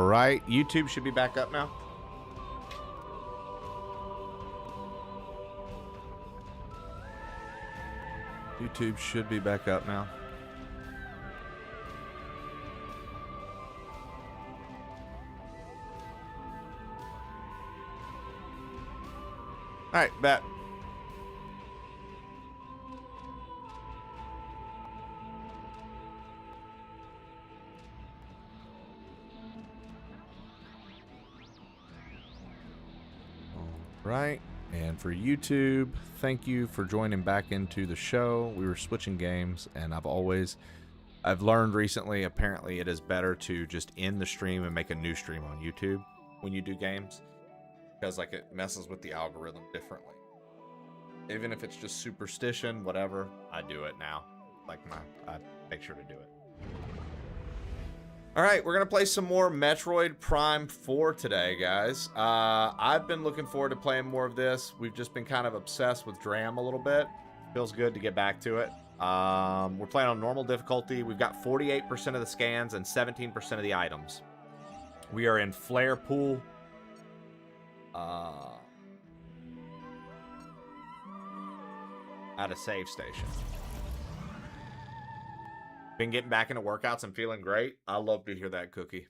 right, YouTube should be back up now. YouTube should be back up now. All right, bet. Right, and for YouTube, thank you for joining back into the show. We were switching games, and I've learned recently, apparently it is better to just end the stream and make a new stream on YouTube when you do games, because like it messes with the algorithm differently. Even if it's just superstition, whatever, I do it now. I make sure to do it. All right, we're gonna play some more Metroid Prime 4 today, guys. I've been looking forward to playing more of this. We've just been kind of obsessed with Dram a little bit. Feels good to get back to it. We're playing on normal difficulty. We've got 48% of the scans and 17% of the items. We are in Flare Pool. At a save station. Been getting back into workouts and feeling great. I love to hear that, Cookie.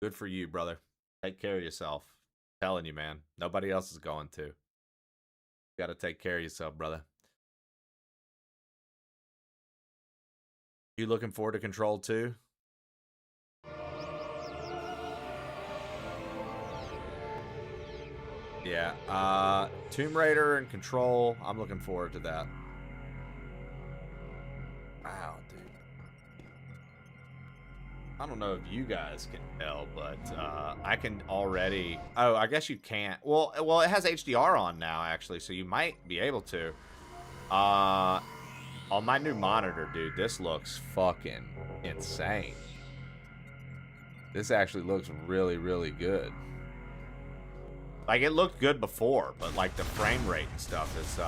Good for you, brother. Take care of yourself. I'm telling you, man. Nobody else is going to. You got to take care of yourself, brother. You looking forward to Control 2? Yeah. Tomb Raider and Control. I'm looking forward to that. Wow, dude. I don't know if you guys can tell, but I can already... Oh, I guess you can't. Well, it has HDR on now, actually, so you might be able to. On my new monitor, dude, this looks fucking insane. This actually looks really, really good. Like, it looked good before, but, like, the frame rate and stuff is,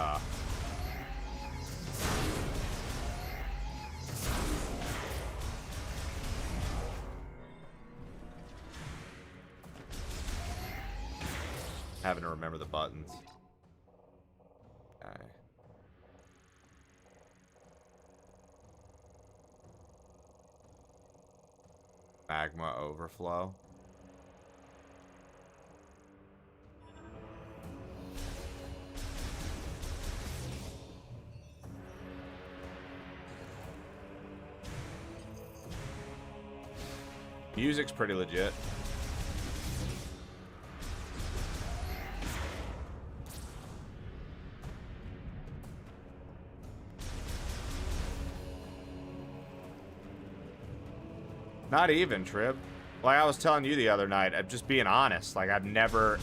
having to remember the buttons. Okay. Magma overflow. Music's pretty legit. Not even, Trib. Like I was telling you the other night, I'm just being honest. Like I've never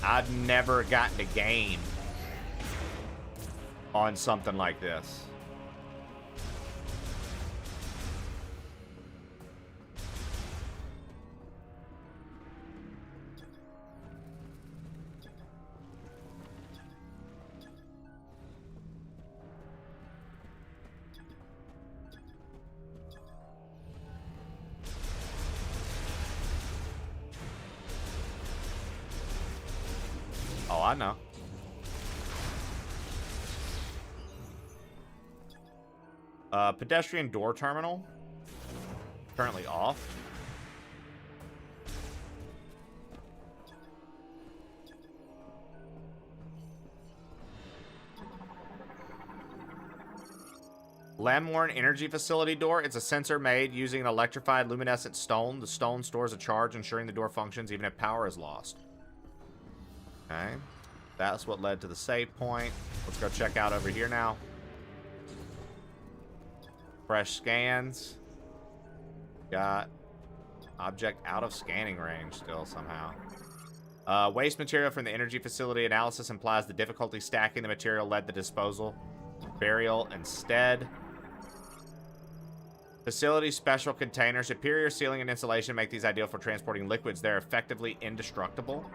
gotten to game on something like this. Oh, I know. Pedestrian door terminal. Currently off. Lamorn Energy Facility door. It's a sensor made using an electrified luminescent stone. The stone stores a charge, ensuring the door functions even if power is lost. Okay. That's what led to the save point. Let's go check out over here now. Fresh scans. Got object out of scanning range still somehow. Waste material from the energy facility analysis implies the difficulty stacking the material led to disposal. Burial instead. Facility special container. Superior sealing and insulation make these ideal for transporting liquids. They're effectively indestructible.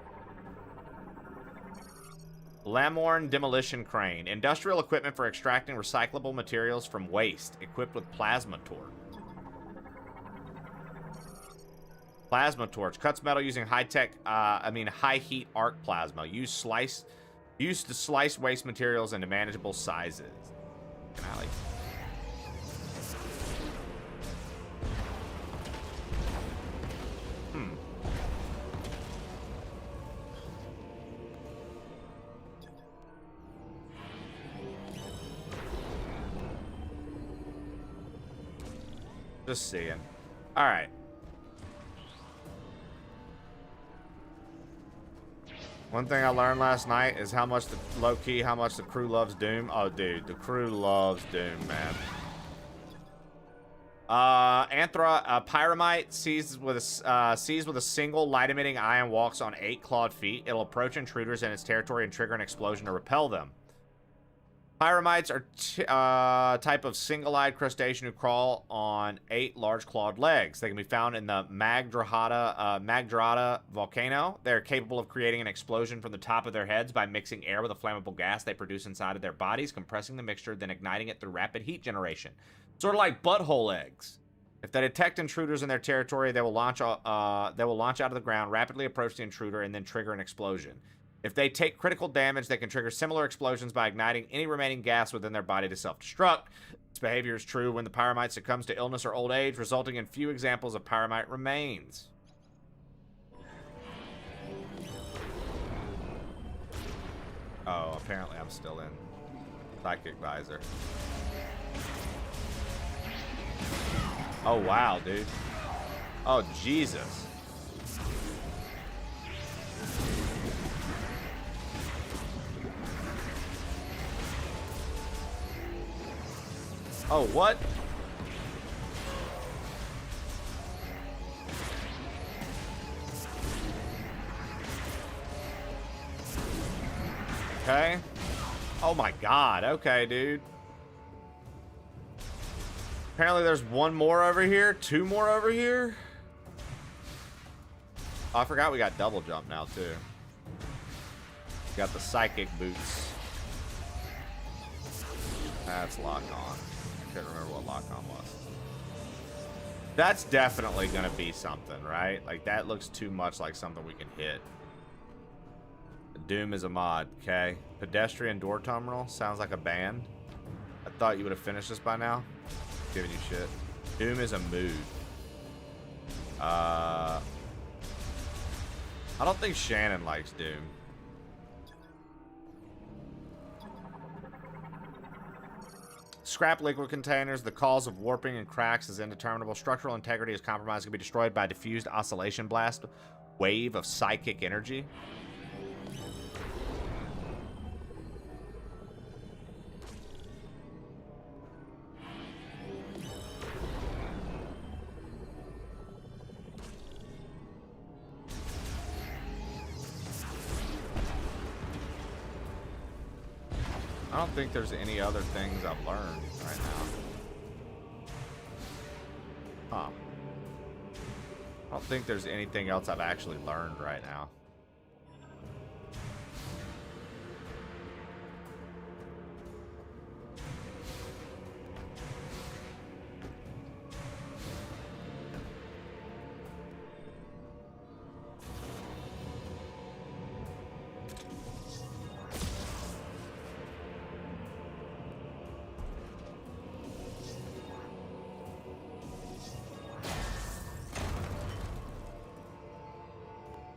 Lamorn demolition crane. Industrial equipment for extracting recyclable materials from waste, equipped with plasma torque. Plasma torch. Cuts metal using high-tech, high-heat arc plasma. Used to slice waste materials into manageable sizes. Alley. Just seeing. All right. One thing I learned last night is how much how much the crew loves Doom. Oh, dude, the crew loves Doom, man. Pyramite seized with a single light-emitting eye and walks on 8 clawed feet. It'll approach intruders in its territory and trigger an explosion to repel them. Pyramites are type of single-eyed crustacean who crawl on 8 large clawed legs. They can be found in the Magdrada volcano. They're capable of creating an explosion from the top of their heads by mixing air with a flammable gas they produce inside of their bodies, compressing the mixture, then igniting it through rapid heat generation. Sort of like butthole eggs. If they detect intruders in their territory, they will launch out of the ground, rapidly approach the intruder, and then trigger an explosion. If they take critical damage, they can trigger similar explosions by igniting any remaining gas within their body to self-destruct. This behavior is true when the Pyramite succumbs to illness or old age, resulting in few examples of Pyramite remains. Oh, apparently I'm still in Psychic Visor. Oh, wow, dude. Oh, Jesus. Oh, what? Okay. Oh my god. Okay, dude. Apparently there's one more over here. 2 more over here. Oh, I forgot we got double jump now, too. Got the psychic boots. That's locked on. Couldn't remember what lock-on was. That's definitely gonna be something, right? Like, that looks too much like something we can hit. Doom is a mod, okay? Pedestrian door terminal sounds like a band. I thought you would have finished this by now. Giving you shit. Doom is a mood. I don't think Shannon likes Doom. Scrap liquid containers. The cause of warping and cracks is indeterminable. Structural integrity is compromised. Can be destroyed by a diffused oscillation blast wave of psychic energy. I don't think there's any other things I've learned right now. Huh. I don't think there's anything else I've actually learned right now.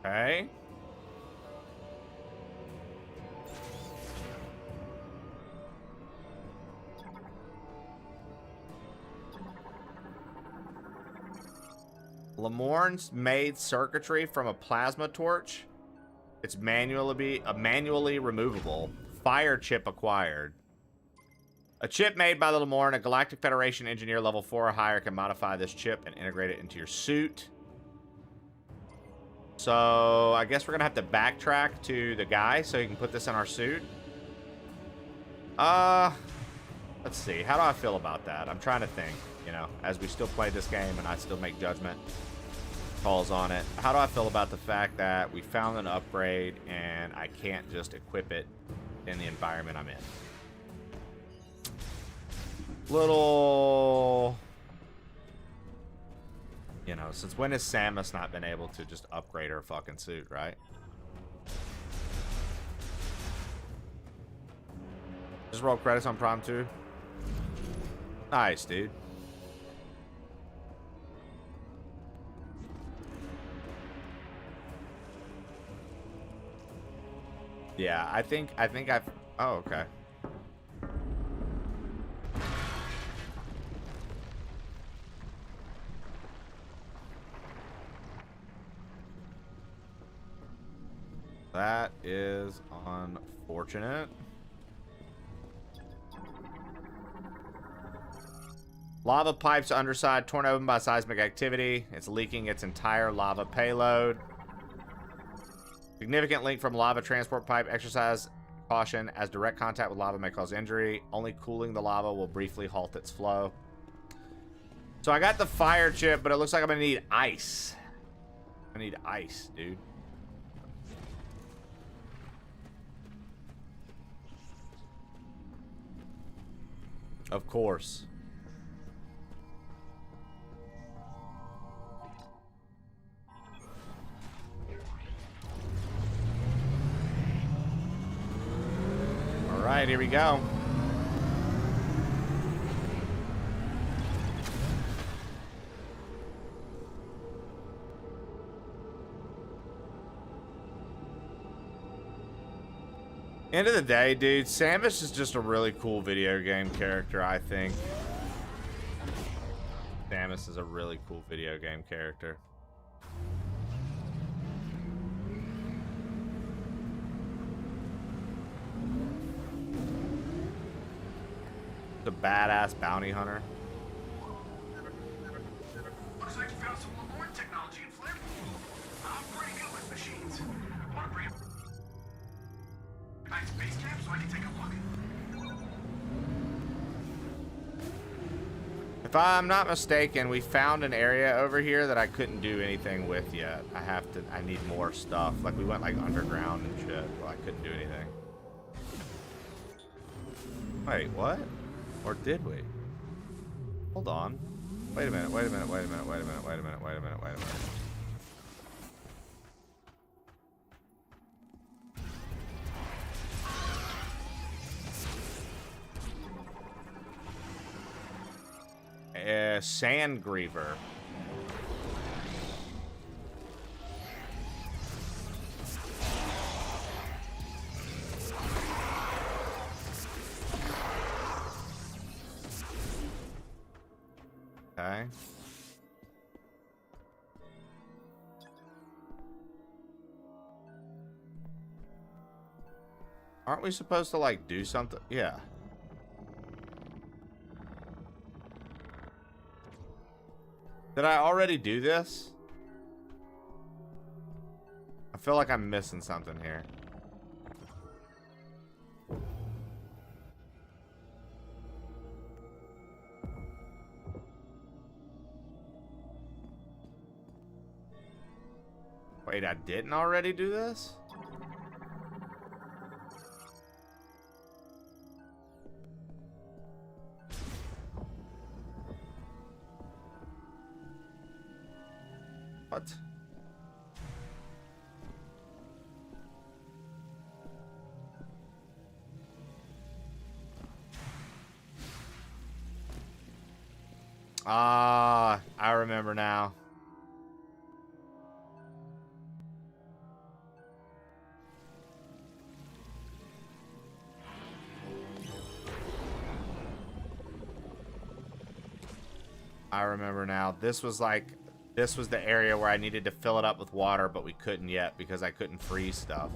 Okay. Lamorne's made circuitry from a plasma torch. It's manually removable. Fire chip acquired. A chip made by the Lamorne, a Galactic Federation engineer level 4 or higher, can modify this chip and integrate it into your suit. So, I guess we're gonna have to backtrack to the guy so he can put this in our suit. Let's see. How do I feel about that? I'm trying to think, you know, as we still play this game and I still make judgment calls on it. How do I feel about the fact that we found an upgrade and I can't just equip it in the environment I'm in? You know, since when has Samus not been able to just upgrade her fucking suit, right? Just roll credits on prom 2. Nice, dude. Yeah, I think I've... Oh, okay. That is unfortunate. Lava pipes underside torn open by seismic activity. It's leaking its entire lava payload. Significant leak from lava transport pipe. Exercise caution as direct contact with lava may cause injury. Only cooling the lava will briefly halt its flow. So I got the fire chip, but it looks like I'm gonna need ice. I need ice, dude. Of course. All right, here we go. End of the day, dude, Samus is just a really cool video game character, I think. Samus is a really cool video game character. The badass bounty hunter. Looks like you found some Lemoyne technology in Flip. I'm pretty good with machines. Want to bring it back to base camp so I can take a look? If I'm not mistaken, we found an area over here that I couldn't do anything with yet. I need more stuff. Like, we went, like, underground and shit. Well, I couldn't do anything. Wait, what? Or did we? Hold on. Wait a minute, wait a minute, wait a minute, wait a minute, wait a minute, wait a minute, wait a minute. Sand Griever. Okay. Aren't we supposed to, like, do something? Yeah. Did I already do this? I feel like I'm missing something here. Wait, I didn't already do this? What? Ah, I remember now. I remember now. This was the area where I needed to fill it up with water, but we couldn't yet because I couldn't freeze stuff.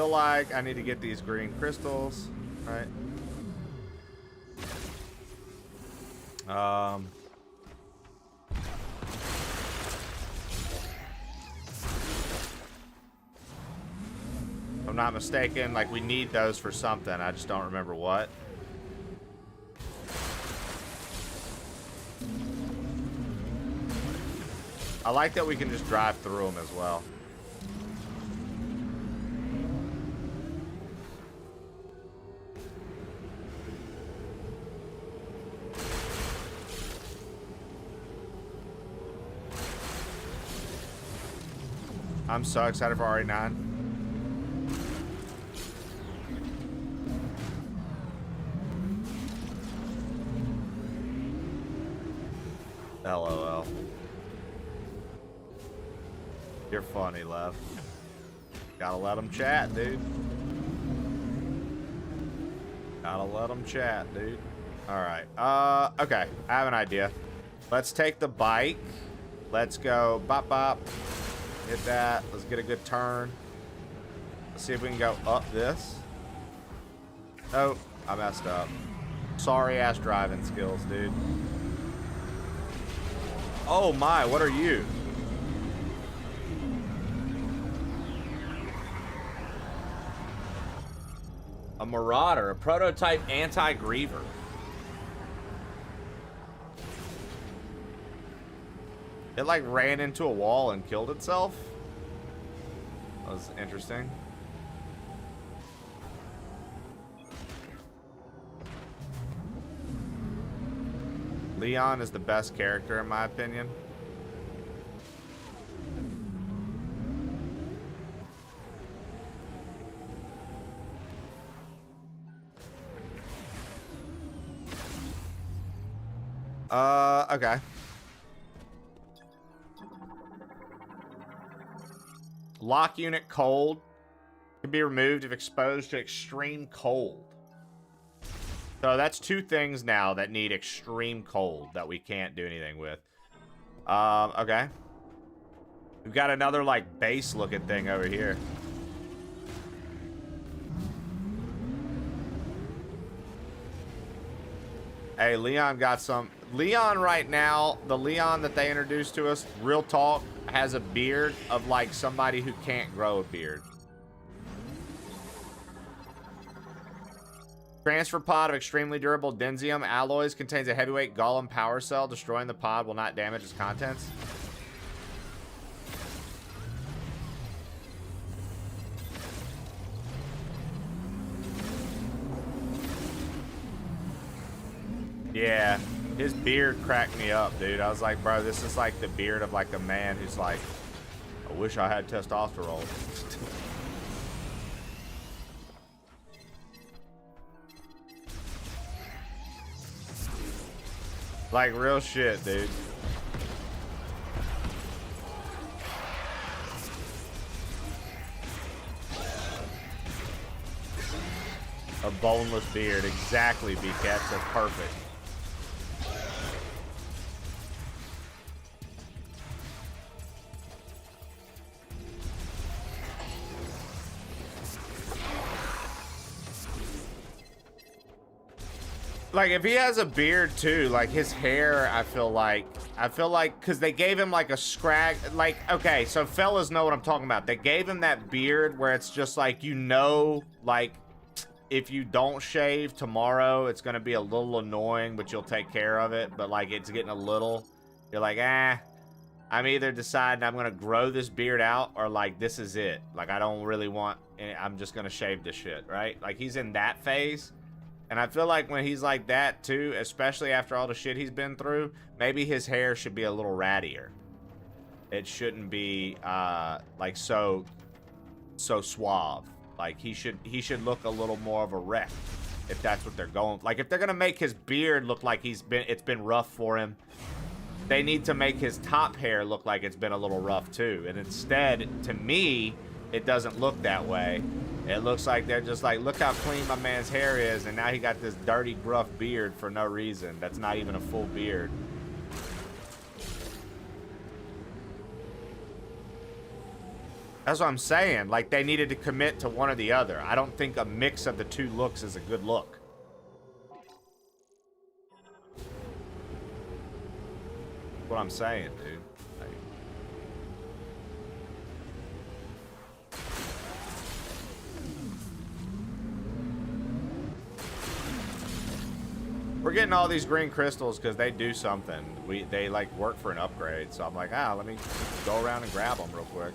feel like I need to get these green crystals, right? If I'm not mistaken, like, we need those for something. I just don't remember what. I like that we can just drive through them as well. I'm so excited for RE9. LOL. You're funny, Lev. Gotta let them chat, dude. Gotta let them chat, dude. Alright. Okay. I have an idea. Let's take the bike. Let's go bop bop. Hit that. Let's get a good turn. Let's see if we can go up this. Oh, I messed up. Sorry ass driving skills, dude. Oh my, what are you? A Marauder, a prototype anti-griever. It like ran into a wall and killed itself. That was interesting. Leon is the best character in my opinion. Okay. Lock unit cold can be removed if exposed to extreme cold. So that's two things now that need extreme cold that we can't do anything with. Okay. We've got another, like, base-looking thing over here. Hey, Leon got some... Leon right now, the Leon that they introduced to us, real talk, has a beard of, like, somebody who can't grow a beard. Transfer pod of extremely durable Denzium alloys contains a heavyweight golem power cell. Destroying the pod will not damage its contents. Yeah, his beard cracked me up, dude. I was like, bro, this is like the beard of like a man who's like, I wish I had testosterone. Like real shit, dude. A boneless beard, exactly, B-Cats. That's perfect. Like, if he has a beard, too, like, his hair, I feel like, because they gave him, like, a scrag, like, okay, so fellas know what I'm talking about. They gave him that beard where it's just, like, you know, like, if you don't shave tomorrow, it's going to be a little annoying, but you'll take care of it, but, like, it's getting a little, you're like, I'm either deciding I'm going to grow this beard out, or, like, this is it. Like, I don't really want, I'm just going to shave this shit, right? Like, he's in that phase. And I feel like when he's like that, too, especially after all the shit he's been through, maybe his hair should be a little rattier. It shouldn't be, like, so suave. Like, he should look a little more of a wreck, if that's what they're going. Like, if they're gonna make his beard look like it's been rough for him, they need to make his top hair look like it's been a little rough, too. And instead, to me, it doesn't look that way. It looks like they're just like, look how clean my man's hair is, and now he got this dirty, gruff beard for no reason. That's not even a full beard. That's what I'm saying. Like, they needed to commit to one or the other. I don't think a mix of the two looks is a good look. That's what I'm saying, dude. Like, we're getting all these green crystals because they do something. They like work for an upgrade. So I'm like, let me go around and grab them real quick.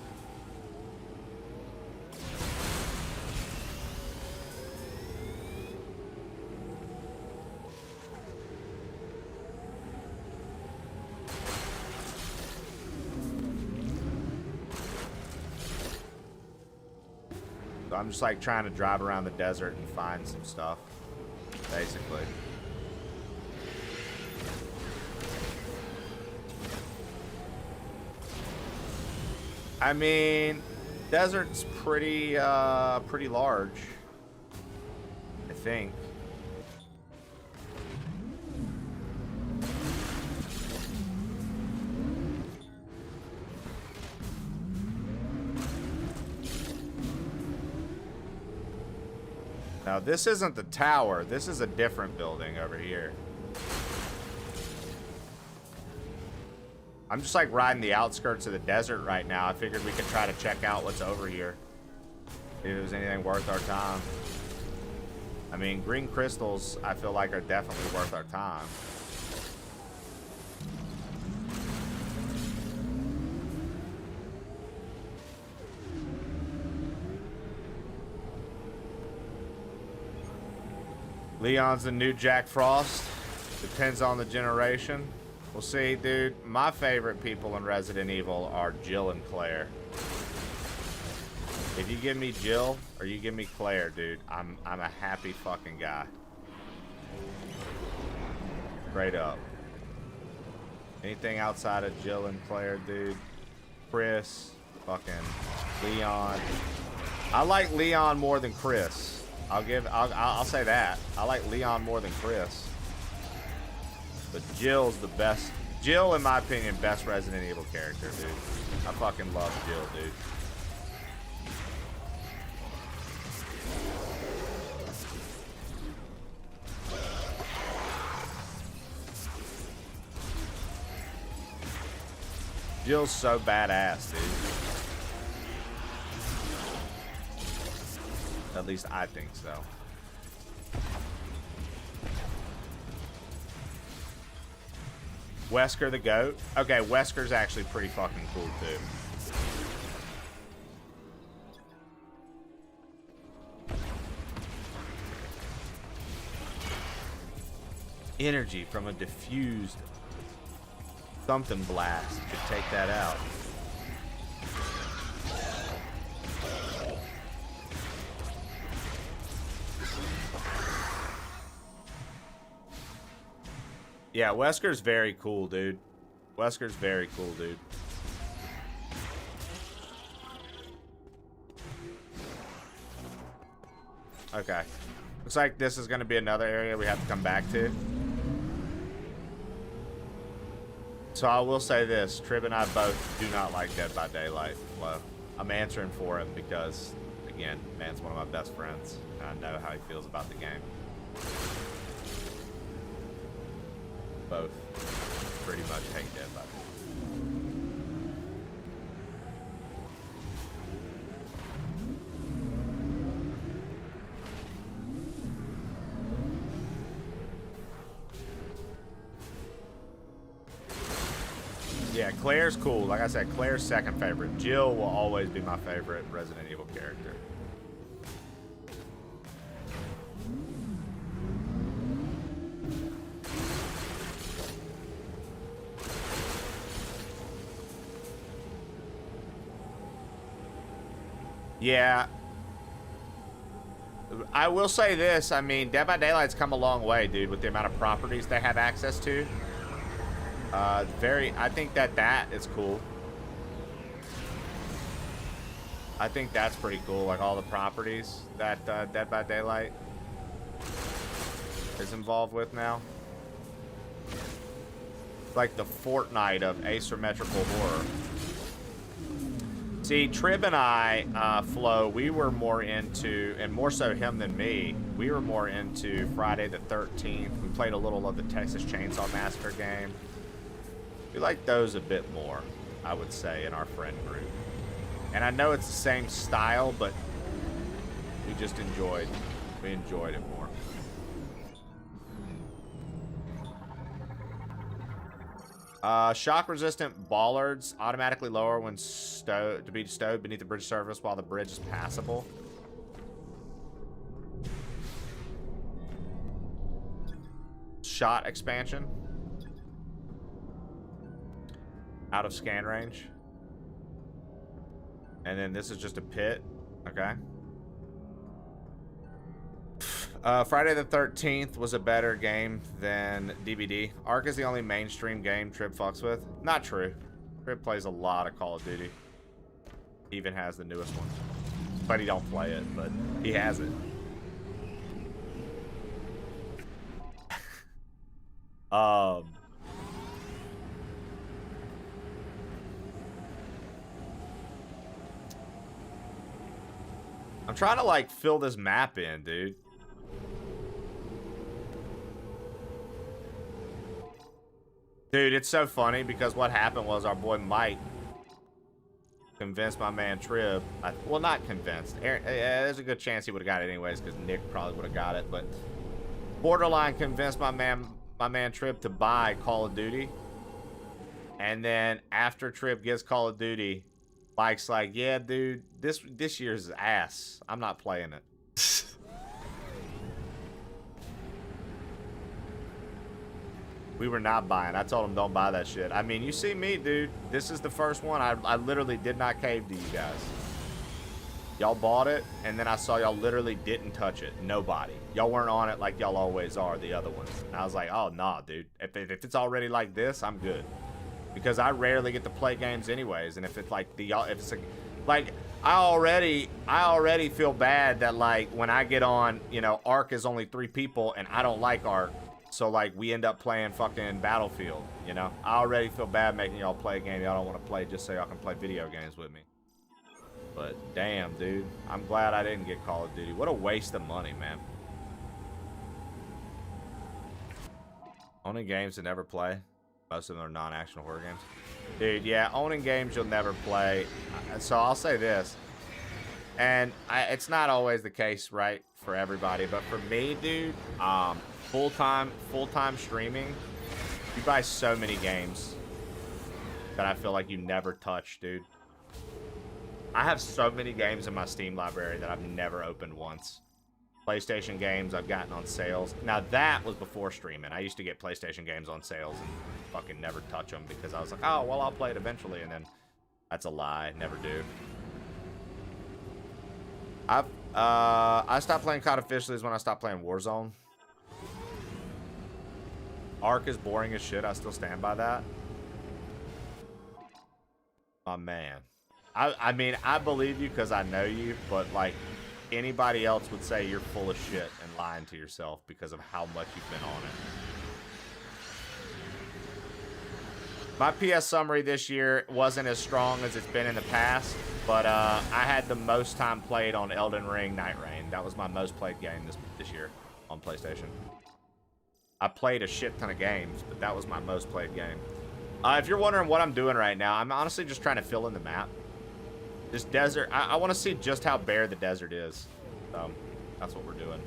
So I'm just like trying to drive around the desert and find some stuff, basically. I mean, desert's pretty large, I think. Now, this isn't the tower. This is a different building over here. I'm just like riding the outskirts of the desert right now. I figured we could try to check out what's over here. See if there's anything worth our time. I mean, green crystals, I feel like, are definitely worth our time. Leon's the new Jack Frost. Depends on the generation. We'll see, dude. My favorite people in Resident Evil are Jill and Claire. If you give me Jill or you give me Claire, dude, I'm a happy fucking guy. Straight up. Anything outside of Jill and Claire, dude. Chris, fucking Leon. I like Leon more than Chris. I'll say that. I like Leon more than Chris. But Jill's the best. Jill, in my opinion, best Resident Evil character, dude. I fucking love Jill, dude. Jill's so badass, dude. At least I think so. Wesker the goat. Okay, Wesker's actually pretty fucking cool too. Energy from a diffused something blast could take that out. Yeah, Wesker's very cool, dude. Wesker's very cool, dude. Okay. Looks like this is going to be another area we have to come back to. So I will say this. Trib and I both do not like Dead by Daylight. Well, I'm answering for him because, again, man's one of my best friends. And I know how he feels about the game. Both pretty much hate Dead by Daylight. Yeah, Claire's cool. Like I said, Claire's second favorite. Jill will always be my favorite Resident Evil character. Yeah. I will say this. I mean, Dead by Daylight's come a long way, dude, with the amount of properties they have access to. I think that is cool. I think that's pretty cool, like all the properties that Dead by Daylight is involved with now. Like the Fortnite of asymmetrical horror. See, Trib and I, Flo, we were more into, and more so him than me, we were more into Friday the 13th. We played a little of the Texas Chainsaw Massacre game. We like those a bit more, I would say, in our friend group. And I know it's the same style, but we just enjoyed it more. Shock-resistant bollards automatically lower when to be stowed beneath the bridge surface while the bridge is passable. Shot expansion. Out of scan range. And then this is just a pit. Okay. Friday the 13th was a better game than DBD. Ark is the only mainstream game Trib fucks with. Not true. Trib plays a lot of Call of Duty. He even has the newest one. But he don't play it, but he has it. I'm trying to like fill this map in, dude. Dude, it's so funny because what happened was our boy Mike convinced my man Trib. Well, not convinced. There's a good chance he would have got it anyways because Nick probably would have got it. But borderline convinced my man Trib to buy Call of Duty. And then after Trib gets Call of Duty, Mike's like, "Yeah, dude, this year's ass. I'm not playing it." We were not buying. I told him don't buy that shit. I mean, you see me, dude. This is the first one. I literally did not cave to you guys. Y'all bought it, and then I saw y'all literally didn't touch it. Nobody. Y'all weren't on it like y'all always are, the other ones. And I was like, oh, nah, dude. If it's already like this, I'm good. Because I rarely get to play games anyways. And if it's like like I already feel bad that like when I get on, you know, Ark is only 3 people and I don't like Ark. So, like, we end up playing fucking Battlefield, you know? I already feel bad making y'all play a game y'all don't want to play just so y'all can play video games with me. But, damn, dude. I'm glad I didn't get Call of Duty. What a waste of money, man. Owning games to never play. Most of them are non-action horror games. Dude, yeah, owning games you'll never play. So, I'll say this. And it's not always the case, right, for everybody. But for me, dude, full-time streaming, you buy so many games that I feel like you never touch, dude. I have so many games in my Steam library that I've never opened once. PlayStation games I've gotten on sales. Now that was before streaming. I used to get PlayStation games on sales and fucking never touch them because I was like, oh, well, I'll play it eventually, and then that's a lie. Never do. I stopped playing COD officially when I stopped playing Warzone. Ark is boring as shit. I still stand by that. My man. I mean, I believe you because I know you, but like anybody else would say you're full of shit and lying to yourself because of how much you've been on it. My PS summary this year wasn't as strong as it's been in the past, but I had the most time played on Elden Ring Night Rain. That was my most played game this year on PlayStation. I played a shit ton of games, but that was my most played game. If you're wondering what I'm doing right now, I'm honestly just trying to fill in the map. This desert, I want to see just how bare the desert is. So, that's what we're doing.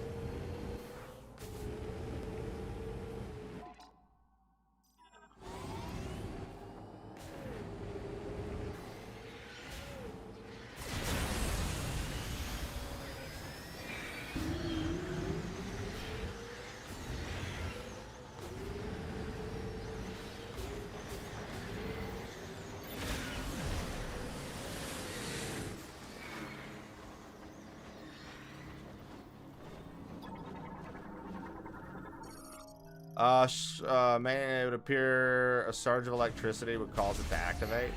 Man, it would appear a surge of electricity would cause it to activate.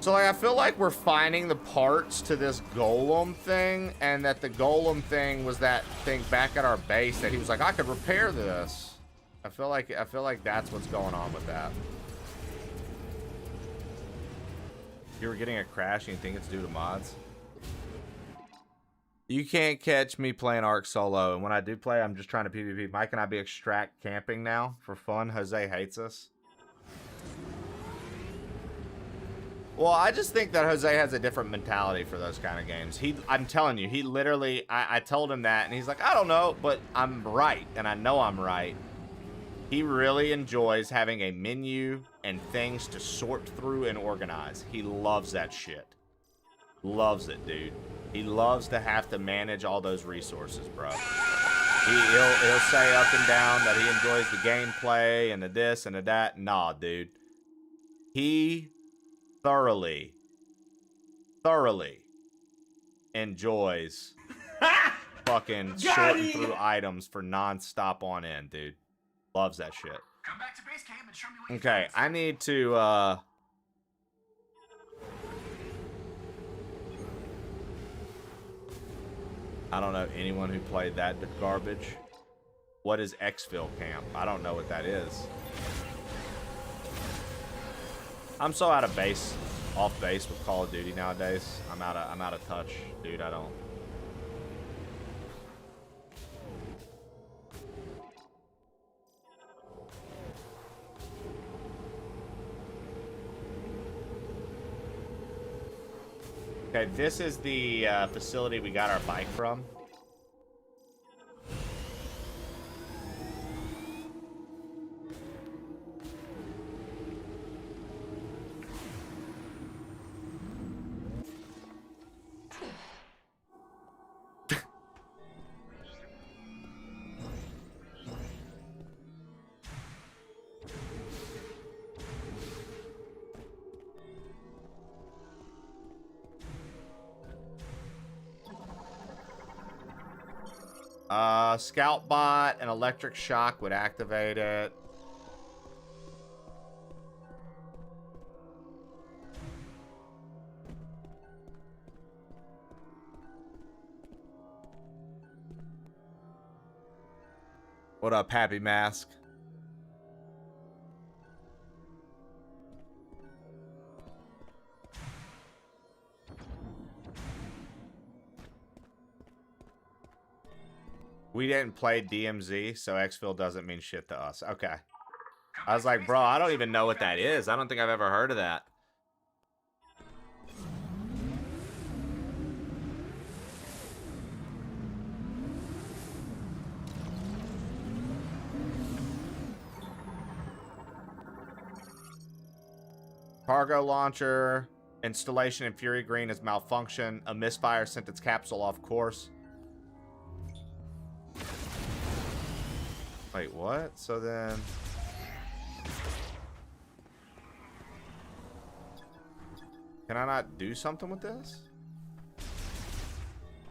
So, like, I feel like we're finding the parts to this golem thing, and that the golem thing was that thing back at our base that he was like, I could repair this. I feel like that's what's going on with that. You were getting a crash and you think it's due to mods? You can't catch me playing Ark solo, and when I do play, I'm just trying to PvP. Mike and I be extract camping now for fun. Jose hates us. Well, I just think that Jose has a different mentality for those kind of games. I'm telling you, he literally, I told him that, and he's like, I don't know, but I'm right, and I know I'm right. He really enjoys having a menu and things to sort through and organize. He loves that shit. Loves it, dude. He loves to have to manage all those resources, bro. He'll say up and down that he enjoys the gameplay and the this and the that. Nah, dude. He thoroughly enjoys fucking sorting through items for non-stop on end, dude. Loves that shit. Come back to base camp and show me what Okay, I need to, I don't know anyone who played that garbage. What is Exfil Camp? I don't know what that is. I'm so out of base, off base with Call of Duty nowadays. I'm out of touch, dude. I don't. Okay, this is the facility we got our bike from. Scout bot, an electric shock would activate it. What up, Happy Mask? We didn't play DMZ, so Exfil doesn't mean shit to us. Okay. I was like, bro, I don't even know what that is. I don't think I've ever heard of that. Cargo launcher. Installation in Fury Green has malfunctioned. A misfire sent its capsule off course. Wait, what? So then... Can I not do something with this?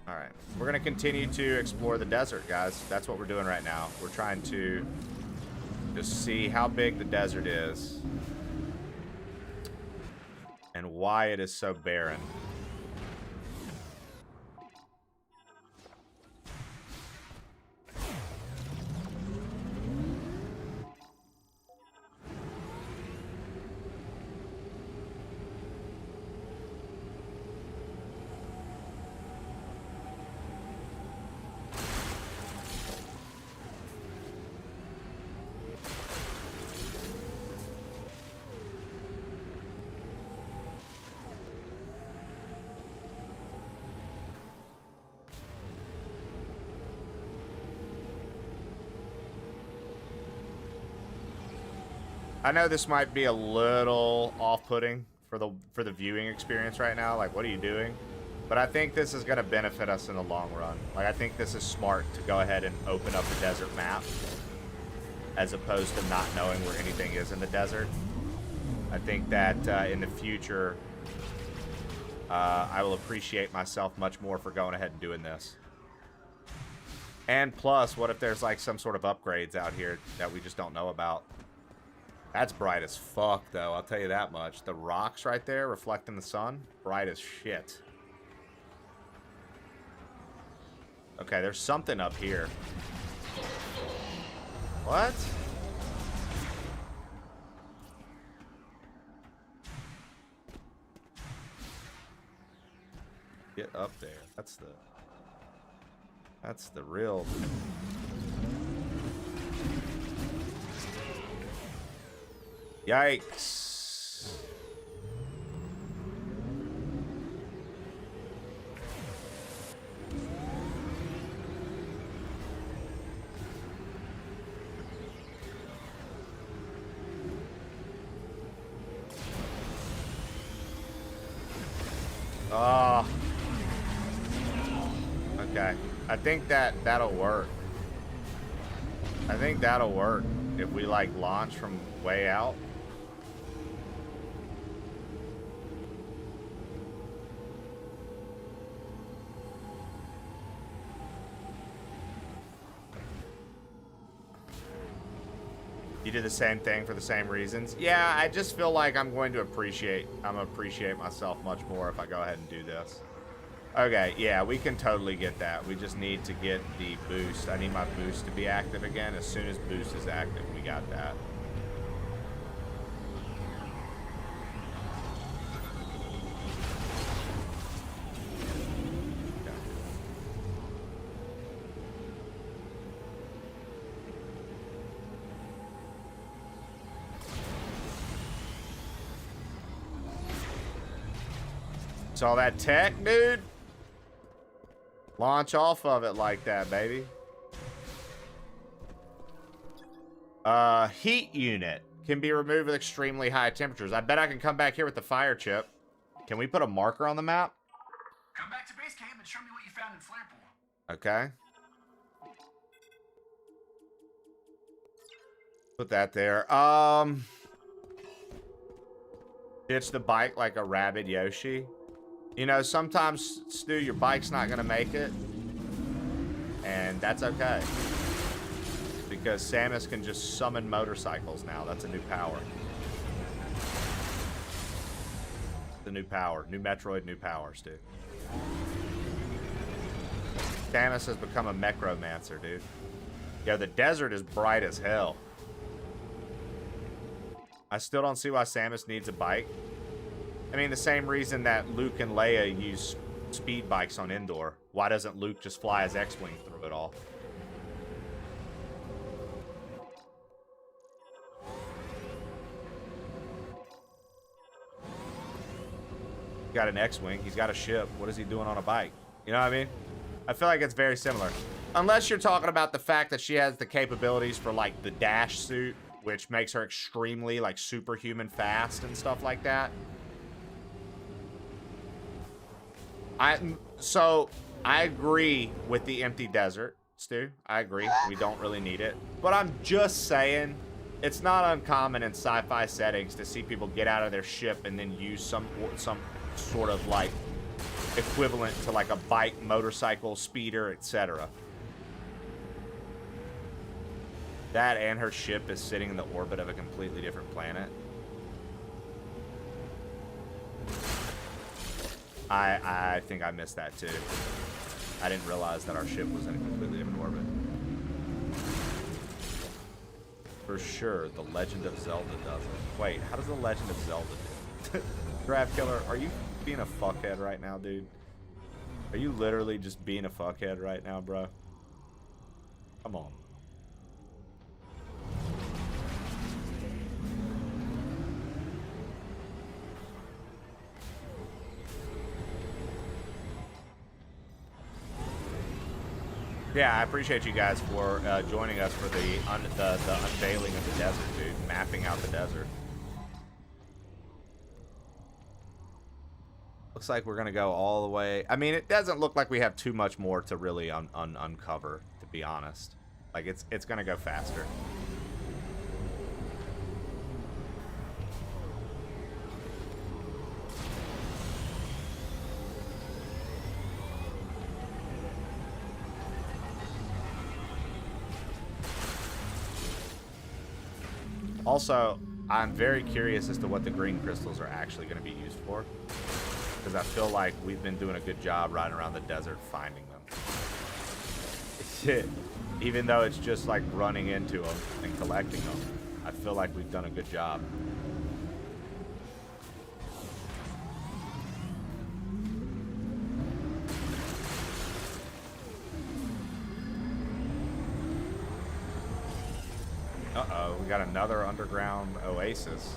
Alright. We're going to continue to explore the desert, guys. That's what we're doing right now. We're trying to just see how big the desert is. And why it is so barren. I know this might be a little off-putting for the viewing experience right now. Like, what are you doing? But I think this is going to benefit us in the long run. Like, I think this is smart to go ahead and open up the desert map as opposed to not knowing where anything is in the desert. I think that in the future, I will appreciate myself much more for going ahead and doing this. And plus, what if there's like some sort of upgrades out here that we just don't know about? That's bright as fuck, though. I'll tell you that much. The rocks right there reflecting the sun, bright as shit. Okay, there's something up here. What? Get up there. That's the real... Yikes. Oh. Okay. I think that'll work. I think that'll work if we like launch from way out. You did the same thing for the same reasons. Yeah, I just feel like I'm going to appreciate myself much more if I go ahead and do this. Okay, yeah, we can totally get that. We just need to get the boost. I need my boost to be active again. As soon as boost is active, we got that. All that tech, dude. Launch off of it like that, baby. Heat unit can be removed with extremely high temperatures. I bet I can come back here with the fire chip. Can we put a marker on the map? Come back to base camp and show me what you found in flare pool. Okay. Put that there. Ditch the bike like a rabid Yoshi. You know, sometimes, Stu, your bike's not going to make it. And that's okay. Because Samus can just summon motorcycles now. That's a new power. The new power. New Metroid, new power, Stu. Samus has become a Mechromancer, dude. Yo, the desert is bright as hell. I still don't see why Samus needs a bike. I mean, the same reason that Luke and Leia use speed bikes on Endor. Why doesn't Luke just fly his X-Wing through it all? He's got an X-Wing. He's got a ship. What is he doing on a bike? You know what I mean? I feel like it's very similar. Unless you're talking about the fact that she has the capabilities for, like, the dash suit, which makes her extremely, like, superhuman fast and stuff like that. So I agree with the empty desert, Stu. I agree. We don't really need it. But I'm just saying, it's not uncommon in sci-fi settings to see people get out of their ship and then use some sort of like equivalent to like a bike, motorcycle, speeder, etc. That and her ship is sitting in the orbit of a completely different planet. I think I missed that too. I didn't realize that our ship was in a completely different orbit. For sure, The Legend of Zelda does it. Wait, how does The Legend of Zelda do it? Grab Killer, are you being a fuckhead right now, dude? Are you literally just being a fuckhead right now, bro? Come on. Yeah, I appreciate you guys for joining us for the unveiling of the desert, dude. Mapping out the desert. Looks like we're going to go all the way. I mean, it doesn't look like we have too much more to really uncover, to be honest. Like, it's going to go faster. Also, I'm very curious as to what the green crystals are actually going to be used for. Because I feel like we've been doing a good job riding around the desert finding them. Even though it's just like running into them and collecting them, I feel like we've done a good job. Uh-oh, we got another underground oasis.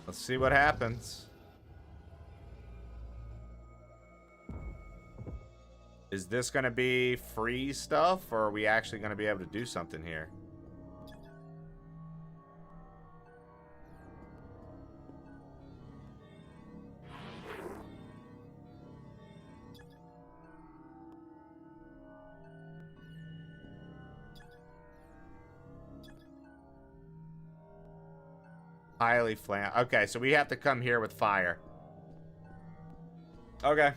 Let's see what happens. Is this going to be free stuff, or are we actually going to be able to do something here? Highly flam. Okay, so we have to come here with fire. Okay.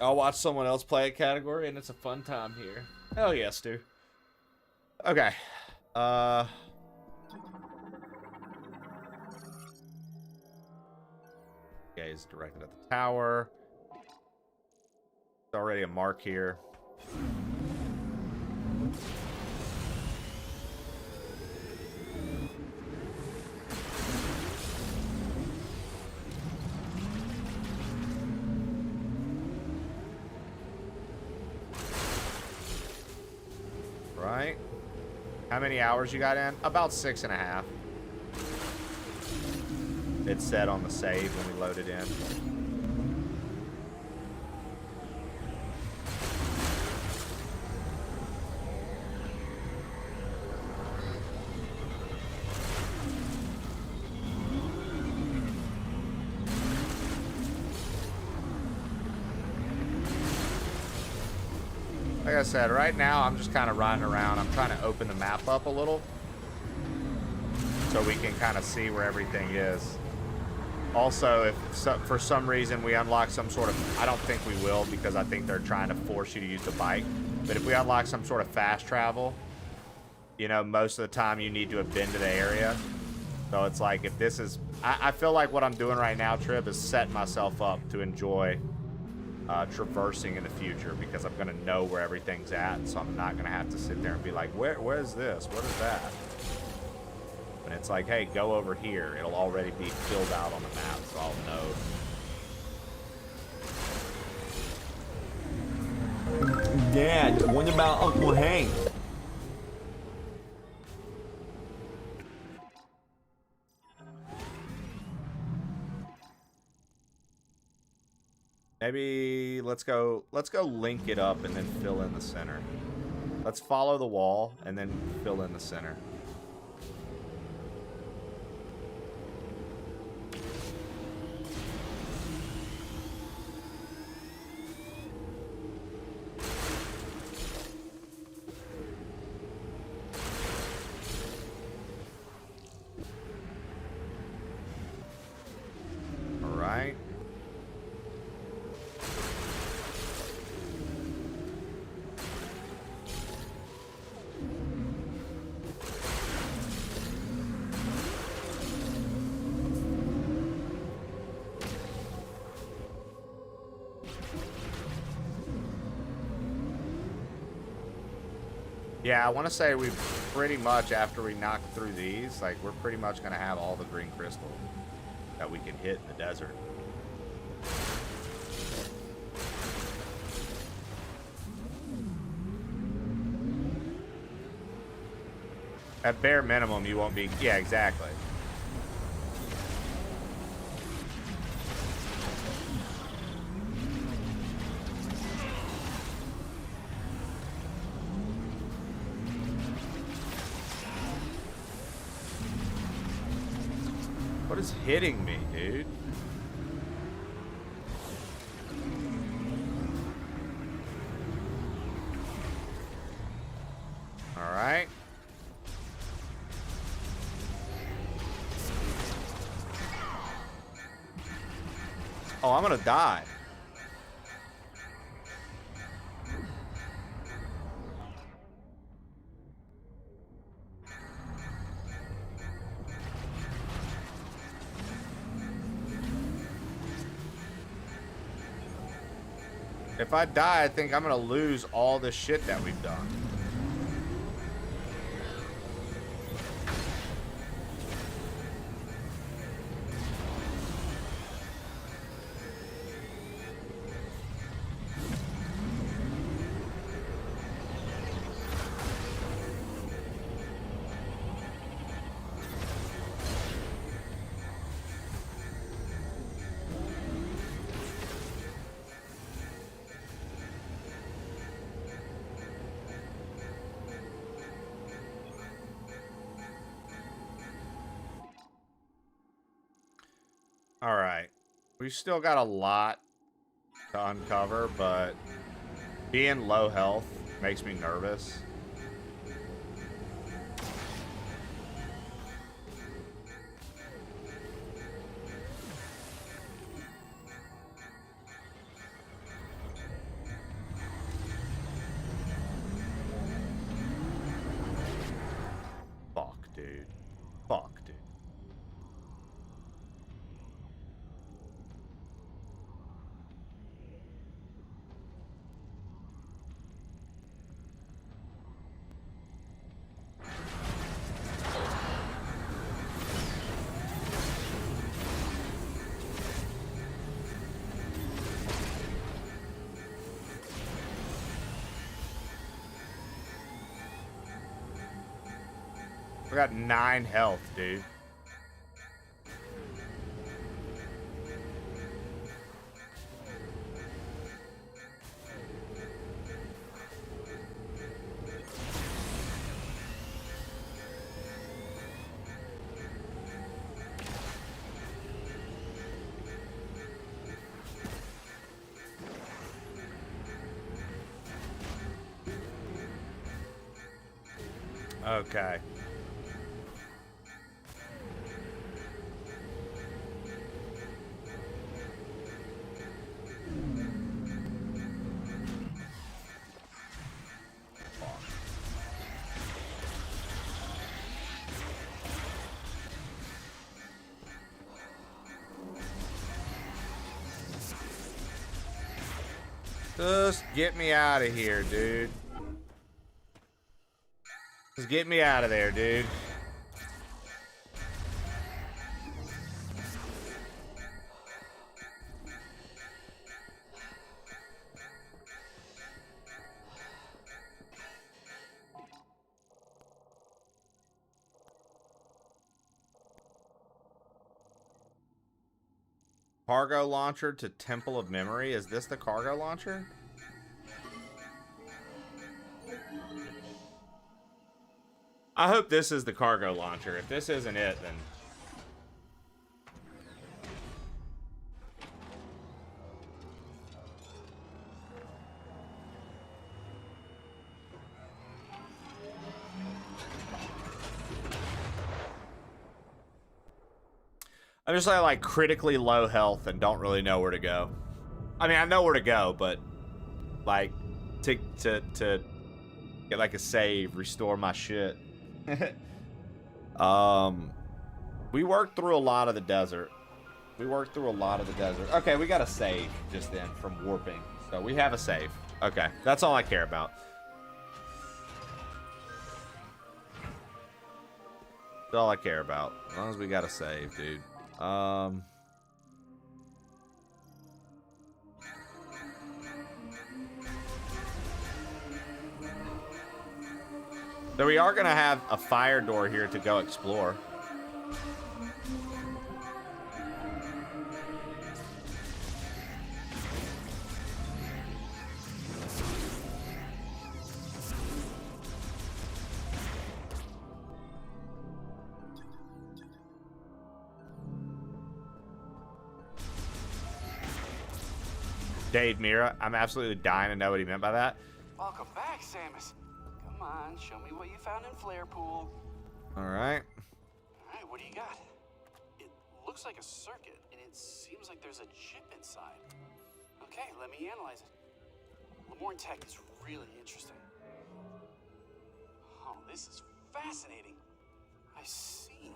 I'll watch someone else play a category, and it's a fun time here. Hell yes, dude. Okay. Gaze directed at the tower. There's already a mark here. Right. How many hours you got in? About 6.5. It said on the save when we loaded in. Like I said, right now I'm just kind of riding around. I'm trying to open the map up a little so we can kind of see where everything is. Also, if for some reason we unlock some sort of, I don't think we will because I think they're trying to force you to use the bike. But if we unlock some sort of fast travel, you know, most of the time you need to have been to the area. So it's like if this is, I feel like what I'm doing right now, Trib, is setting myself up to enjoy traversing in the future because I'm gonna know where everything's at, so I'm not gonna have to sit there and be like, where's this? What is that? And it's like, hey, go over here. It'll already be filled out on the map, so I'll know. Dad, what about Uncle Hank? Maybe let's go link it up and then fill in the center. Let's follow the wall and then fill in the center. All right. Yeah, I want to say we pretty much, after we knock through these, like, we're pretty much going to have all the green crystal that we can hit in the desert. At bare minimum, you won't be... Yeah, exactly. What is hitting me, dude? All right. Oh, I'm gonna die. If I die, I think I'm gonna lose all the shit that we've done. All right. We've still got a lot to uncover, but being low health makes me nervous. Fuck, dude. Fuck, dude. We got 9 health, dude. Okay. Just get me out of here, dude. Just get me out of there, dude. Cargo launcher to Temple of Memory. Is this the cargo launcher? I hope this is the cargo launcher. If this isn't it, then... I'm just like critically low health and don't really know where to go. I mean, I know where to go, but like to get like a save, restore my shit. We worked through a lot of the desert. Okay, we got a save just then from warping. So we have a save. Okay, that's all I care about. That's all I care about. As long as we got a save, dude. So we are going to have a fire door here to go explore. Dave Mira, I'm absolutely dying to know what he meant by that. Welcome back, Samus. Come on, show me what you found in Flare Pool. All right. All right, what do you got? It looks like a circuit, and it seems like there's a chip inside. Okay, let me analyze it. Lemoyne Tech is really interesting. Oh, this is fascinating. I see.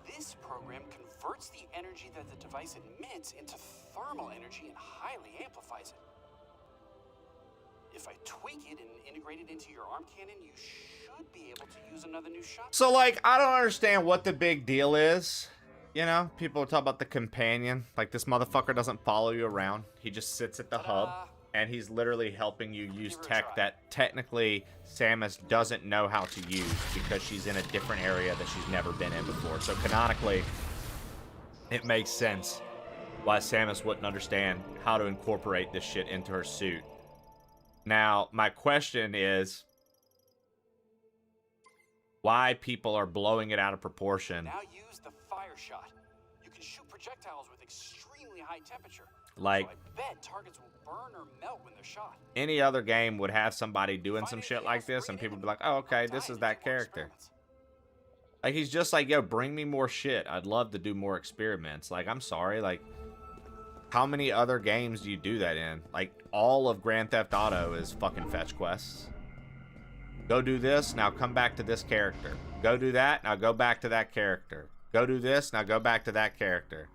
This program converts the energy that the device emits into thermal energy and highly amplifies it. If I tweak it and integrate it into your arm cannon, you should be able to use another new shot. So, like, I don't understand what the big deal is. You know, people talk about the companion. Like, this motherfucker doesn't follow you around. He just sits at the hub, and he's literally helping you use tech that technically Samus doesn't know how to use because she's in a different area that she's never been in before. So, canonically, it makes sense why Samus wouldn't understand how to incorporate this shit into her suit. Now, my question is why people are blowing it out of proportion. Now use the fire shot. You can shoot projectiles with extremely high temperature. Like, so I bet targets will burn or melt when they're shot. Any other game would have somebody doing some shit like this, and people would be like, oh, okay, this is that character. Like, he's just like, yo, bring me more shit. I'd love to do more experiments. Like, I'm sorry, like, how many other games do you do that in? Like, all of Grand Theft Auto is fucking fetch quests. Go do this, now come back to this character. Go do that, now go back to that character. Go do this, now go back to that character.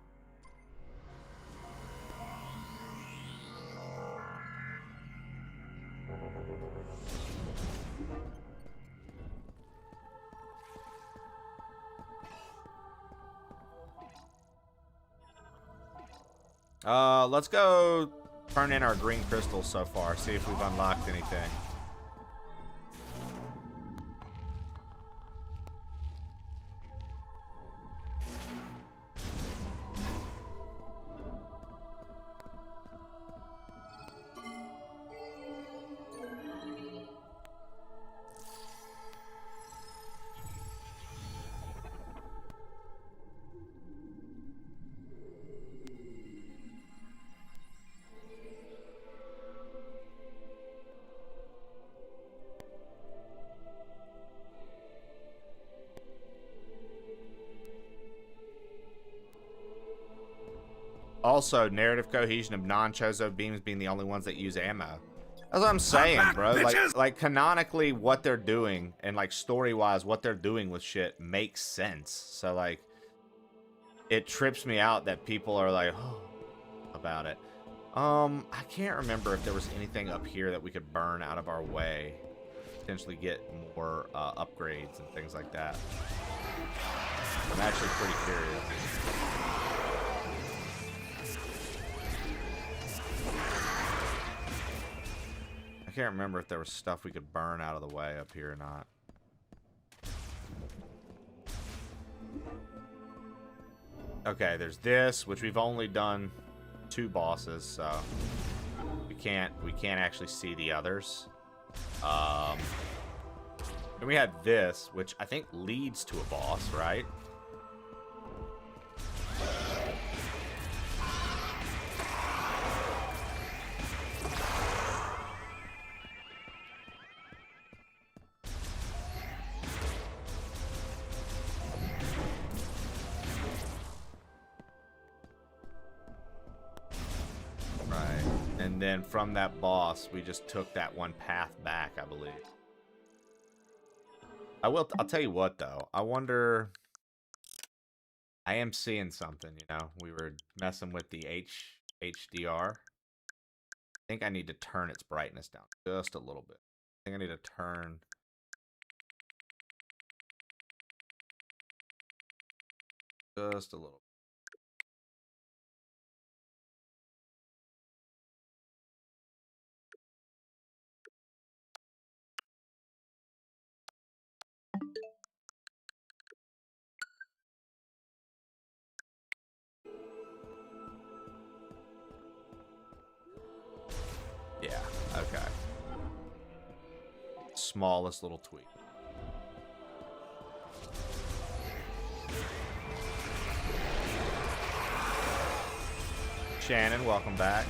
Let's go turn in our green crystals so far, see if we've unlocked anything. Also, narrative cohesion of non-Chozo beams being the only ones that use ammo. That's what I'm saying, bro. Like canonically, what they're doing and like story-wise, what they're doing with shit makes sense. So like, it trips me out that people are like, oh, about it. I can't remember if there was anything up here that we could burn out of our way, potentially get more upgrades and things like that. I'm actually pretty curious. I can't remember if there was stuff we could burn out of the way up here or not. Okay, there's this, which we've only done 2 bosses, so we can't actually see the others. And we had this, which I think leads to a boss, right? And then from that boss, we just took that one path back, I believe. I'll tell you what, though. I wonder... I am seeing something, you know? We were messing with the HDR. I think I need to turn its brightness down just a little bit. I think I need to turn... just a little. Yeah, okay. Smallest little tweak. Shannon, welcome back.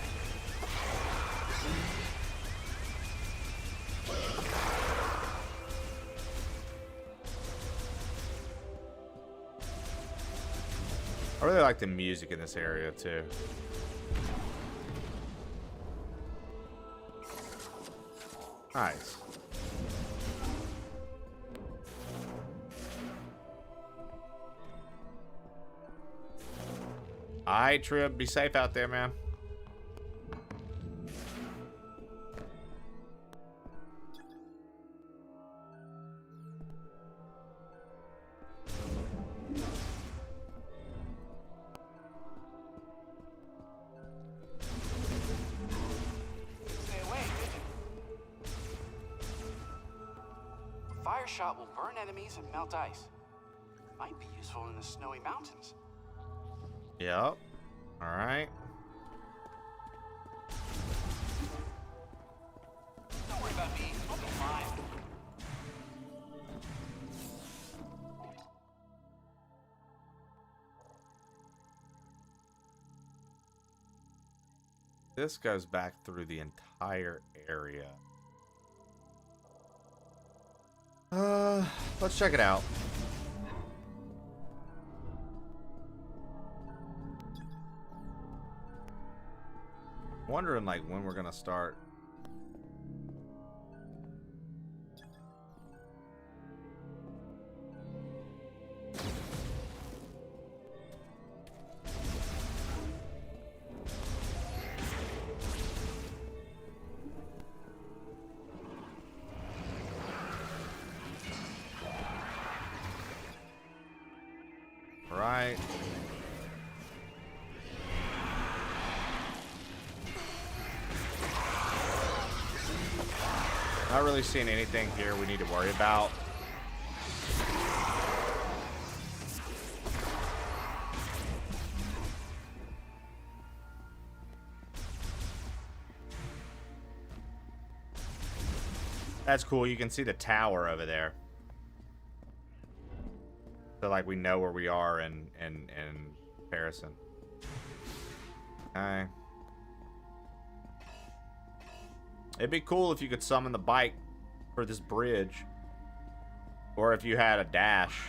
I really like the music in this area too. Nice. Alright, Trib, be safe out there, man. Stay away, did you? Fire shot will burn enemies and melt ice. Might be useful in the snowy mountains. Yep. Alright. Don't worry about me. I'll be fine. This goes back through the entire area. Let's check it out. Wondering like when we're gonna start. Right. Not really seeing anything here we need to worry about. That's cool. You can see the tower over there. So like we know where we are in comparison. Okay. It'd be cool if you could summon the bike for this bridge. Or if you had a dash.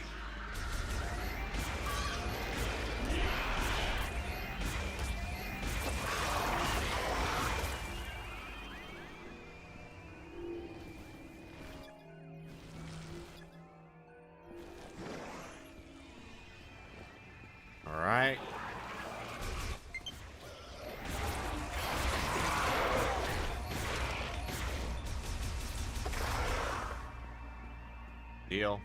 All right. Deal.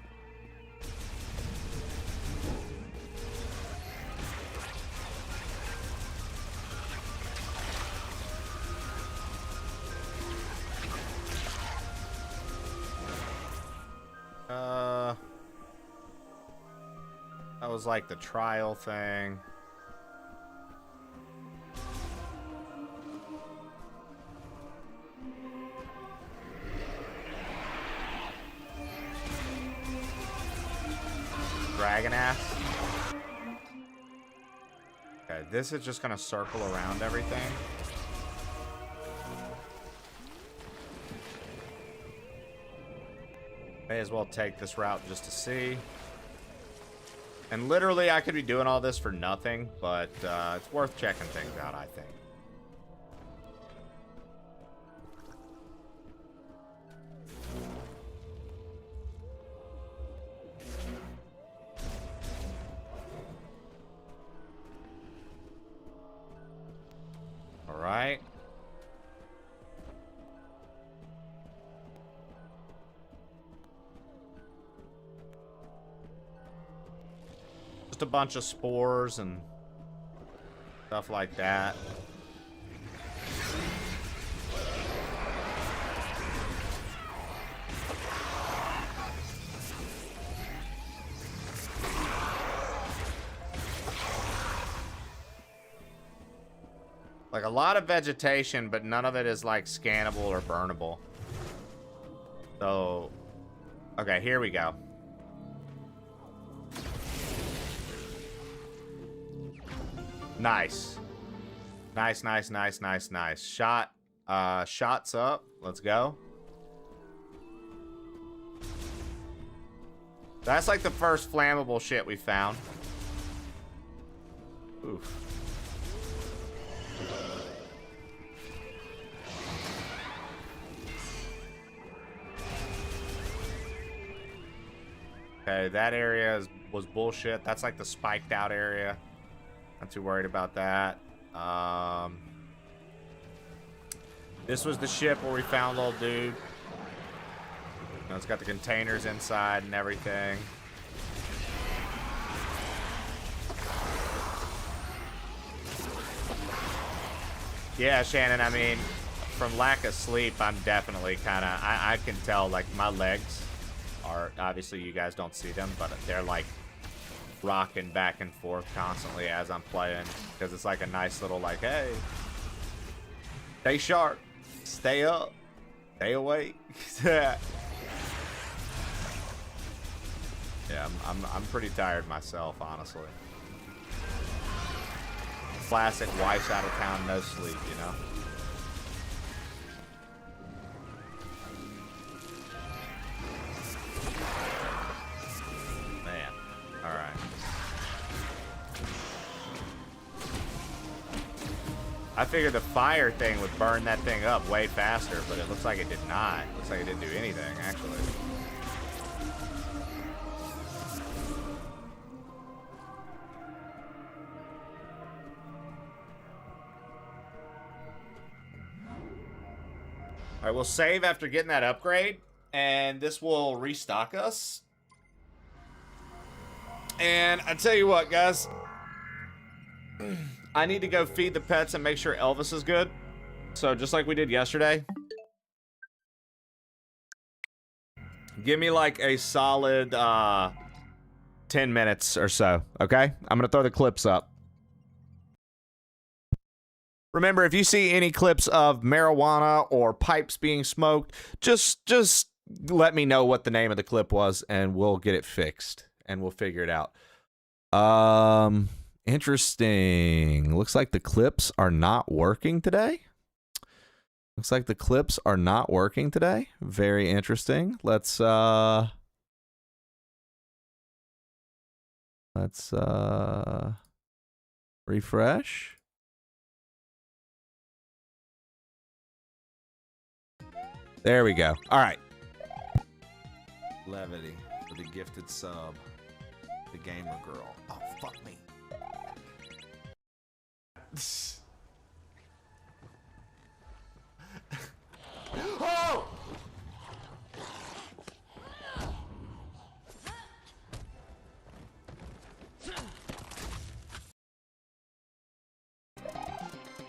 That was like the trial thing. Dragon ass. Okay, this is just gonna circle around everything. May as well take this route just to see. And literally, I could be doing all this for nothing, but it's worth checking things out, I think. All right. Just a bunch of spores and stuff like that. Like a lot of vegetation, but none of it is like scannable or burnable. So, okay, here we go. Nice. Nice, nice, nice, nice, nice. Shots up. Let's go. That's like the first flammable shit we found. Oof. Okay, that area was bullshit. That's like the spiked out area. Not too worried about that. This was the ship where we found little dude. You know, it's got the containers inside and everything. Yeah, Shannon, I mean, from lack of sleep, I'm definitely kind of, I can tell, like, my legs are, obviously you guys don't see them, but they're, like, rocking back and forth constantly as I'm playing, because it's like a nice little, like, hey, stay sharp, stay up, stay awake. Yeah, I'm pretty tired myself, honestly. Classic wife's out of town, no sleep, you know? Man, alright. I figured the fire thing would burn that thing up way faster, but it looks like it did not. It looks like it didn't do anything, actually. All right, we'll save after getting that upgrade, and this will restock us. And I tell you what, guys, I need to go feed the pets and make sure Elvis is good. So just like we did yesterday, give me like a solid 10 minutes or so, okay? I'm gonna throw the clips up. Remember, if you see any clips of marijuana or pipes being smoked, just let me know what the name of the clip was, and we'll get it fixed, and we'll figure it out. Interesting. Looks like the clips are not working today. Looks like the clips are not working today. Very interesting. Let's refresh. There we go. All right. Levity for the gifted sub. The gamer girl. Oh, fuck me. Oh!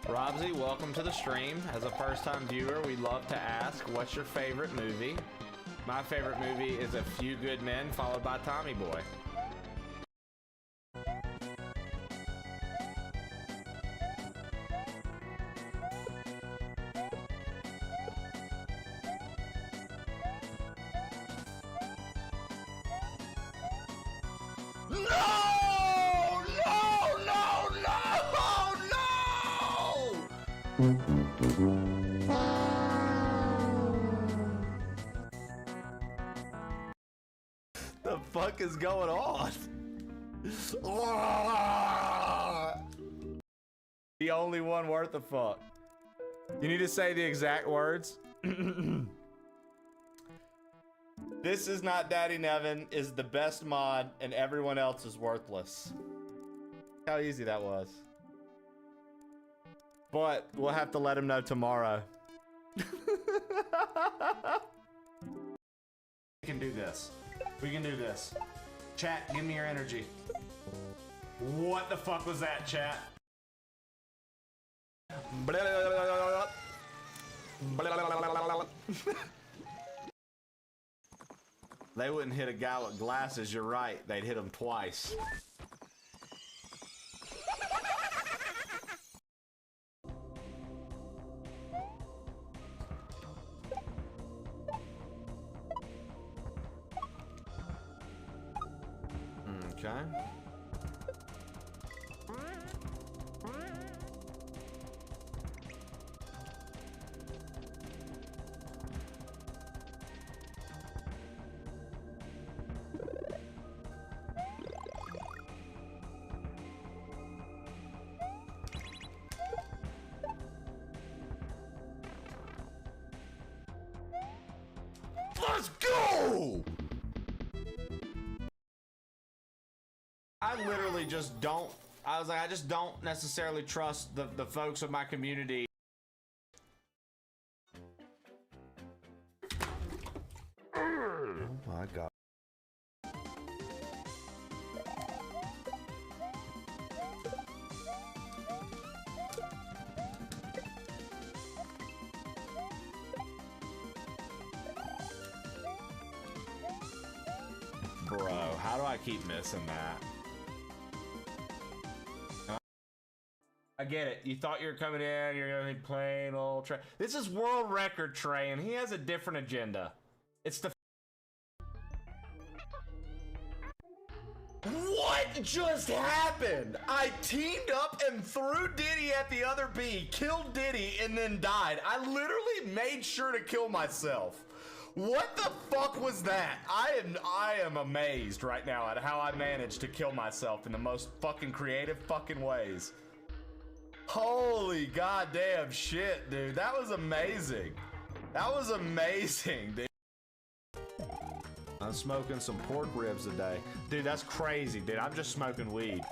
Robsy, welcome to the stream. As a first-time viewer, we'd love to ask, what's your favorite movie? My favorite movie is A Few Good Men, followed by Tommy Boy. The fuck is going on? The only one worth a fuck. You need to say the exact words. This is not Daddy Nevin is the best mod and everyone else is worthless. How easy that was. But we'll have to let him know tomorrow. We can do this. We can do this. Chat, give me your energy. What the fuck was that, chat? They wouldn't hit a guy with glasses, you're right. They'd hit him twice. Okay. Let's go! just don't. I was like, I just don't necessarily trust the folks of my community. Oh my god. Bro, how do I keep missing that? I get it. You thought you were coming in, you're gonna be playing old Trey. This is world record Trey, and he has a different agenda. It's the. What just happened? I teamed up and threw Diddy at the other bee, killed Diddy, and then died. I literally made sure to kill myself. What the fuck was that? I am amazed right now at how I managed to kill myself in the most fucking creative fucking ways. Holy goddamn shit, dude. That was amazing. That was amazing, dude. I'm smoking some pork ribs today. Dude, that's crazy, dude. I'm just smoking weed.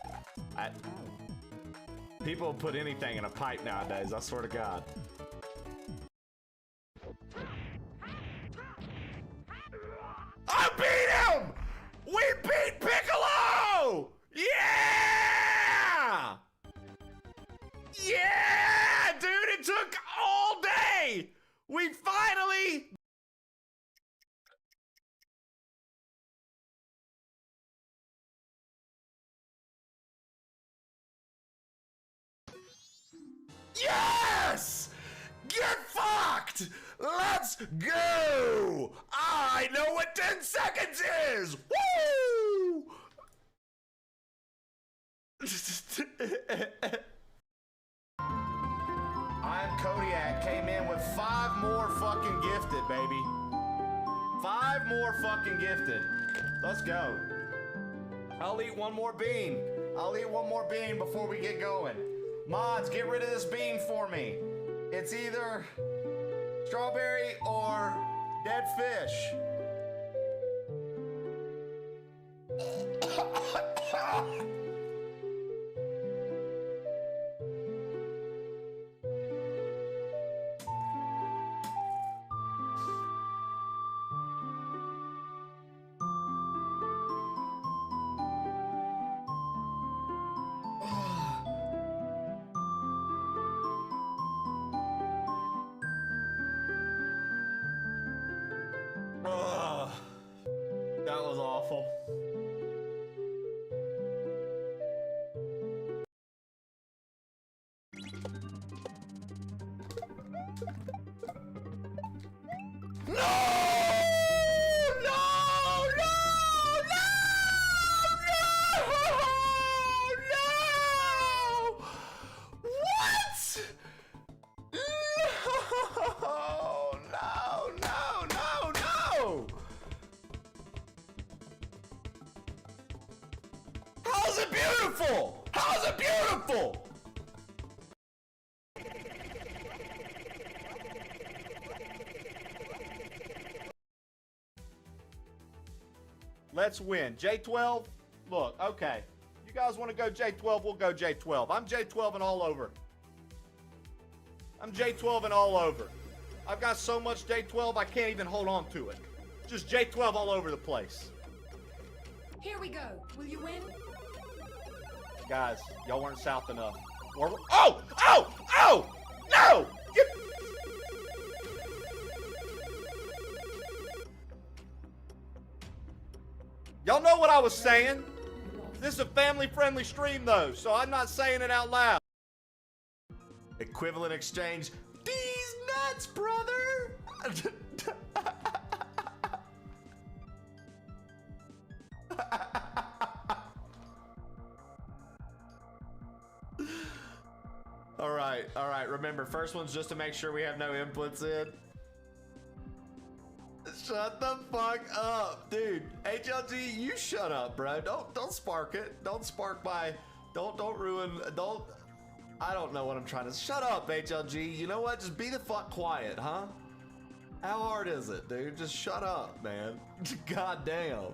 People put anything in a pipe nowadays, I swear to God. I beat him! We beat Piccolo! Yeah! Yeah, dude, it took all day! We finally... Yes! Get fucked! Let's go! I know what 10 seconds is! Woo! I'm Kodiak, came in with 5 more fucking gifted, baby. 5 more fucking gifted. Let's go. I'll eat one more bean. I'll eat one more bean before we get going. Mods, get rid of this bean for me. It's either strawberry or dead fish. That was awful. No! No! No! No! No! No! What? No! No! No! No! No! How's it beautiful? How's it beautiful? Let's win. J12? Look, okay. You guys want to go J12? We'll go J12. I'm J12 and all over. I'm J12 and all over. I've got so much J12 I can't even hold on to it. Just J12 all over the place. Here we go. Will you win? Guys, y'all weren't south enough. Oh! Oh! Oh! No! Y'all know what I was saying. This is a family-friendly stream, though, so I'm not saying it out loud. Equivalent exchange. These nuts, brother! All right. Remember, first one's just to make sure we have no inputs in. Shut the fuck up, dude. HLG, you shut up, bro. Don't spark it. Don't spark my. Don't ruin. I don't know what I'm trying to. Shut up, HLG. You know what? Just be the fuck quiet, huh? How hard is it, dude? Just shut up, man. God damn.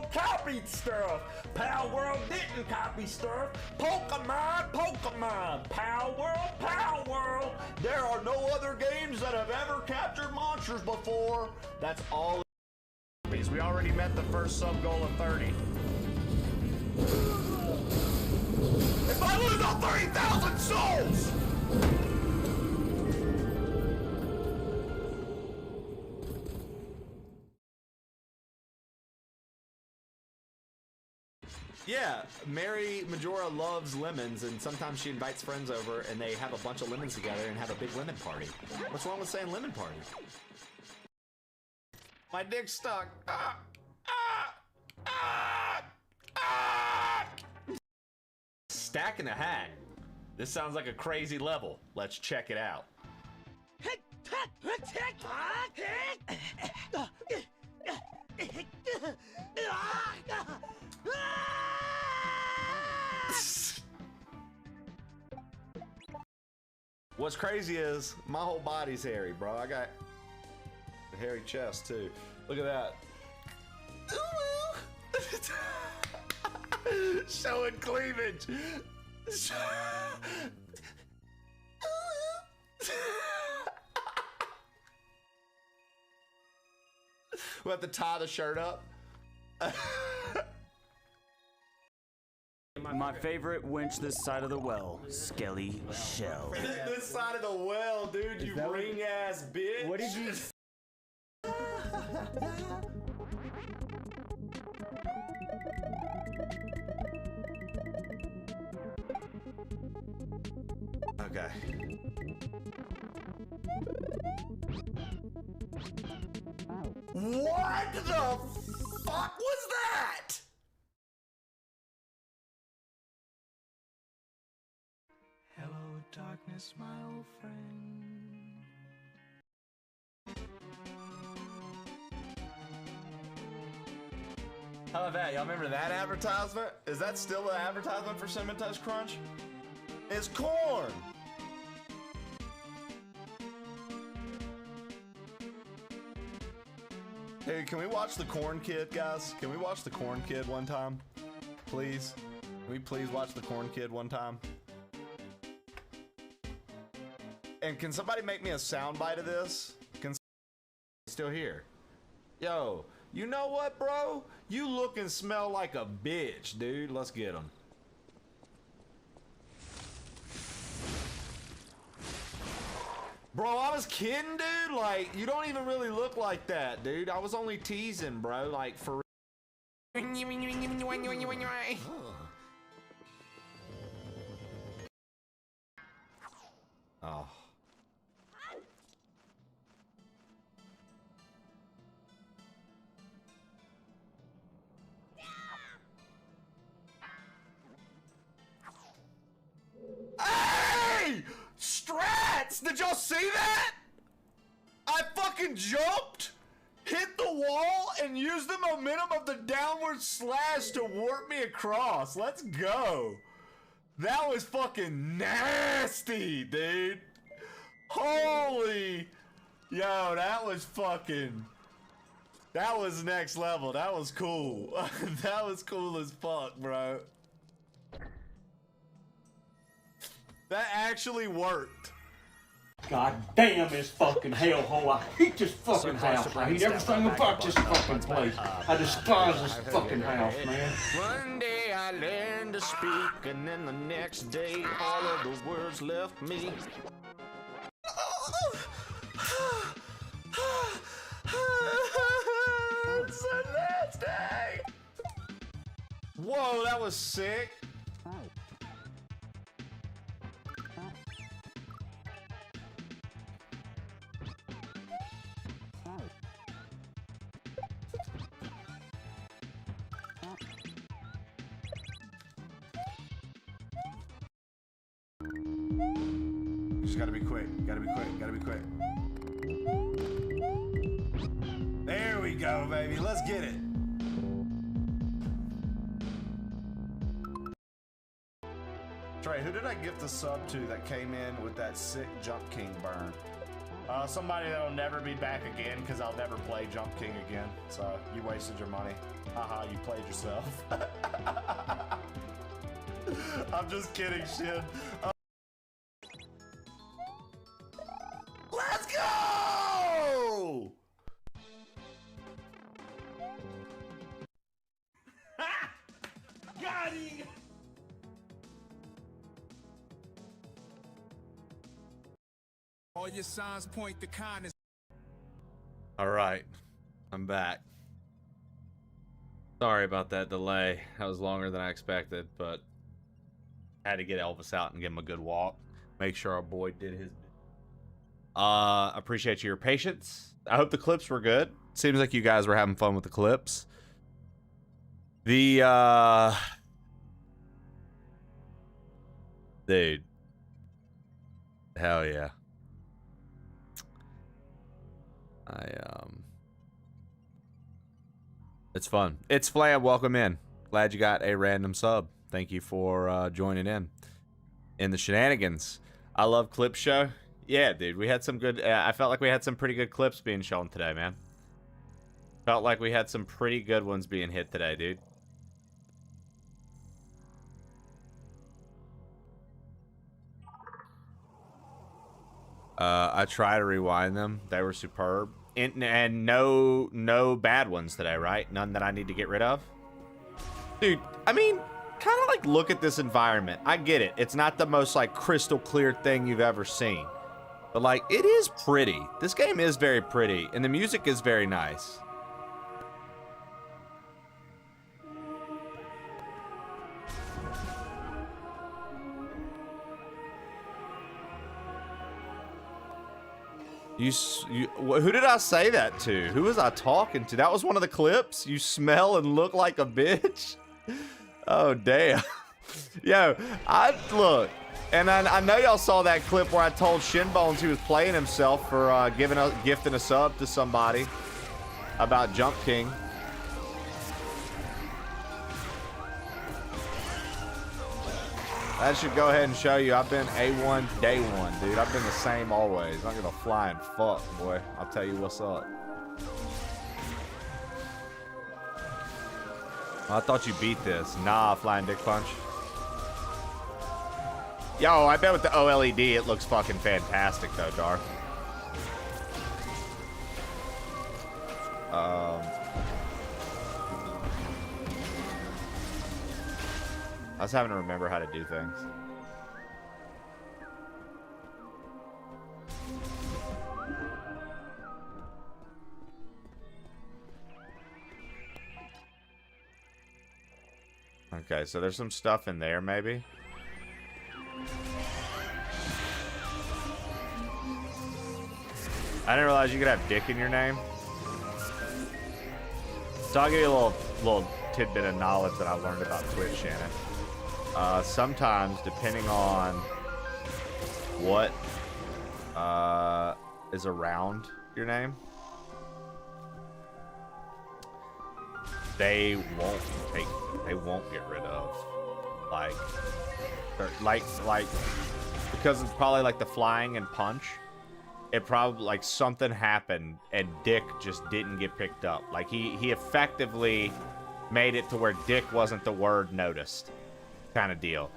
World copied stuff. Pal World didn't copy stuff. Pokemon, Pokemon. Pal World. There are no other games that have ever captured monsters before. That's all. We already met the first sub goal of 30. If I lose all 30,000 souls! Yeah, Mary Majora loves lemons, and sometimes she invites friends over, and they have a bunch of lemons together and have a big lemon party. What's wrong with saying lemon party? My dick's stuck. Stack in a hat. This sounds like a crazy level. Let's check it out. What's crazy is my whole body's hairy, bro. I got a hairy chest too. Look at that. Showing cleavage. We'll have to tie the shirt up. My favorite winch this side of the well, Skelly Shell. This side of the well, dude, you ring ass bitch. What did you? Okay. What the fuck was that? Hello, darkness, my old friend. How about that? Y'all remember that advertisement? Is that still an advertisement for Cinnamon Toast Crunch? It's corn! Hey, can we watch the Corn Kid, guys? Can we watch the Corn Kid one time? Please? Can we please watch the Corn Kid one time? And can somebody make me a soundbite of this? Can still here? Yo, you know what, bro? You look and smell like a bitch, dude. Let's get him. Bro, I was kidding, dude. Like, you don't even really look like that, dude. I was only teasing, bro. Like, for oh. Hey! Strats! Did y'all see that? I fucking jumped, hit the wall, and used the momentum of the downward slash to warp me across. Let's go. That was fucking nasty, dude. Holy. Yo, that was fucking... That was next level. That was cool. That was cool as fuck, bro. That actually worked. God damn this fucking hellhole. I hate this fucking house. I hate everything about this fucking place. I despise this fucking house, man. One day I learned to speak, and then the next day all of the words left me. It's so nasty. Whoa, that was sick. Just gotta be quick, gotta be quick, gotta be quick. There we go, baby, let's get it. Trey, who did I gift the sub to that came in with that sick Jump King burn? Somebody that'll never be back again because I'll never play Jump King again. So you wasted your money. Haha, you played yourself. I'm just kidding, Shin. Let's go! Got him! All your signs point to kindness. All right, I'm back. Sorry about that delay. That was longer than I expected, but had to get Elvis out and give him a good walk. Make sure our boy did his. Appreciate your patience. I hope the clips were good. Seems like you guys were having fun with the clips. The dude, hell yeah. It's fun. It's Flam. Welcome in. Glad you got a random sub. Thank you for joining in the shenanigans. I love clip show. Yeah, dude, we had some good. I felt like we had some pretty good clips being shown today, man. Felt like we had some pretty good ones being hit today, dude. I try to rewind them. They were superb. And no bad ones today, right? None that I need to get rid of. Dude, I mean, kind of like look at this environment. I get it. It's not the most like crystal clear thing you've ever seen. But like, it is pretty. This game is very pretty. And the music is very nice. Who did I say that to? Who was I talking to? That was one of the clips? You smell and look like a bitch? Oh, damn. Yo, look, and I know y'all saw that clip where I told Shinbones he was playing himself for gifting a sub to somebody about Jump King. That should go ahead and show you I've been A1 day one, dude. I've been the same always. I'm gonna fly and fuck, boy. I'll tell you what's up. I thought you beat this. Nah, flying dick punch. Yo, I bet with the OLED it looks fucking fantastic though, Darth. I was having to remember how to do things. Okay, so there's some stuff in there, maybe. I didn't realize you could have dick in your name. So I'll give you a little tidbit of knowledge that I learned about Twitch, Shannon. Sometimes, depending on what is around your name, they won't get rid of like because it's probably like the flying and punch. It probably like something happened and Dick just didn't get picked up. Like he effectively made it to where Dick wasn't the word noticed, kind of deal.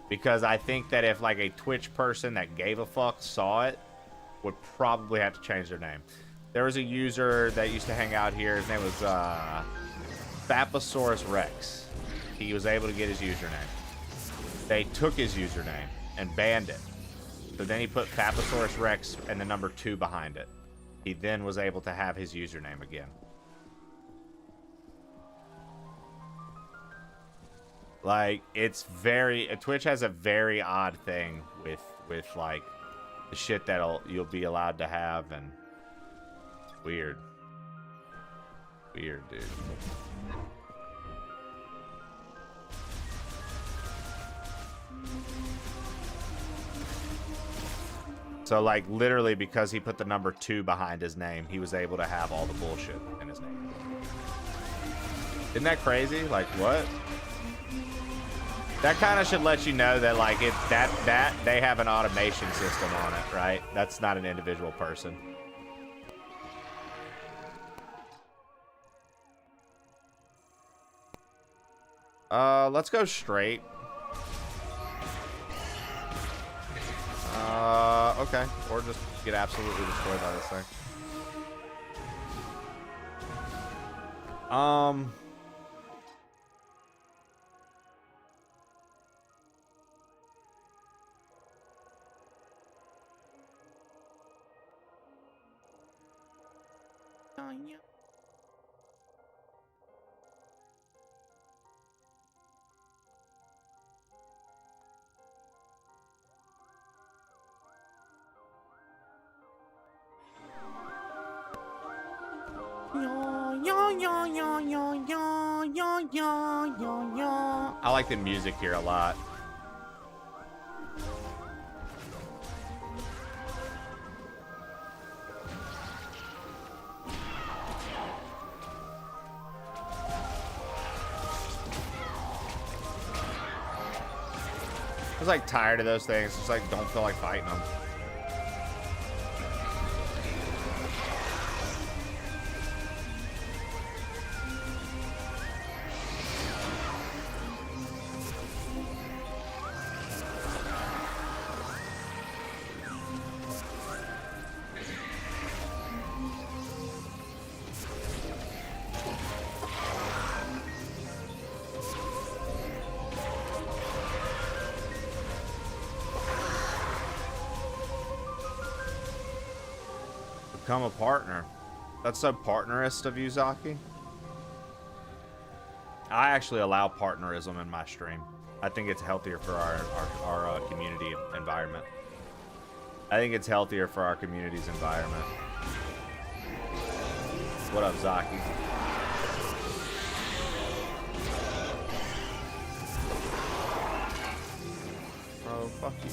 Because I think that if like a Twitch person that gave a fuck saw it, would probably have to change their name. There was a user that used to hang out here. His name was Faposaurus Rex. He was able to get his username. They took his username and banned it. So then he put Faposaurus Rex and the number 2 behind it. He then was able to have his username again. Like, it's very... Twitch has a very odd thing with like, the shit that you'll be allowed to have, and... It's weird. Weird, dude. So, like, literally because he put the number 2 behind his name, he was able to have all the bullshit in his name. Isn't that crazy? Like, what? That kind of should let you know that like that they have an automation system on it, right? That's not an individual person. Let's go straight. Okay. Or just get absolutely destroyed by this thing. I like the music here a lot. I was like tired of those things. Just like don't feel like fighting them. Become a partner. That's so partnerist of you, Zaki. I actually allow partnerism in my stream. I think it's healthier for our community environment. I think it's healthier for our community's environment. What up, Zaki? Oh, fuck you.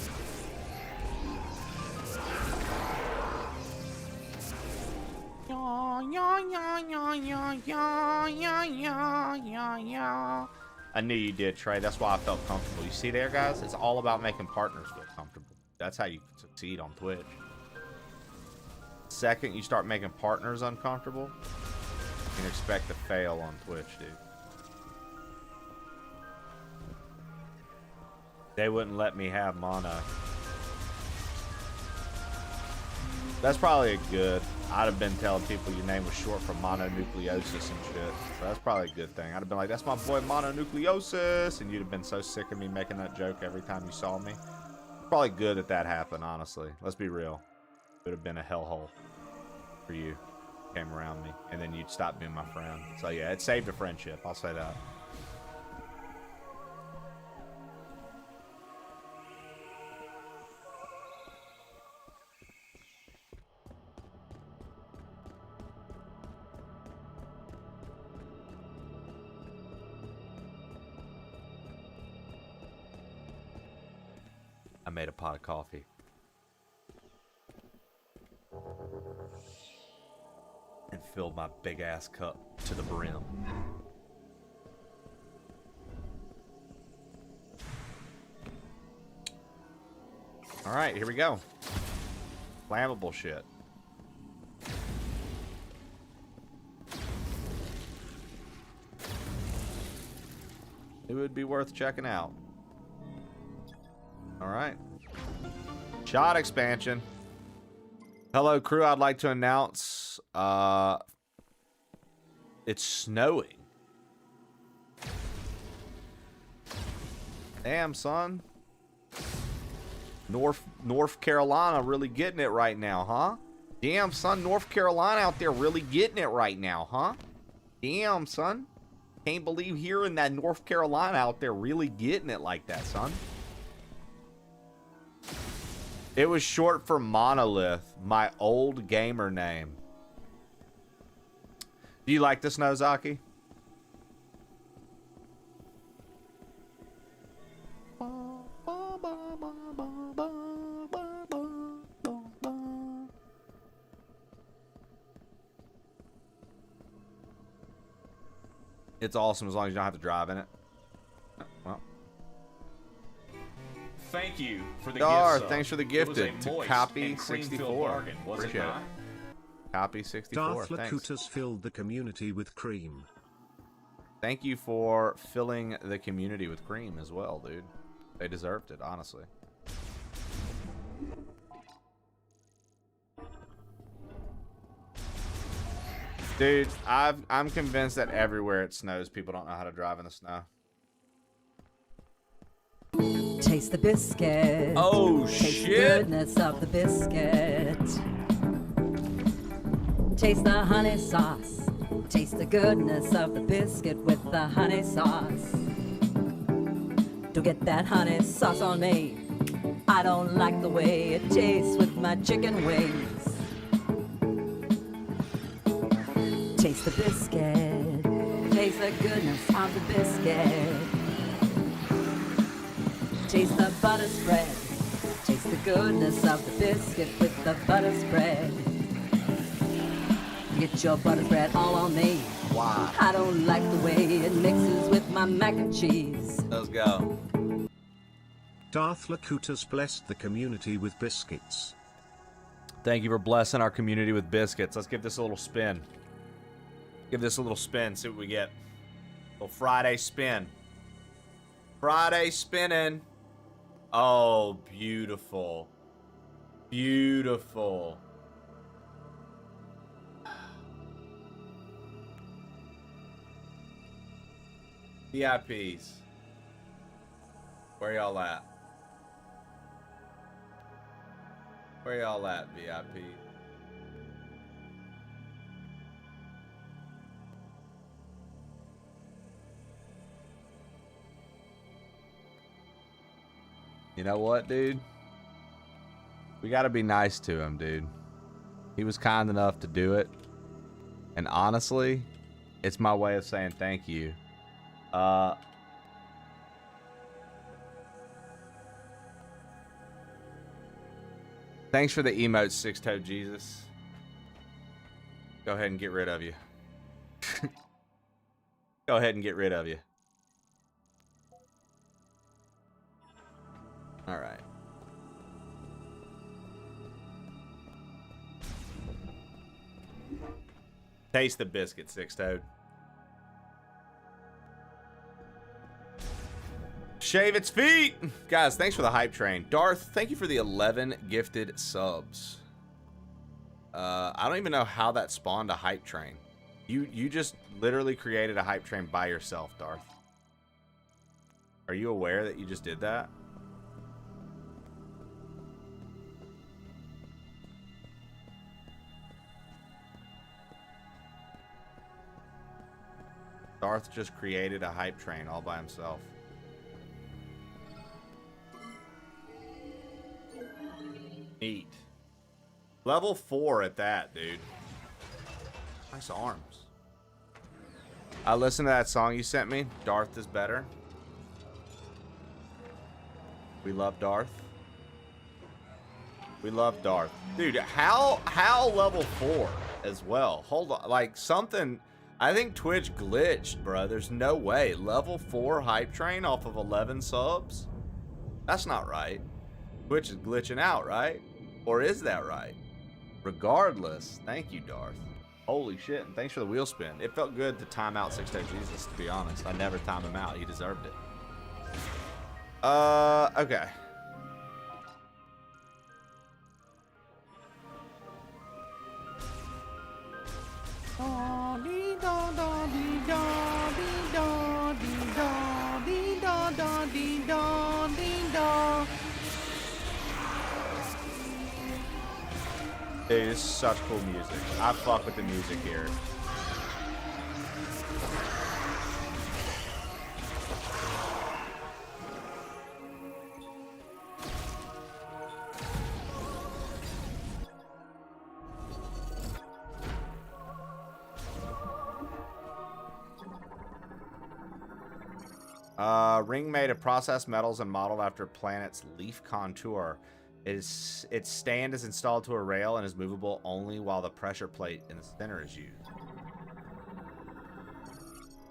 I knew you did, Trey. That's why I felt comfortable. You see there, guys? It's all about making partners feel comfortable. That's how you succeed on Twitch. Second, you start making partners uncomfortable, you can expect to fail on Twitch, dude. They wouldn't let me have mana. That's probably a good. I'd have been telling people your name was short for mononucleosis and shit. So that's probably a good thing. I'd have been like, that's my boy mononucleosis. And you'd have been so sick of me making that joke every time you saw me. Probably good that that happened, honestly. Let's be real. It would have been a hellhole for you. Came around me. And then you'd stop being my friend. So yeah, it saved a friendship. I'll say that. I made a pot of coffee. And filled my big ass cup to the brim. Alright, here we go. Flammable shit. It would be worth checking out. Alright. Shot expansion. Hello, crew. I'd like to announce it's snowing. Damn, son. North Carolina really getting it right now, huh? Damn, son. North Carolina out there really getting it right now, huh? Damn, son. Can't believe hearing that North Carolina out there really getting it like that, son. It was short for Monolith, my old gamer name. Do you like this, Nozaki? It's awesome as long as you don't have to drive in it. Well, thank you for the Dar, gift. thanks for the It was a gifted to moist Copy and cream-filled 64. bargain, was it Appreciate it. not? Copy 64. Darth Thanks. Lakutas filled the community with cream. Thank you for filling the community with cream as well, dude. They deserved it, honestly. Dude, I'm convinced that everywhere it snows, people don't know how to drive in the snow. Taste the biscuit. Oh, Taste shit. the goodness of the biscuit. Taste the honey sauce. Taste the goodness of the biscuit with the honey sauce. Don't get that honey sauce on me. I don't like the way it tastes with my chicken wings. Taste the biscuit. Taste the goodness of the biscuit. Taste the butter spread. Taste the goodness of the biscuit with the butter spread. Get your butter spread all on me. Wow. I don't like the way it mixes with my mac and cheese. Let's go. Darth Lakutas blessed the community with biscuits. Thank you for blessing our community with biscuits. Let's give this a little spin. Give this a little spin, see what we get. Little Friday spin. Friday spinning. Oh, beautiful. Beautiful. VIPs. Where y'all at? Where y'all at, VIP? You know what, dude? We gotta be nice to him, dude. He was kind enough to do it. And honestly, it's my way of saying thank you. Thanks for the emotes, Six-Toed Jesus. Go ahead and get rid of you. Go ahead and get rid of you. All right. Taste the biscuit, Six-Toed. Shave its feet! Guys, thanks for the hype train. Darth, thank you for the 11 gifted subs. I don't even know how that spawned a hype train. You just literally created a hype train by yourself, Darth. Are you aware that you just did that? Darth just created a hype train all by himself. Neat. Level 4 at that, dude. Nice arms. I listened to that song you sent me. Darth is better. We love Darth. We love Darth. Dude, how level 4 as well? Hold on. Like something... I think Twitch glitched, bro. There's no way. Level 4 hype train off of 11 subs? That's not right. Twitch is glitching out, right? Or is that right? Regardless, thank you, Darth. Holy shit, and thanks for the wheel spin. It felt good to time out Six-Toed Jesus, to be honest. I never time him out. He deserved it. Okay. Dude, this is such cool music. I fuck with the music here. Ring made of processed metals and modeled after a planet's leaf contour. Its stand is installed to a rail and is movable only while the pressure plate in the center is used.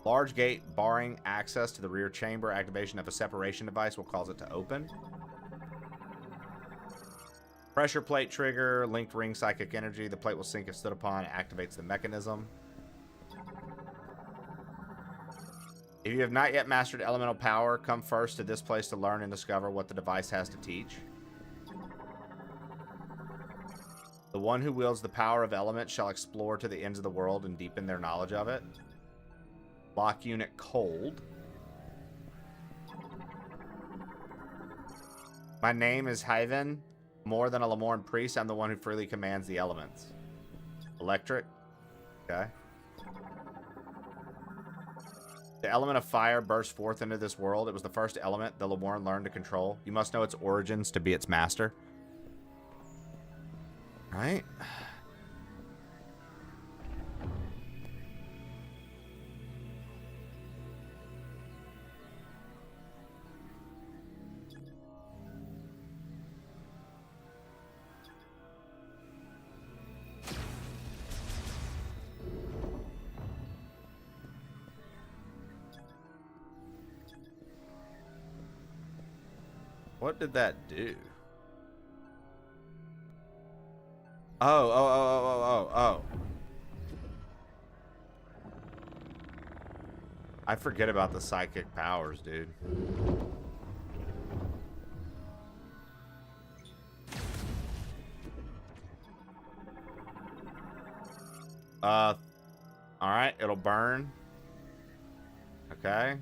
Large gate barring access to the rear chamber. Activation of a separation device will cause it to open. Pressure plate trigger, linked ring psychic energy. The plate will sink if stood upon. It activates the mechanism. If you have not yet mastered elemental power, come first to this place to learn and discover what the device has to teach. The one who wields the power of elements shall explore to the ends of the world and deepen their knowledge of it. Lock unit cold. My name is Hyven. More than a Lamorn priest, I'm the one who freely commands the elements. Electric. Okay. The element of fire burst forth into this world. It was the first element the Lamorn learned to control. You must know its origins to be its master. Right? What did that do? Oh. I forget about the psychic powers, dude. Alright, it'll burn. Okay.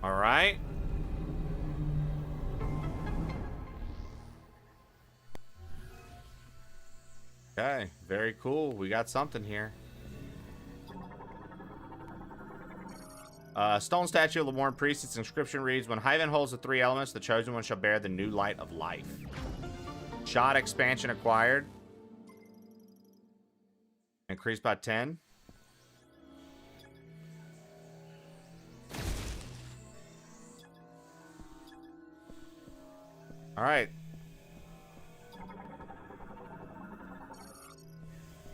All right. Okay, very cool. We got something here. Stone statue of Lamorn priest. Its inscription reads, when Hyven holds the three elements, the chosen one shall bear the new light of life. Shot expansion acquired. Increased by 10. All right.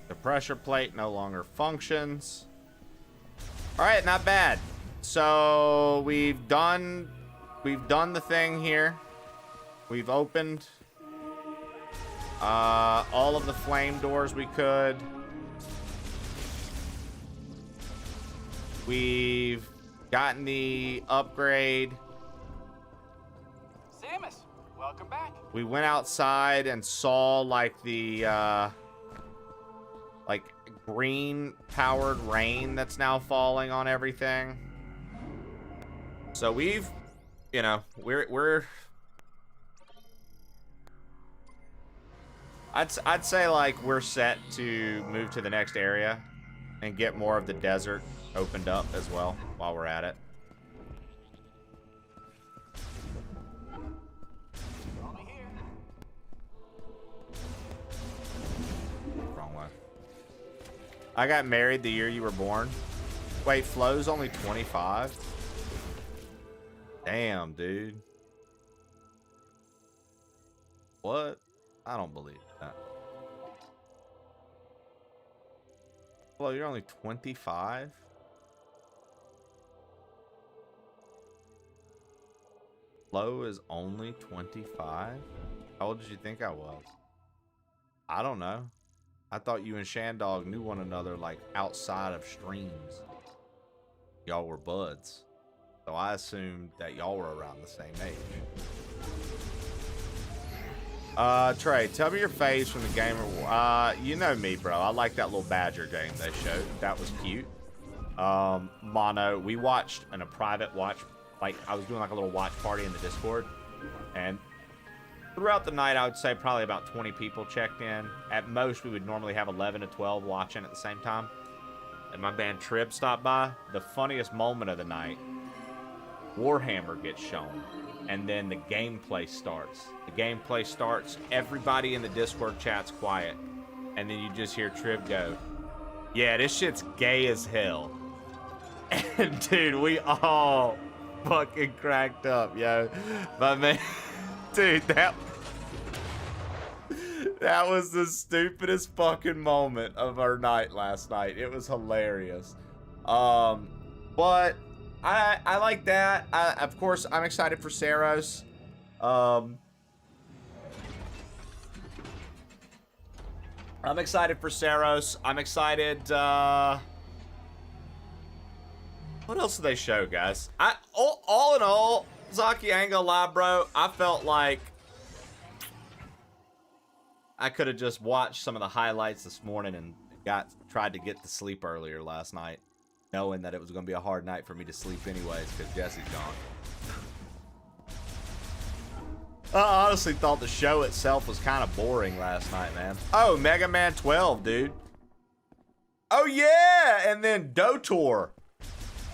The pressure plate no longer functions. All right, not bad. So we've done the thing here. We've opened all of the flame doors we could. We've gotten the upgrade. Samus, welcome back. We went outside and saw like the like green powered rain that's now falling on everything. So we've, you know, we're I'd say like we're set to move to the next area and get more of the desert opened up as well while we're at it. Wrong way. I got married the year you were born. Wait, Flo's only 25? Damn, dude. What? I don't believe that. Flo, you're only 25? Flo is only 25? How old did you think I was? I don't know. I thought you and Shandog knew one another like outside of streams. Y'all were buds. So I assumed that y'all were around the same age. Trey, tell me your face from the gamer. You know me, bro. I like that little badger game they showed. That was cute. Mono, we watched in a private watch. Like, I was doing like a little watch party in the Discord. And Throughout the night, I would say probably about 20 people checked in. At most, we would normally have 11 to 12 watching at the same time. And my band Trib stopped by. The funniest moment of the night, Warhammer gets shown, and then the gameplay starts. The gameplay starts, everybody in the Discord chat's quiet, and then you just hear Trib go, "Yeah, this shit's gay as hell." And dude, we all fucking cracked up, yo. My man, dude, that was the stupidest fucking moment of our night last night. It was hilarious. But I like that. Of course, I'm excited for Saros. I'm excited for Saros. I'm excited. What else did they show, guys? All in all, Zaki, I ain't gonna lie, bro. I felt like I could have just watched some of the highlights this morning and tried to get to sleep earlier last night, knowing that it was gonna be a hard night for me to sleep anyways because Jesse's gone. I honestly thought the show itself was kind of boring last night, man. Oh, Mega Man 12, dude. Oh yeah, and then DOTOR.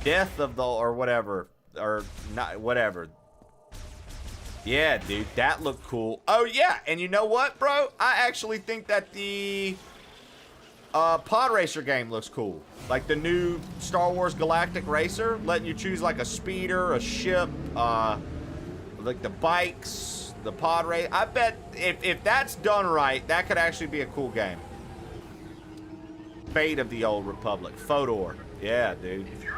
Death of the, or whatever, or not, whatever. Yeah, dude, that looked cool. Oh, yeah, and you know what, bro? I actually think that the Pod Racer game looks cool. Like the new Star Wars Galactic Racer, letting you choose like a speeder, a ship, like the bikes, the pod race. I bet if that's done right, that could actually be a cool game. Fate of the Old Republic, Fodor. Yeah, dude. If you're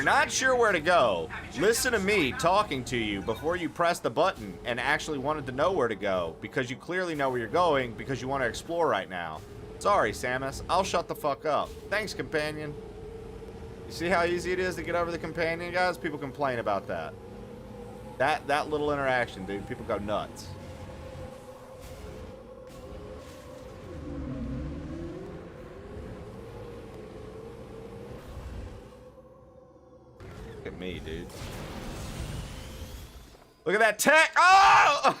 not sure where to go, listen to me talking to you before you press the button and actually wanted to know where to go, because you clearly know where you're going because you want to explore right now. Sorry, Samus. I'll shut the fuck up. Thanks, companion. You see how easy it is to get over the companion, guys? People complain about that. That little interaction, dude. People go nuts. Look at me, dude. Look at that tech. Oh!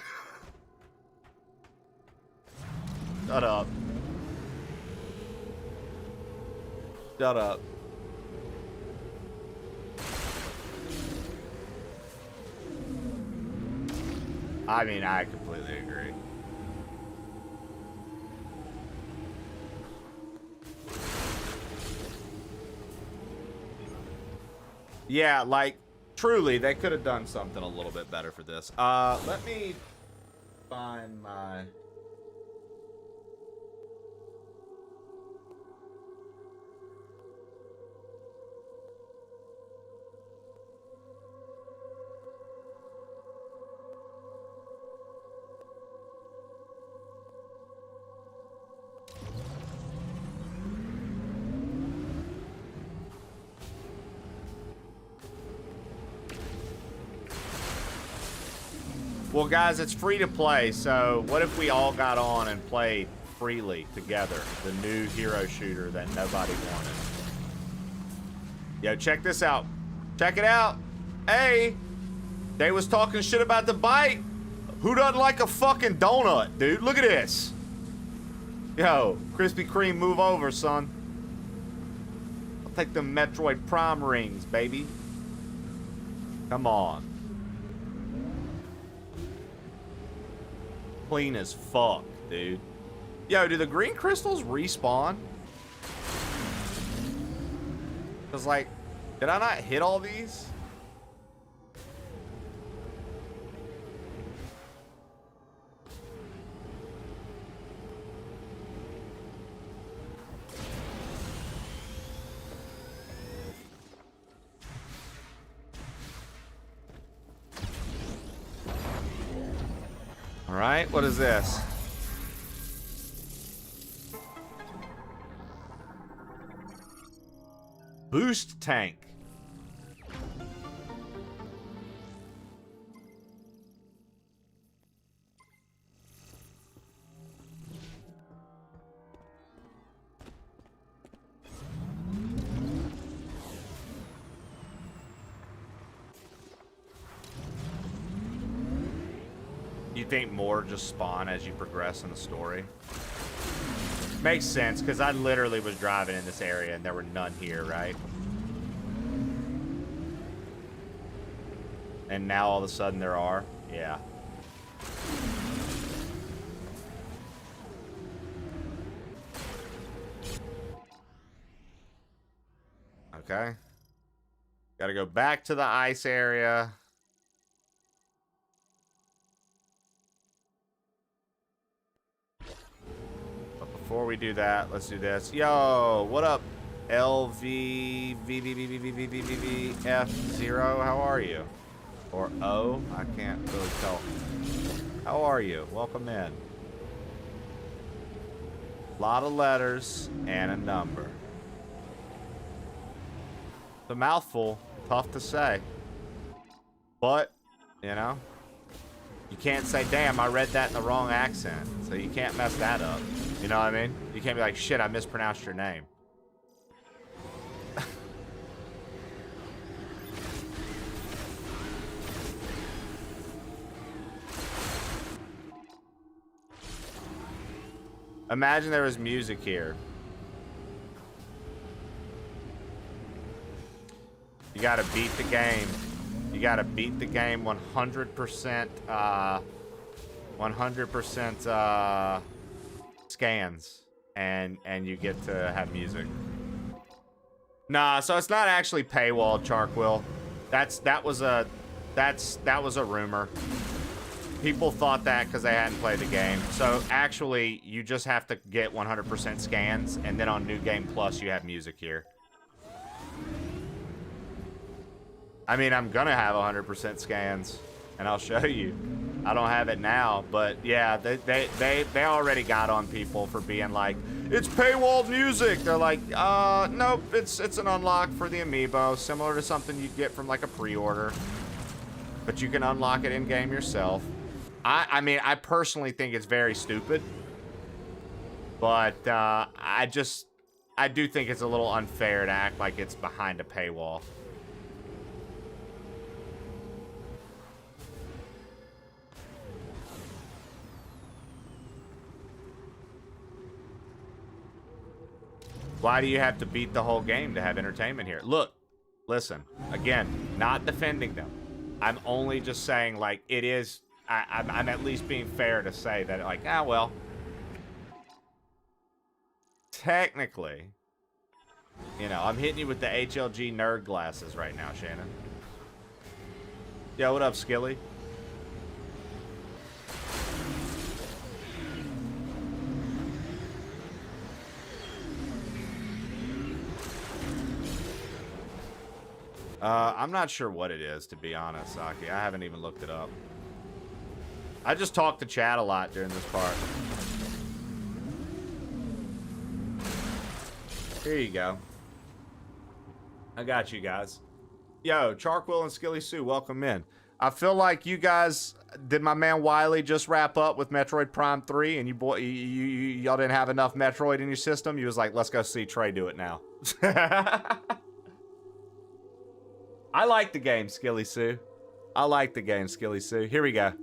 Shut up. Shut up. I mean, I completely agree. Yeah, like, truly, they could have done something a little bit better for this. Let me find my... Well, guys, it's free to play, so what if we all got on and played freely together the new hero shooter that nobody wanted? Yo, check this out. Check it out. Hey, they was talking shit about the bite. Who doesn't like a fucking donut, dude? Look at this. Yo, Krispy Kreme, move over, son. I'll take the Metroid Prime rings, baby. Come on. Clean as fuck, dude. Yo, do the green crystals respawn? Cause like, did I not hit all these? All right, what is this? Boost tank. You think more just spawn as you progress in the story? Makes sense, because I literally was driving in this area and there were none here, right? And now all of a sudden there are? Yeah. Okay. Gotta go back to the ice area. But before we do that, let's do this. Yo, what up? LVVVVVVVF0, how are you? Or O, I can't really tell. How are you? Welcome in. A lot of letters and a number. The mouthful, tough to say. But, you know, you can't say, damn, I read that in the wrong accent. So you can't mess that up. You know what I mean? You can't be like, shit, I mispronounced your name. Imagine there was music here. You gotta beat the game. You gotta beat the game 100%, 100% scans, and you get to have music. Nah, so it's not actually paywall, Charkwill. That was a rumor. People thought that because they hadn't played the game. So actually, you just have to get 100% scans, and then on New Game Plus, you have music here. I mean, I'm gonna have 100% scans, and I'll show you. I don't have it now, but yeah, they already got on people for being like, it's paywalled music. They're like, nope, it's an unlock for the amiibo, similar to something you'd get from like a pre-order, but you can unlock it in game yourself. I mean, I personally think it's very stupid, but I do think it's a little unfair to act like it's behind a paywall. Why do you have to beat the whole game to have entertainment here? Look, listen, again, not defending them. I'm only just saying, like, it is... I'm at least being fair to say that, like, well, technically, you know, I'm hitting you with the HLG nerd glasses right now, Shannon. Yo, what up, Skilly? I'm not sure what it is, to be honest, Saki. I haven't even looked it up. I just talk to chat a lot during this part. Here you go. I got you guys. Yo, Charkwill and Skilly Sue, welcome in. I feel like you guys, did my man Wiley just wrap up with Metroid Prime 3 and y'all didn't have enough Metroid in your system? You was like, let's go see Trey do it now. I like the game, Skilly Sue. I like the game, Skilly Sue. Here we go.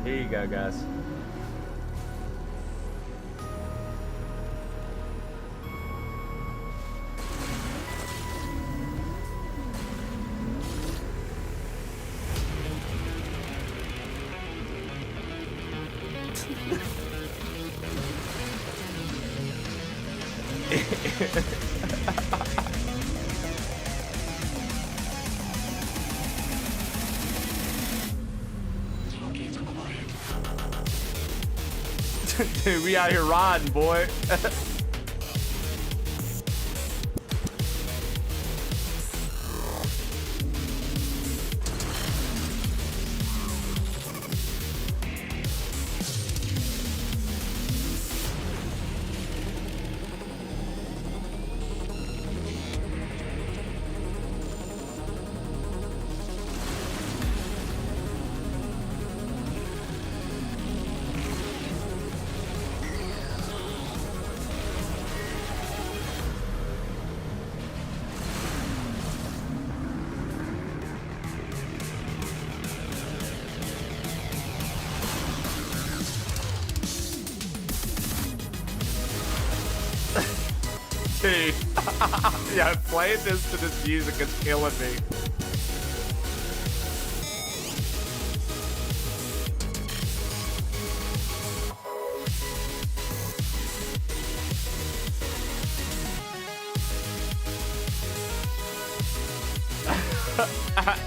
Here you go, guys. Dude, we out here riding, boy. Yeah, playing this to this music is killing me.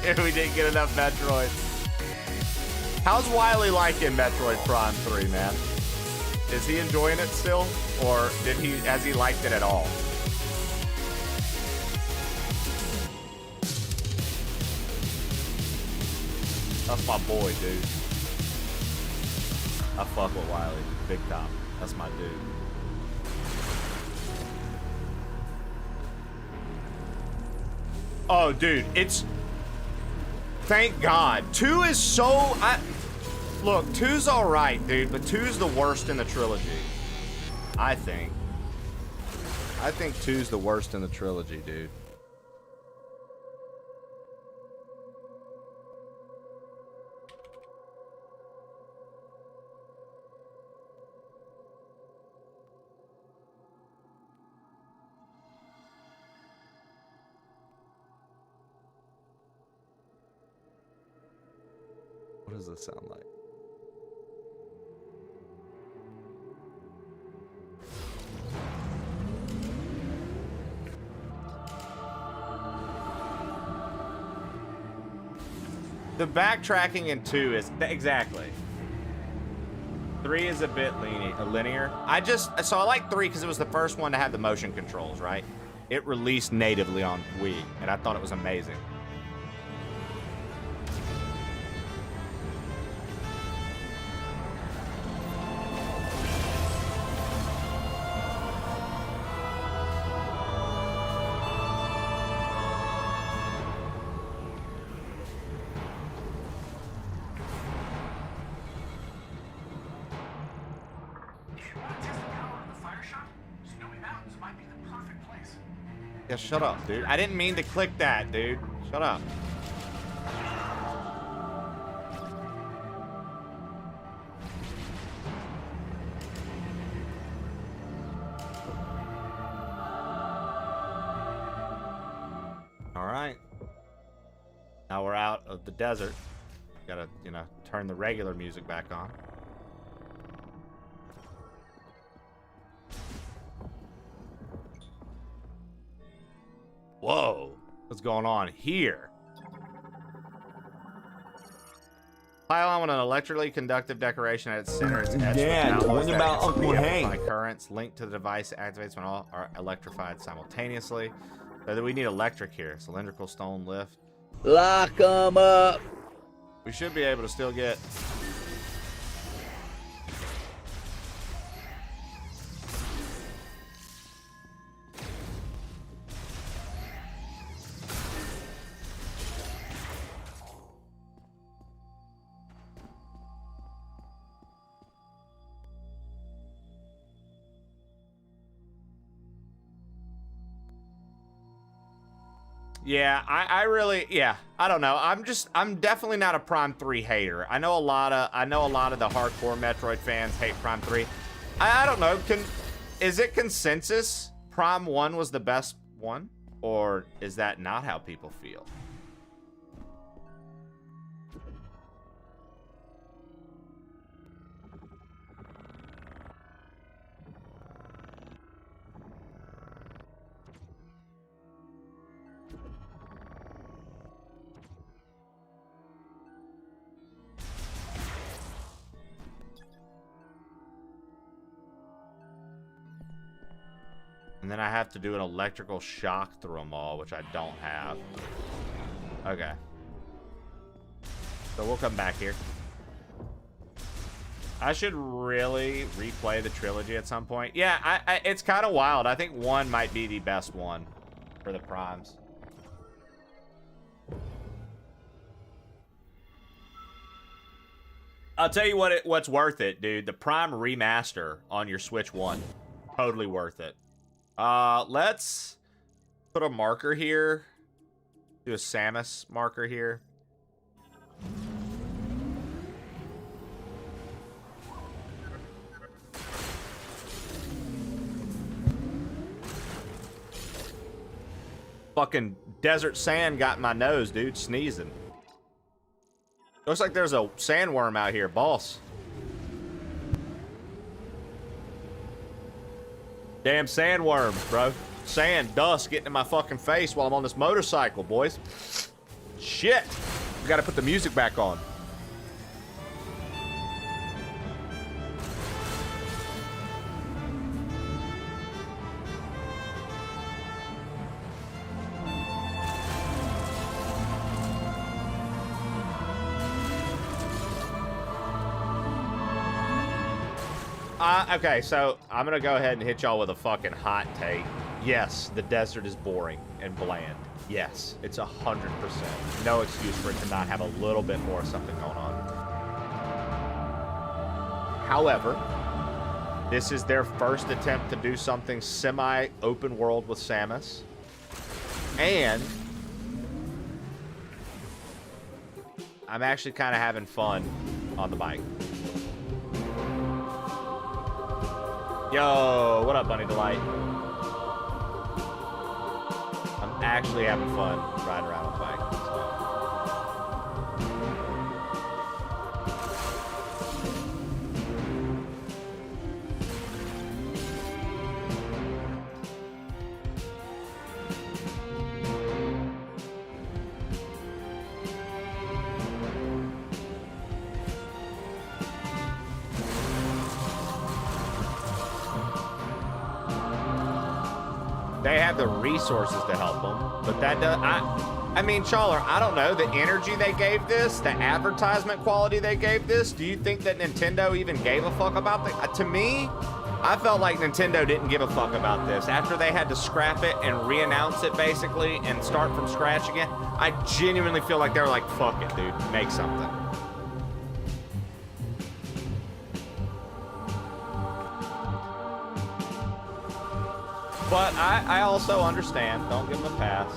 If we didn't get enough Metroid. How's Wiley liking Metroid Prime 3, man? Is he enjoying it still? Or has he liked it at all? That's my boy, dude. I fuck with Wiley. Big time. That's my dude. Oh, dude, it's... Thank God. 2 is so... Look, 2's alright, dude, but 2's the worst in the trilogy. I think. I think 2's the worst in the trilogy, dude. What does this sound like? The backtracking in 2 is exactly. 3 is a bit linear. So I like 3 because it was the first one to have the motion controls, right? It released natively on Wii, and I thought it was amazing. Yeah, shut up, dude. I didn't mean to click that, dude. Shut up. All right. Now we're out of the desert. Gotta, turn the regular music back on. Whoa, what's going on here? Pylon with an electrically conductive decoration at its center. Its edge Yeah, what about Uncle Hank? By currents linked to the device activates when all are electrified simultaneously. So we need electric here. Cylindrical stone lift. Lock 'em up. We should be able to still get... Yeah, I really, I don't know. I'm definitely not a Prime 3 hater. I know a lot of the hardcore Metroid fans hate Prime 3. I don't know. Is it consensus Prime 1 was the best one? Or is that not how people feel? And then I have to do an electrical shock through them all, which I don't have. Okay. So we'll come back here. I should really replay the trilogy at some point. Yeah, it's kind of wild. I think 1 might be the best one for the Primes. I'll tell you what's worth it, dude. The Prime Remaster on your Switch 1. Totally worth it. Let's put a marker here. Do a Samus marker here. Fucking desert sand got in my nose, dude. Sneezing. Looks like there's a sandworm out here, boss. Damn sandworm, bro. Sand, dust getting in my fucking face while I'm on this motorcycle, boys. Shit. We gotta put the music back on. Okay, so I'm gonna go ahead and hit y'all with a fucking hot take. Yes, the desert is boring and bland. Yes, it's 100%. No excuse for it to not have a little bit more something going on. However, this is their first attempt to do something semi-open world with Samus. And I'm actually kind of having fun on the bike. Yo, what up, Bunny Delight? I'm actually having fun riding around on the bike. They have the resources to help them, but that does. I mean, Challer, I don't know the energy they gave this, the advertisement quality they gave this. Do you think that Nintendo even gave a fuck about the? To me, I felt like Nintendo didn't give a fuck about this after they had to scrap it and re-announce it basically and start from scratch again. I genuinely feel like they were like, "Fuck it, dude, make something." But I also understand. Don't give them a pass.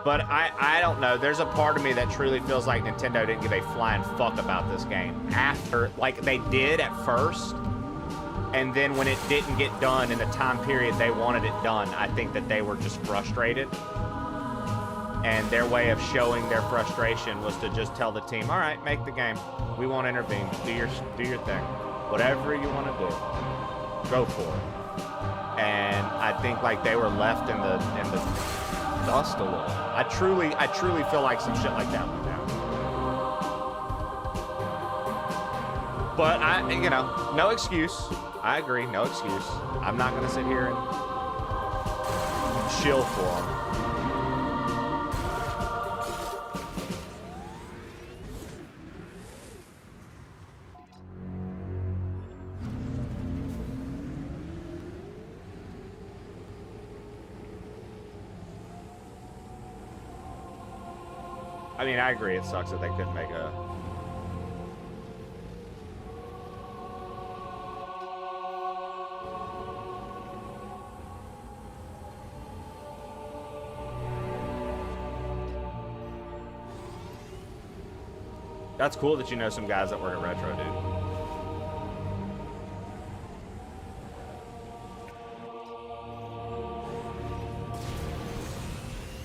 But I don't know. There's a part of me that truly feels like Nintendo didn't give a flying fuck about this game after, like they did at first. And then when it didn't get done in the time period they wanted it done, I think that they were just frustrated. And their way of showing their frustration was to just tell the team, all right, make the game. We won't intervene. Do your thing. Whatever you want to do, go for it. And I think like they were left in the dust a little. I truly feel like some shit like that went down. But you know, no excuse. I agree, no excuse. I'm not gonna sit here and chill for them. I mean, I agree. It sucks that they couldn't make a... That's cool that you know some guys that work at Retro, dude.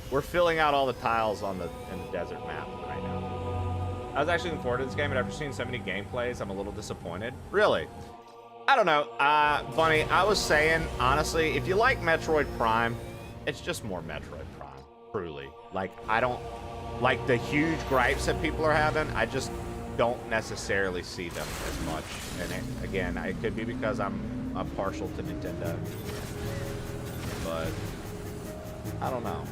We're filling out all the tiles in the desert map right now. I was actually looking forward to this game, but after seeing so many gameplays, I'm a little disappointed. Really? I don't know. Bunny, I was saying, honestly, if you like Metroid Prime, it's just more Metroid Prime, truly. Like, I don't... Like, the huge gripes that people are having, I just don't necessarily see them as much. And again, it could be because I'm partial to Nintendo. But, I don't know.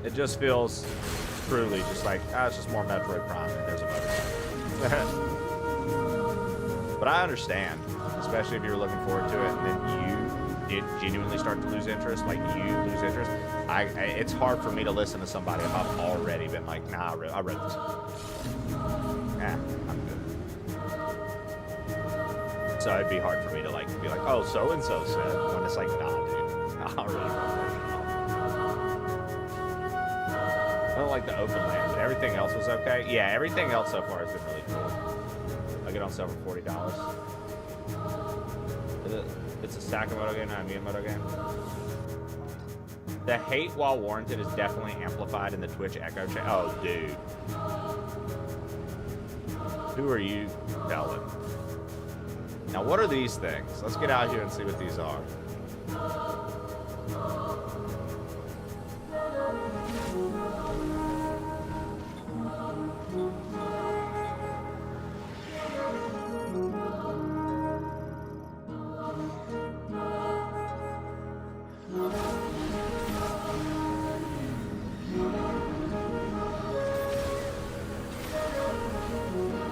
It just feels truly just like, it's just more Metroid Prime and there's a motorcycle. But I understand, especially if you're looking forward to it and then you did genuinely start to lose interest, like you lose interest. It's hard for me to listen to somebody if I've already been like, nah, I read this. I'm good. So it'd be hard for me to like be like, oh, so-and-so said, when it's like, nah, dude, I really don't know. don't like the open land, but everything else was okay. Yeah, everything else so far has been really cool. I'll get on sale for $40. It's a Sakamoto game, not a Miyamoto game. The hate while warranted is definitely amplified in the Twitch echo chat. Oh, dude. Who are you telling? Now, what are these things? Let's get out here and see what these are.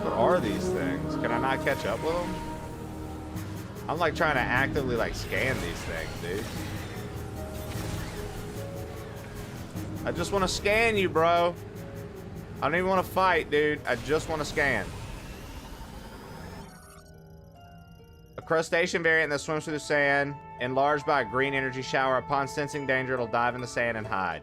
What are these things? Can I not catch up with them? I'm like trying to actively like scan these things, dude. I just want to scan you, bro. I don't even want to fight, dude. I just want to scan. A crustacean variant that swims through the sand, enlarged by a green energy shower. Upon sensing danger, it'll dive in the sand and hide.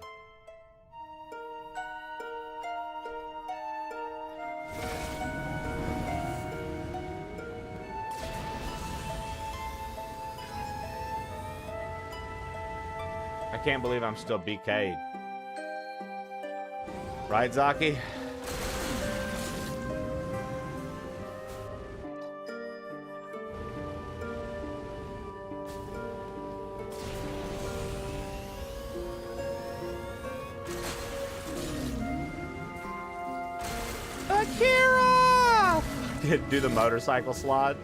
I can't believe I'm still BK'd. Right, Zaki? Akira! Do the motorcycle slide.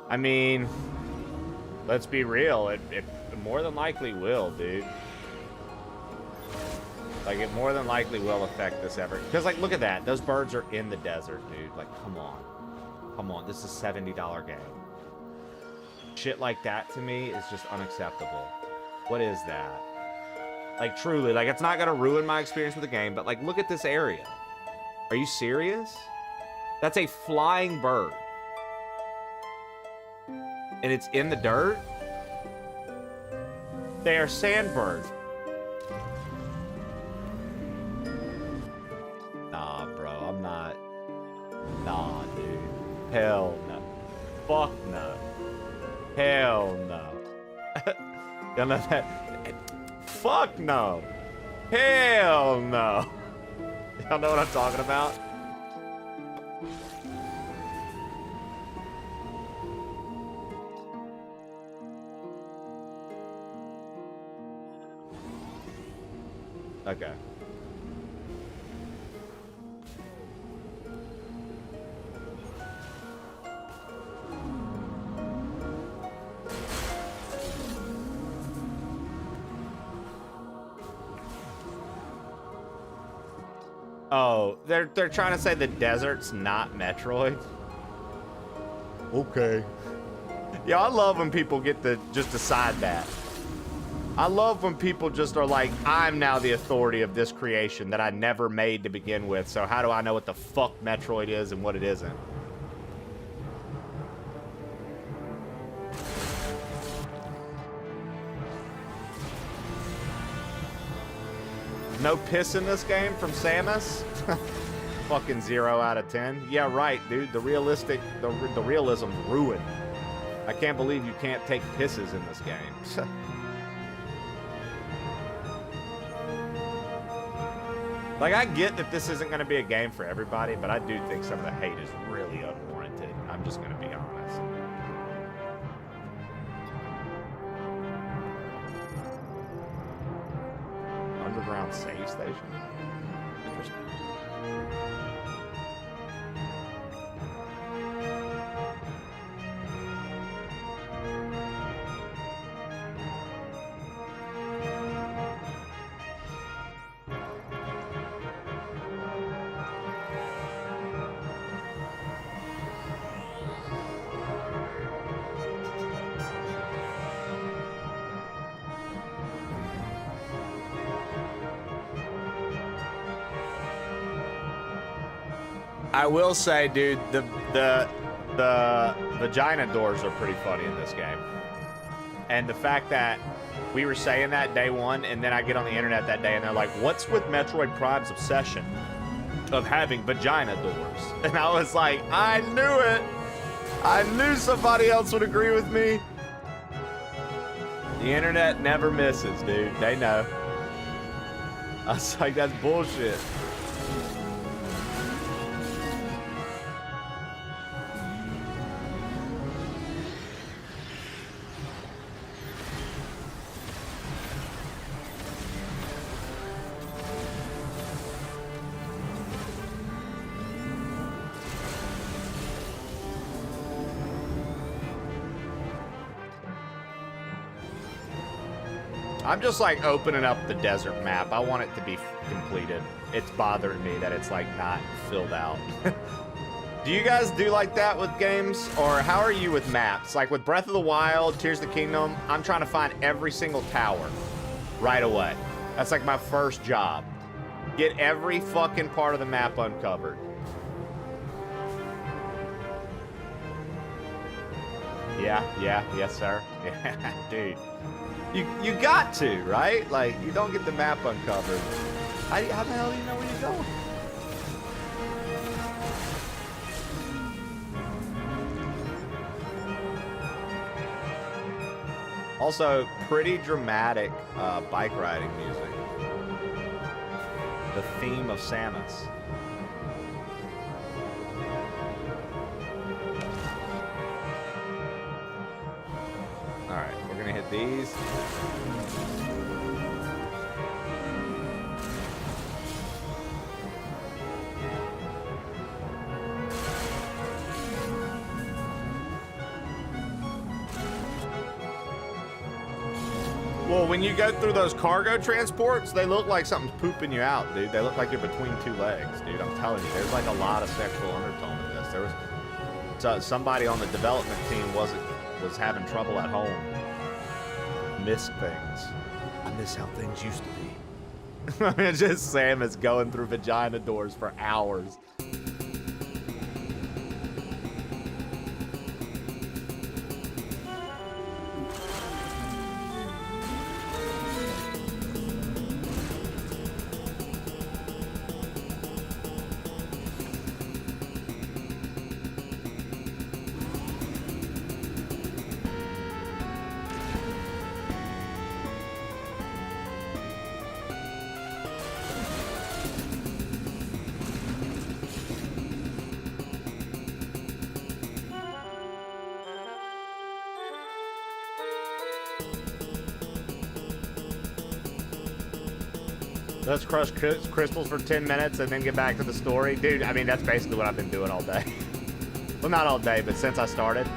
I mean, let's be real. It more than likely will, dude. Like, it more than likely will affect this ever. Because, like, look at that. Those birds are in the desert, dude. Like, come on. Come on. This is a $70 game. Shit like that, to me, is just unacceptable. What is that? Like, truly. Like, it's not going to ruin my experience with the game, but, like, look at this area. Are you serious? That's a flying bird. And it's in the dirt? They are sandbirds. Nah, bro, I'm not. Nah, dude. Hell no. Fuck no. Hell no. Y'all know that? Fuck no. Hell no. Y'all know what I'm talking about? Okay. Oh, they're trying to say the desert's not Metroid. Okay. Yeah, I love when people get to just decide that. I love when people just are like, I'm now the authority of this creation that I never made to begin with, so how do I know what the fuck Metroid is and what it isn't? No piss in this game from Samus? Fucking 0 out of 10. Yeah, right, dude. The realism's ruined. I can't believe you can't take pisses in this game. Like, I get that this isn't going to be a game for everybody, but I do think some of the hate is really unwarranted. I'm just going to be honest. Underground save station? Interesting. I will say, dude, the vagina doors are pretty funny in this game. And the fact that we were saying that day one, and then I get on the internet that day, and they're like, what's with Metroid Prime's obsession of having vagina doors? And I was like, I knew it. I knew somebody else would agree with me. The internet never misses, dude. They know. I was like, that's bullshit. I'm just like opening up the desert map. I want it to be completed. It's bothering me that it's like not filled out. Do you guys do like that with games? Or how are you with maps? Like with Breath of the Wild, Tears of the Kingdom, I'm trying to find every single tower right away. That's like my first job. Get every fucking part of the map uncovered. Yes, sir. Yeah, dude. You got to, right? Like, you don't get the map uncovered. How the hell do you know where you're going? Also, pretty dramatic bike riding music. The theme of Samus. Alright, we're gonna hit these. Well, when you go through those cargo transports, they look like something's pooping you out, dude. They look like you're between two legs, dude. I'm telling you, there's like a lot of sexual undertone in this. There was somebody on the development team was having trouble at home. Missed things. I miss how things used to be. I mean, just Samus going through vagina doors for hours. Let's crush crystals for 10 minutes and then get back to the story. Dude, I mean, that's basically what I've been doing all day. Well, not all day, but since I started.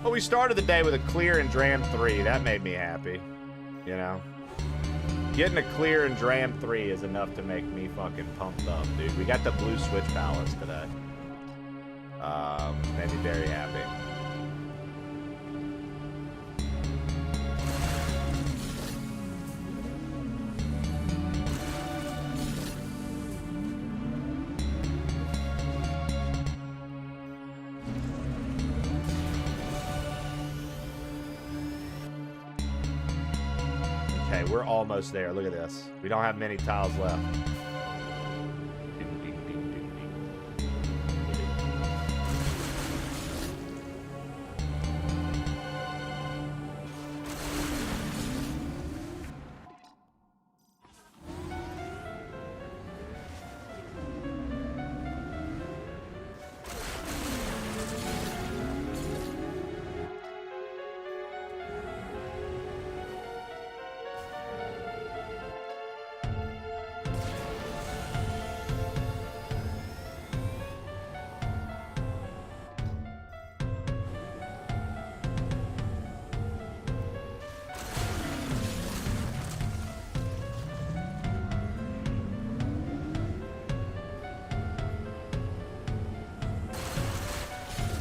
Well, we started the day with a clear in Dram 3. That made me happy. You know? Getting a clear in Dram 3 is enough to make me fucking pumped up, dude. We got the Blue Switch Palace today. Made me very happy. Okay, we're almost there. Look at this. We don't have many tiles left.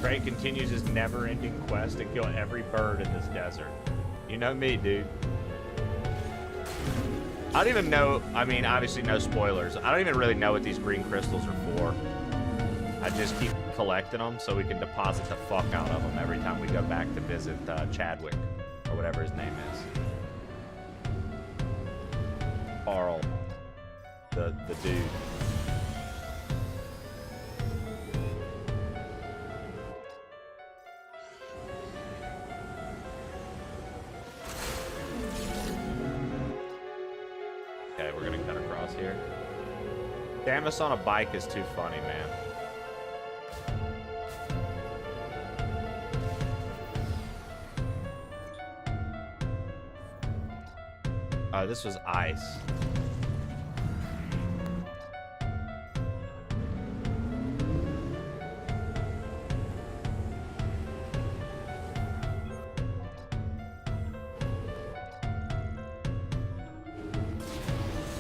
Trey continues his never-ending quest to kill every bird in this desert. You know me, dude. I don't even know, I mean, obviously no spoilers. I don't even really know what these green crystals are for. I just keep collecting them so we can deposit the fuck out of them every time we go back to visit Chadwick, or whatever his name is. Carl, the dude. Okay, we're gonna cut across here. Samus on a bike is too funny, man. Oh, this was ice.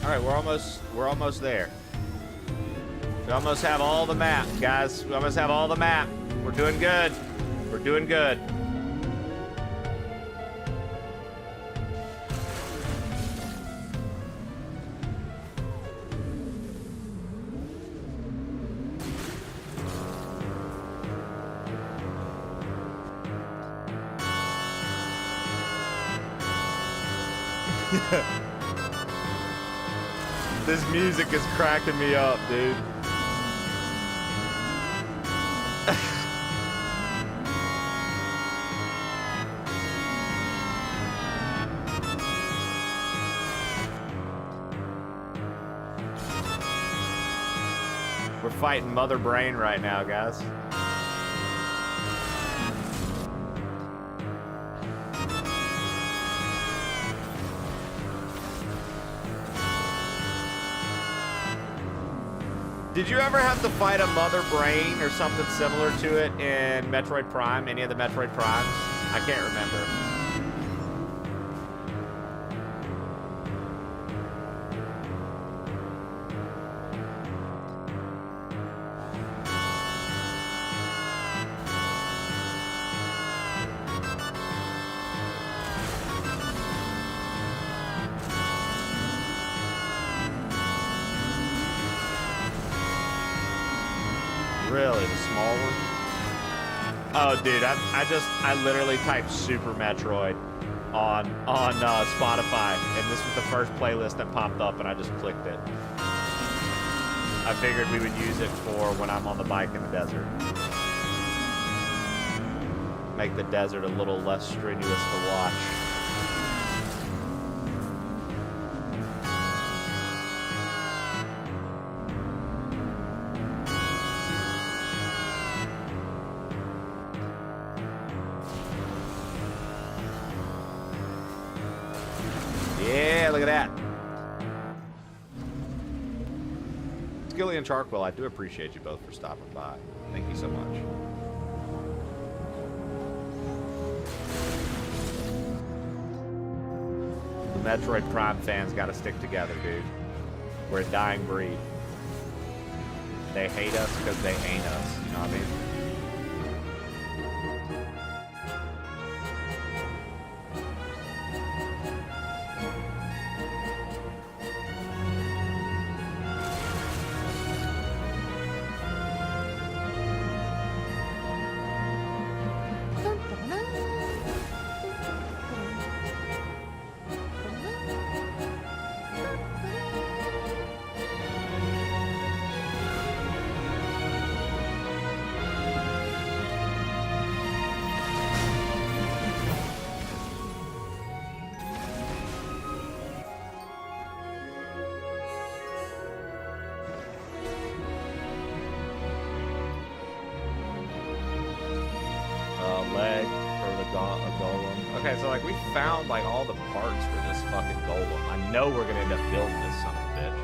All right, we're almost there. We almost have all the map, guys. We almost have all the map. We're doing good. We're doing good. This music is cracking me up, dude. We're fighting Mother Brain right now, guys. Did you ever have to fight a Mother Brain or something similar to it in Metroid Prime? Any of the Metroid Primes? I can't remember. Really, the small one? Oh, dude, I literally typed Super Metroid on Spotify, and this was the first playlist that popped up, and I just clicked it. I figured we would use it for when I'm on the bike in the desert. Make the desert a little less strenuous to watch. Yeah, look at that. Skilly and Charcoal, I do appreciate you both for stopping by. Thank you so much. The Metroid Prime fans gotta stick together, dude. We're a dying breed. They hate us because they ain't us. You know what I mean? Leg for the golem. Okay, so like we found like all the parts for this fucking golem. I know we're gonna end up building this son of a bitch.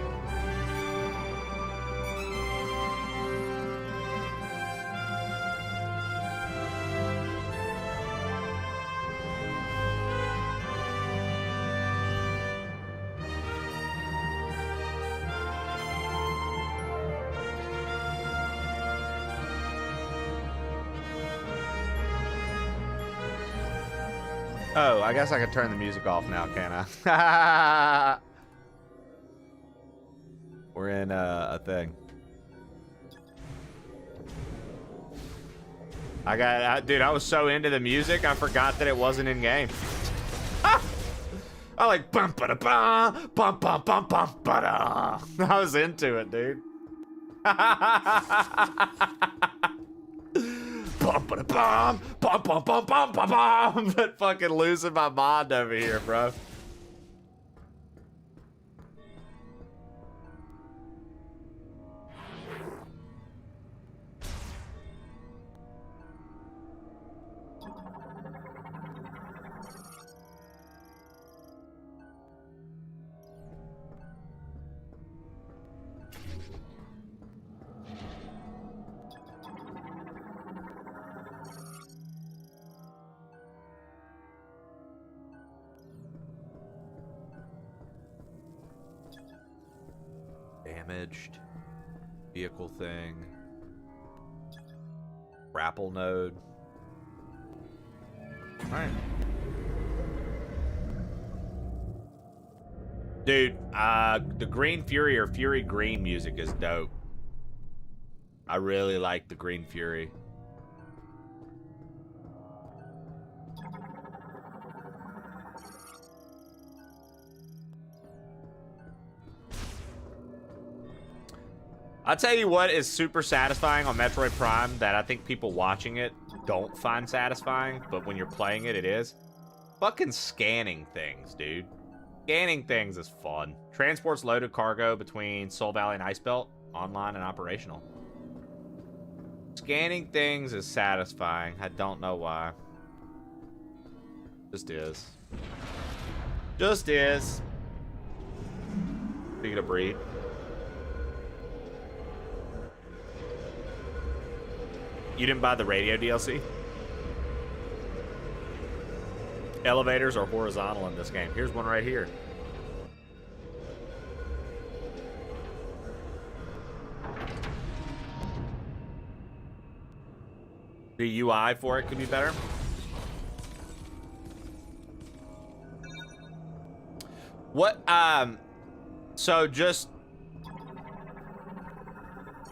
Oh, I guess I could turn the music off now, can I? We're in a thing. Dude, I was so into the music, I forgot that it wasn't in game. I like bum ba da bum bum bum bum bum ba da. I was into it, dude. Bum ba da bum bum bum bum bum bum bum. But fucking losing my mind over here, bro. Damaged vehicle thing. Grapple node. All right. Dude, the Green Fury or Fury Green music is dope. I really like the Green Fury. I'll tell you what is super satisfying on Metroid Prime that I think people watching it don't find satisfying, but when you're playing it, it is. Fucking scanning things, dude. Scanning things is fun. Transports loaded cargo between Soul Valley and Ice Belt, online and operational. Scanning things is satisfying. I don't know why. Just is. Just is. Speaking of breed. You didn't buy the radio DLC? Elevators are horizontal in this game. Here's one right here. The UI for it could be better. What, so just,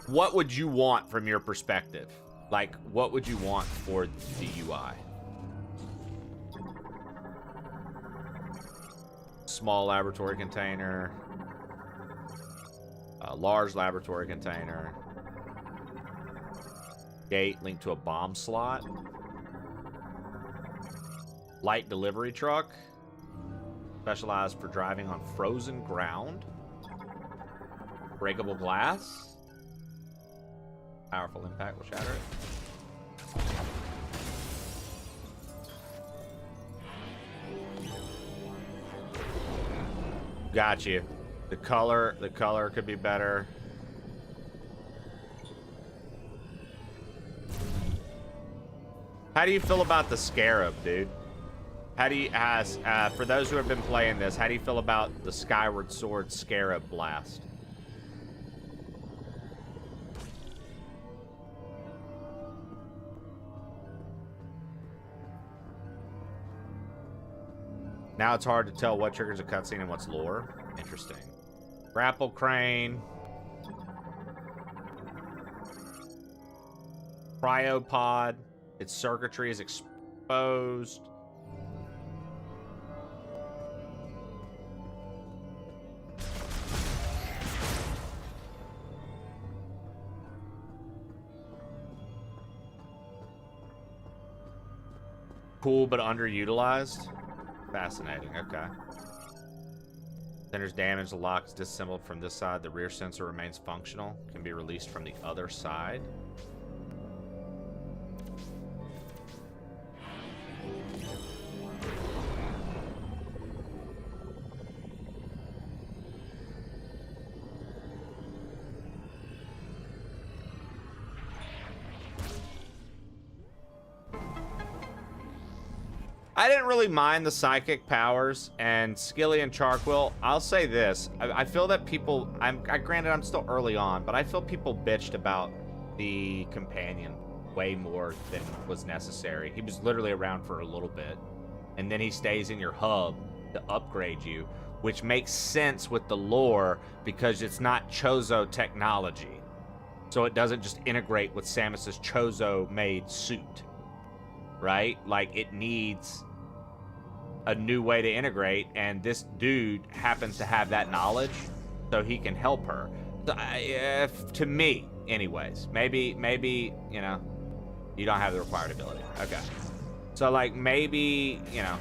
what would you want from your perspective? Like, what would you want for the UI? Small laboratory container. A large laboratory container. Gate linked to a bomb slot. Light delivery truck. Specialized for driving on frozen ground. Breakable glass. Powerful impact will shatter it. Got you. The color could be better. How do you feel about the Scarab, dude? How do you, for those who have been playing this, how do you feel about the Skyward Sword Scarab Blast? Now it's hard to tell what triggers a cutscene and what's lore. Interesting. Grapple crane. Cryopod. Its circuitry is exposed. Cool, but underutilized. Fascinating, okay. Center's damage, the lock is disassembled from this side. The rear sensor remains functional. Can be released from the other side. I didn't really mind the psychic powers, and Skilly and Charquill, I'll say this. I feel that people, granted I'm still early on, but I feel people bitched about the companion way more than was necessary. He was literally around for a little bit. and then he stays in your hub to upgrade you, which makes sense with the lore because it's not Chozo technology. So it doesn't just integrate with Samus's Chozo-made suit, right? Like, it needs a new way to integrate, and this dude happens to have that knowledge, so he can help her. So, to me, anyways. Maybe, you know, you don't have the required ability. Okay. So, like, maybe, you know,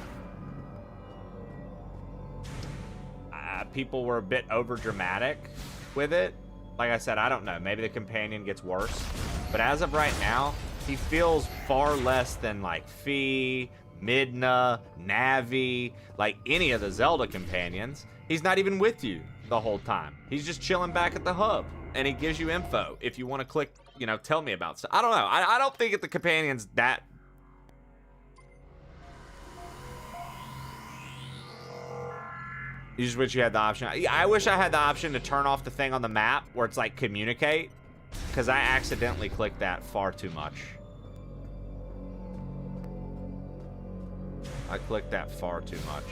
people were a bit over-dramatic with it. Like I said, I don't know. Maybe the companion gets worse. But as of right now, he feels far less than, like, Fi, Midna, Navi, like any of the Zelda companions. He's not even with you the whole time. He's just chilling back at the hub, and he gives you info if you want to click, you know, tell me about stuff. I don't know. I don't think the companion's that... You just wish you had the option. I wish I had the option to turn off the thing on the map where it's like communicate, because I accidentally clicked that far too much. I clicked that far too much.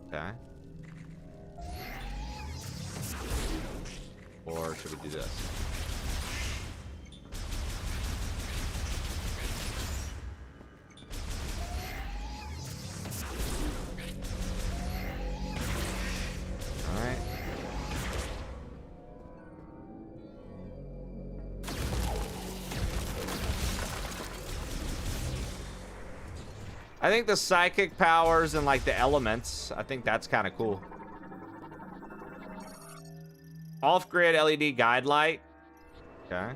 Okay. Or should we do this? All right. I think the psychic powers and like the elements, I think that's kind of cool. Off-grid LED guide light. Okay.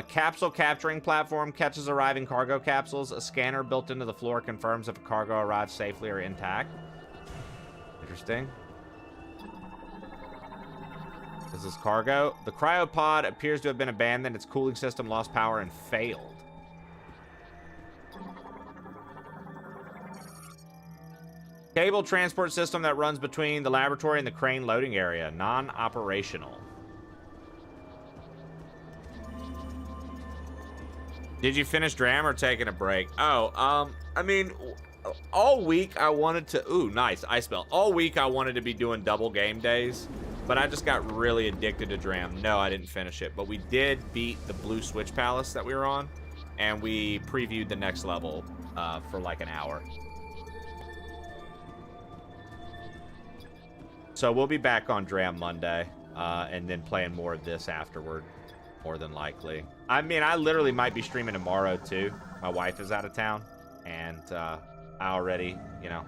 Capsule capturing platform catches arriving cargo capsules. A scanner built into the floor confirms if a cargo arrives safely or intact. Interesting. This is cargo. The cryopod appears to have been abandoned. Its cooling system lost power and failed. Cable transport system that runs between the laboratory and the crane loading area. Non-operational. Did you finish Dram or taking a break? Oh, I mean, all week I wanted to... Ooh, nice. Ice Belt. All week I wanted to be doing double game days, but I just got really addicted to Dram. No, I didn't finish it, but we did beat the Blue Switch Palace that we were on, and we previewed the next level for like an hour. So we'll be back on Dram Monday, and then playing more of this afterward, more than likely. I mean, I literally might be streaming tomorrow, too. My wife is out of town, and I already, you know,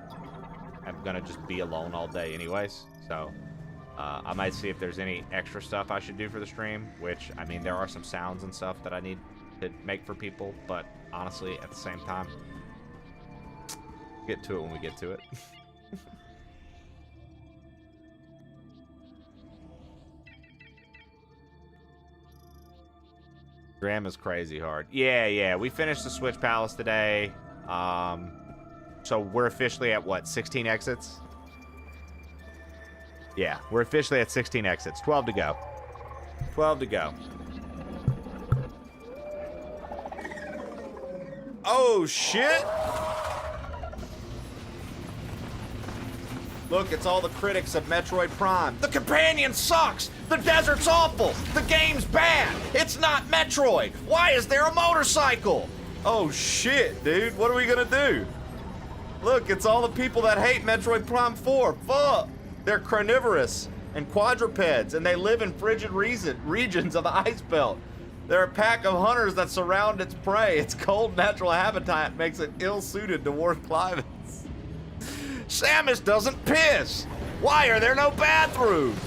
I'm going to just be alone all day anyways. So I might see if there's any extra stuff I should do for the stream, which, I mean, there are some sounds and stuff that I need to make for people, but honestly, at the same time, get to it when we get to it. Dram is crazy hard. Yeah, we finished the Switch Palace today. So we're officially at what, 16 exits? Yeah, we're officially at 16 exits. 12 to go. 12 to go. Oh, shit! Look, it's all the critics of Metroid Prime. The companion sucks! The desert's awful! The game's bad! It's not Metroid! Why is there a motorcycle? Oh shit, dude, what are we gonna do? Look, it's all the people that hate Metroid Prime 4. Fuck! They're carnivorous and quadrupeds, and they live in frigid regions of the ice belt. They're a pack of hunters that surround its prey. Its cold natural habitat makes it ill-suited to warm climates. Samus doesn't piss! Why are there no bathrooms?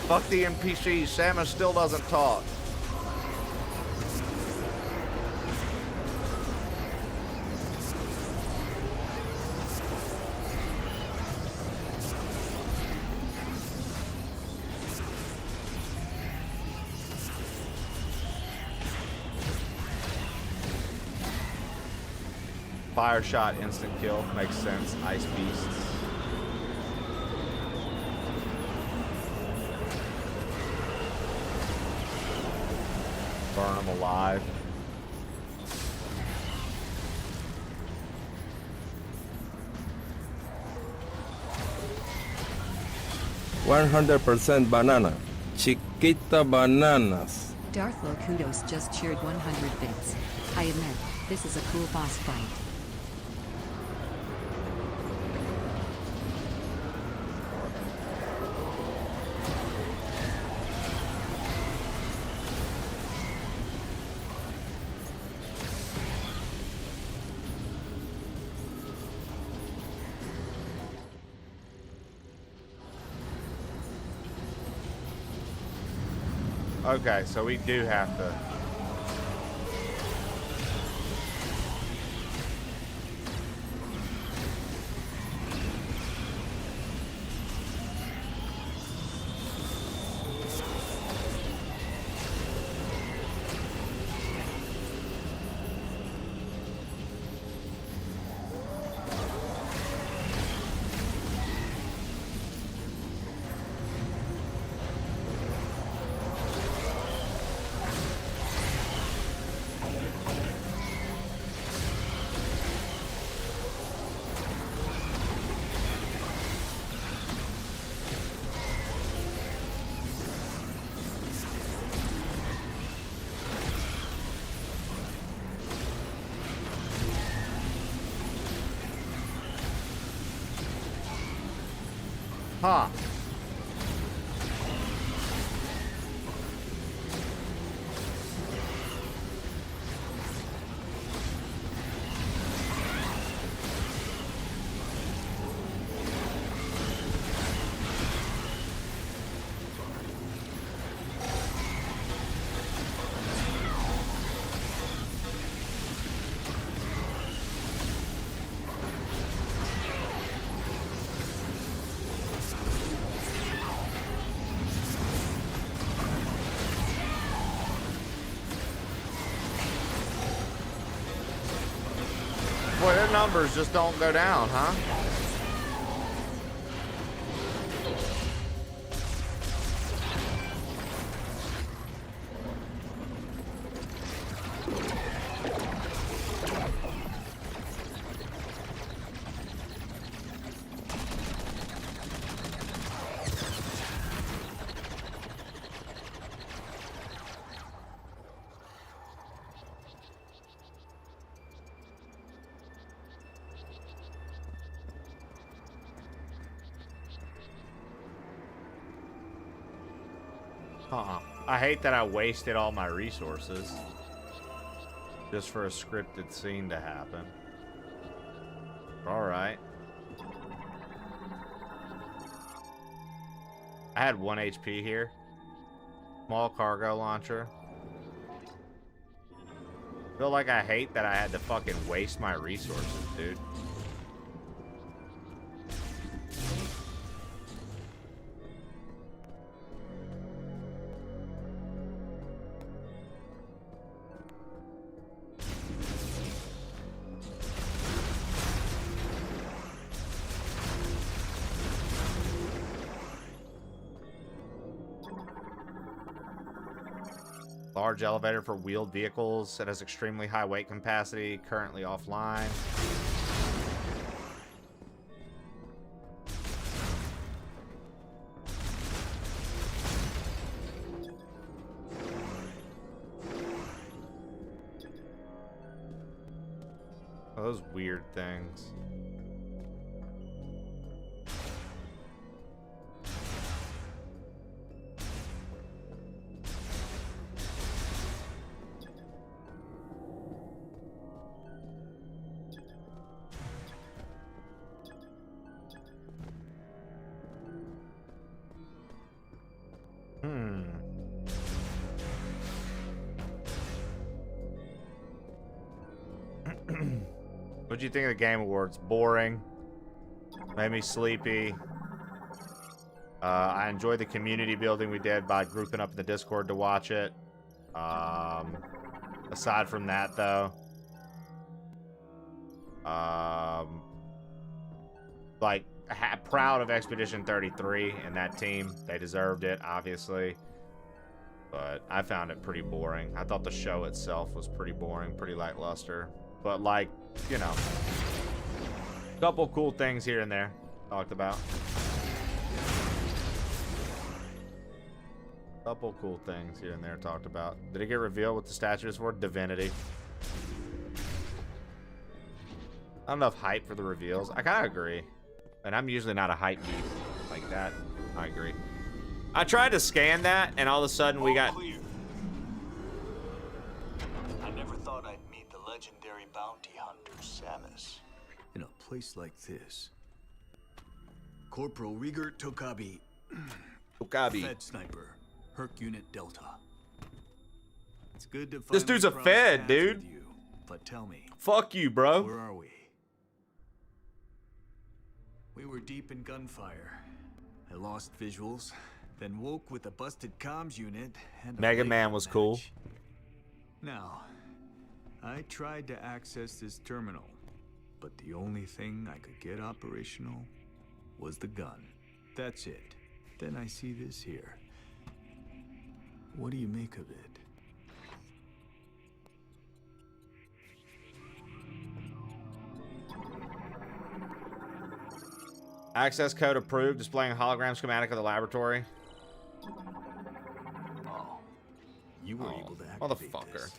Fuck the NPCs, Samus still doesn't talk. Fire shot, instant kill. Makes sense. Ice beasts. Burn them alive. %100 banana. Chiquita bananas. Darth Locudos just cheered 100 bits. I admit, this is a cool boss fight. Okay, so we do have to. Huh. Boy, their numbers just don't go down, huh? I hate that I wasted all my resources just for a scripted scene to happen. Alright. I had 1 HP here. Small cargo launcher. Feel like I hate that I had to fucking waste my resources, dude. Large elevator for wheeled vehicles. It has extremely high weight capacity. Currently offline. Those weird things. What'd you think of the Game Awards? Boring. Made me sleepy. I enjoyed the community building we did by grouping up in the Discord to watch it. Aside from that, though, Like, proud of Expedition 33 and that team. They deserved it, obviously. But I found it pretty boring. I thought the show itself was pretty boring, pretty lackluster. But, like, you know, a couple cool things here and there talked about. Couple cool things here and there talked about. Did it get revealed what the statue is for? Divinity. Not enough hype for the reveals. I kind of agree. And I'm usually not a hype beast like that. I agree. I tried to scan that, and all of a sudden we got... Clear. I never thought I'd meet the legendary bounty hunter, Samus. In a place like this. Corporal Rieger Tokabi. Tokabi. Fed sniper. Herc Unit Delta. It's good to This dude's a Fed, dude. You, but tell me. Fuck you, bro. Where are we? We were deep in gunfire. I lost visuals, then woke with a busted comms unit and Mega Man was cool. Now, I tried to access this terminal, but the only thing I could get operational was the gun. That's it. Then I see this here. What do you make of it? Access code approved. Displaying a hologram schematic of the laboratory. Oh, you were able to activate this.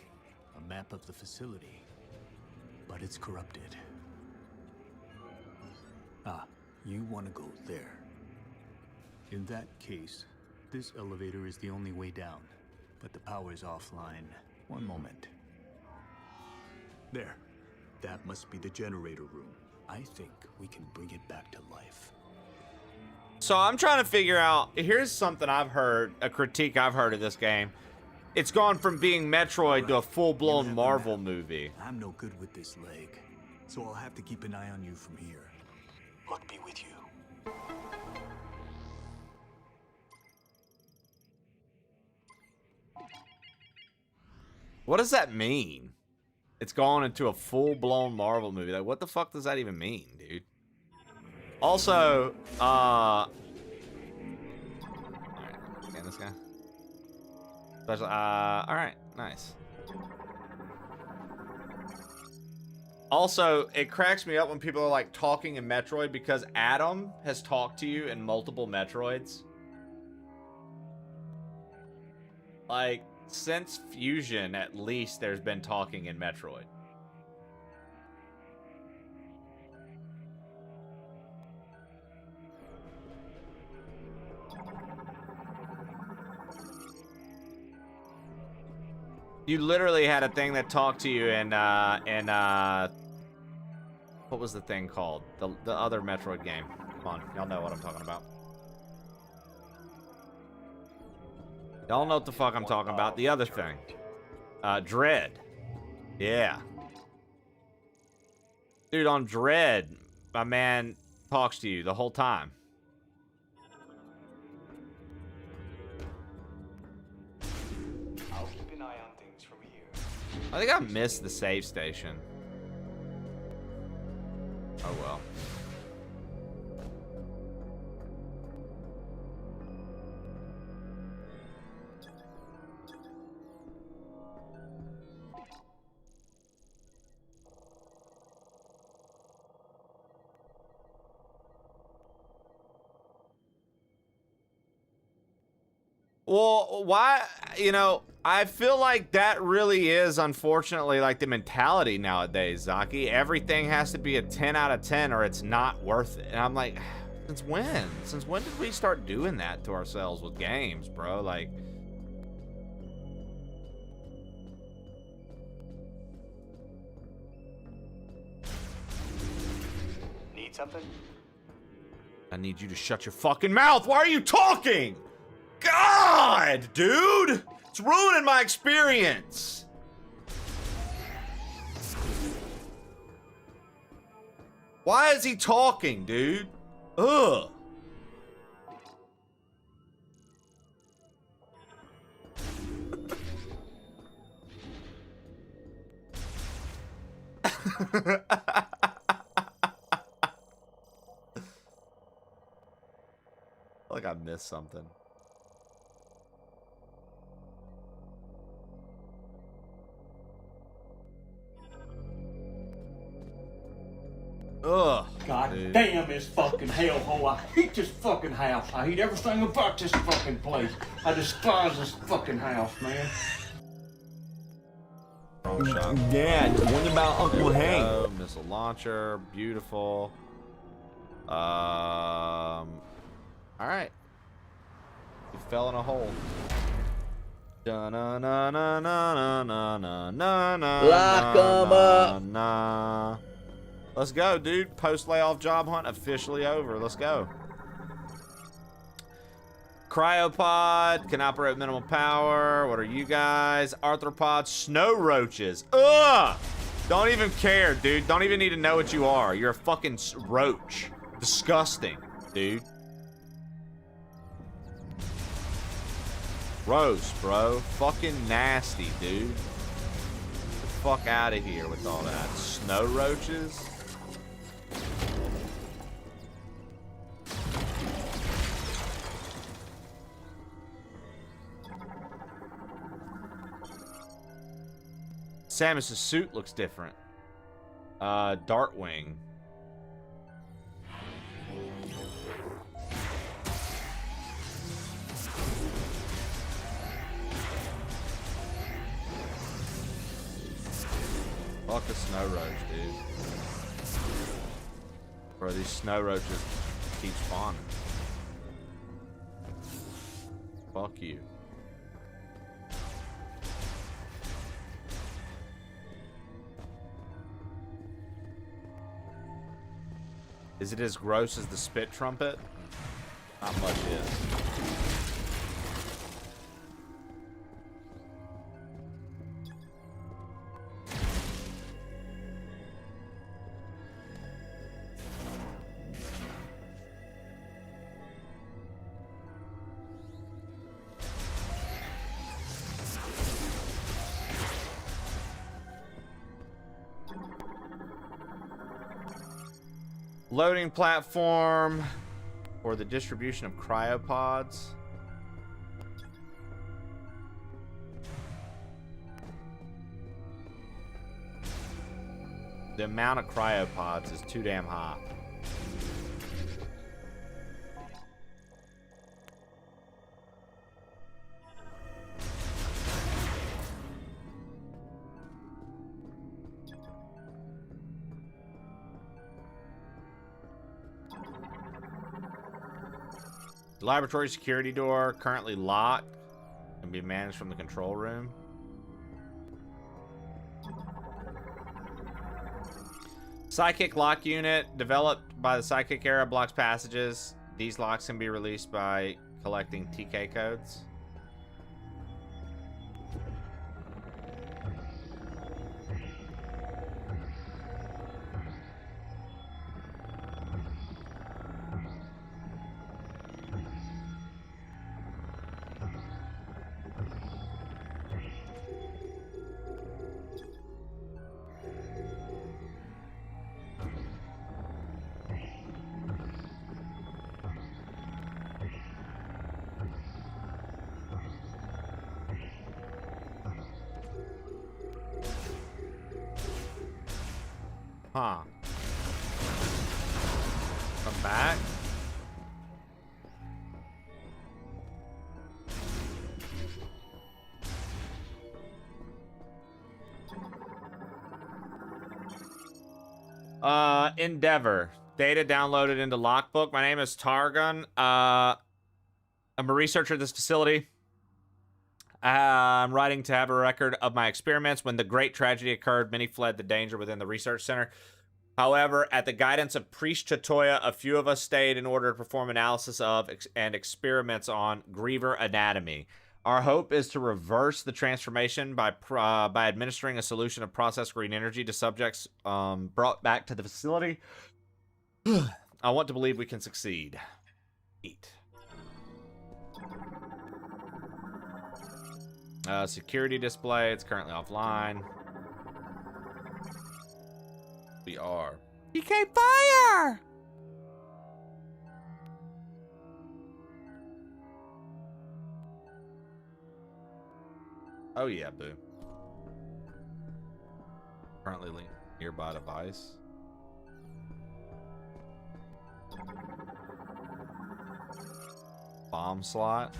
A map of the facility, but it's corrupted. Ah, you want to go there. In that case, this elevator is the only way down, but the power is offline. One moment. There. That must be the generator room. I think we can bring it back to life. So I'm trying to figure out, here's something I've heard, a critique I've heard of this game. It's gone from being Metroid to a full-blown Marvel movie. I'm no good with this leg, so I'll have to keep an eye on you from here. Luck be with you. What does that mean? It's gone into a full-blown Marvel movie. Like, what the fuck does that even mean, dude? Also, alright, scan this guy. Special, alright, nice. Also, it cracks me up when people are, like, talking in Metroid because Adam has talked to you in multiple Metroids. Like, since Fusion, at least, there's been talking in Metroid. You literally had a thing that talked to you in what was the thing called? The other Metroid game. Come on, y'all know what I'm talking about. Y'all know what the fuck I'm talking about. The other thing. Dread. Yeah. Dude, on Dread, my man talks to you the whole time. I'll keep an eye on things from here. I think I missed the save station. Oh well. Well, why, you know, I feel like that really is, unfortunately, like the mentality nowadays, Zaki. Everything has to be a 10 out of 10 or it's not worth it. And I'm like, since when? Since when did we start doing that to ourselves with games, bro? Like, Need something? I need you to shut your fucking mouth. Why are you talking? God, dude! It's ruining my experience. Why is he talking, dude? Ugh. Like I missed something. Ugh. God dude. damn this fucking hellhole. I hate this fucking house. I hate everything about this fucking place. I despise this fucking house, man. Wrong shot. Yeah, what about Uncle Hank? Oh, missile launcher. Beautiful. All right. You fell in a hole. Da na na na na na na na na. Lock 'em up. Nah. Let's go, dude. Post layoff job hunt officially over. Let's go. Cryopod can operate with minimal power. What are you guys? Arthropods, snow roaches. Ugh! Don't even care, dude. Don't even need to know what you are. You're a fucking roach. Disgusting, dude. Gross, bro. Fucking nasty, dude. Get the fuck out of here with all that. Snow roaches? Samus's suit looks different. Dartwing. Fuck the snow roach, dude. Bro, these snow roaches keep spawning. Fuck you. Is it as gross as the spit trumpet? Not much is. Loading platform for the distribution of cryopods. The amount of cryopods is too damn high. Laboratory security door currently locked. Can be managed from the control room. Psychic lock unit developed by the Psychic era blocks passages. These locks can be released by collecting TK codes. Huh. Come back. Endeavor. Data downloaded into Lockbook. My name is Targun. I'm a researcher at this facility. I'm writing to have a record of my experiments. When the great tragedy occurred, many fled the danger within the research center. However, at the guidance of Priest Chatoya, a few of us stayed in order to perform analysis of and experiments on Griever anatomy. Our hope is to reverse the transformation by administering a solution of processed green energy to subjects brought back to the facility. I want to believe we can succeed. Eat. Security display, it's currently offline. We are. PK Fire! Oh yeah, boo. Currently linked nearby device. Bomb slot.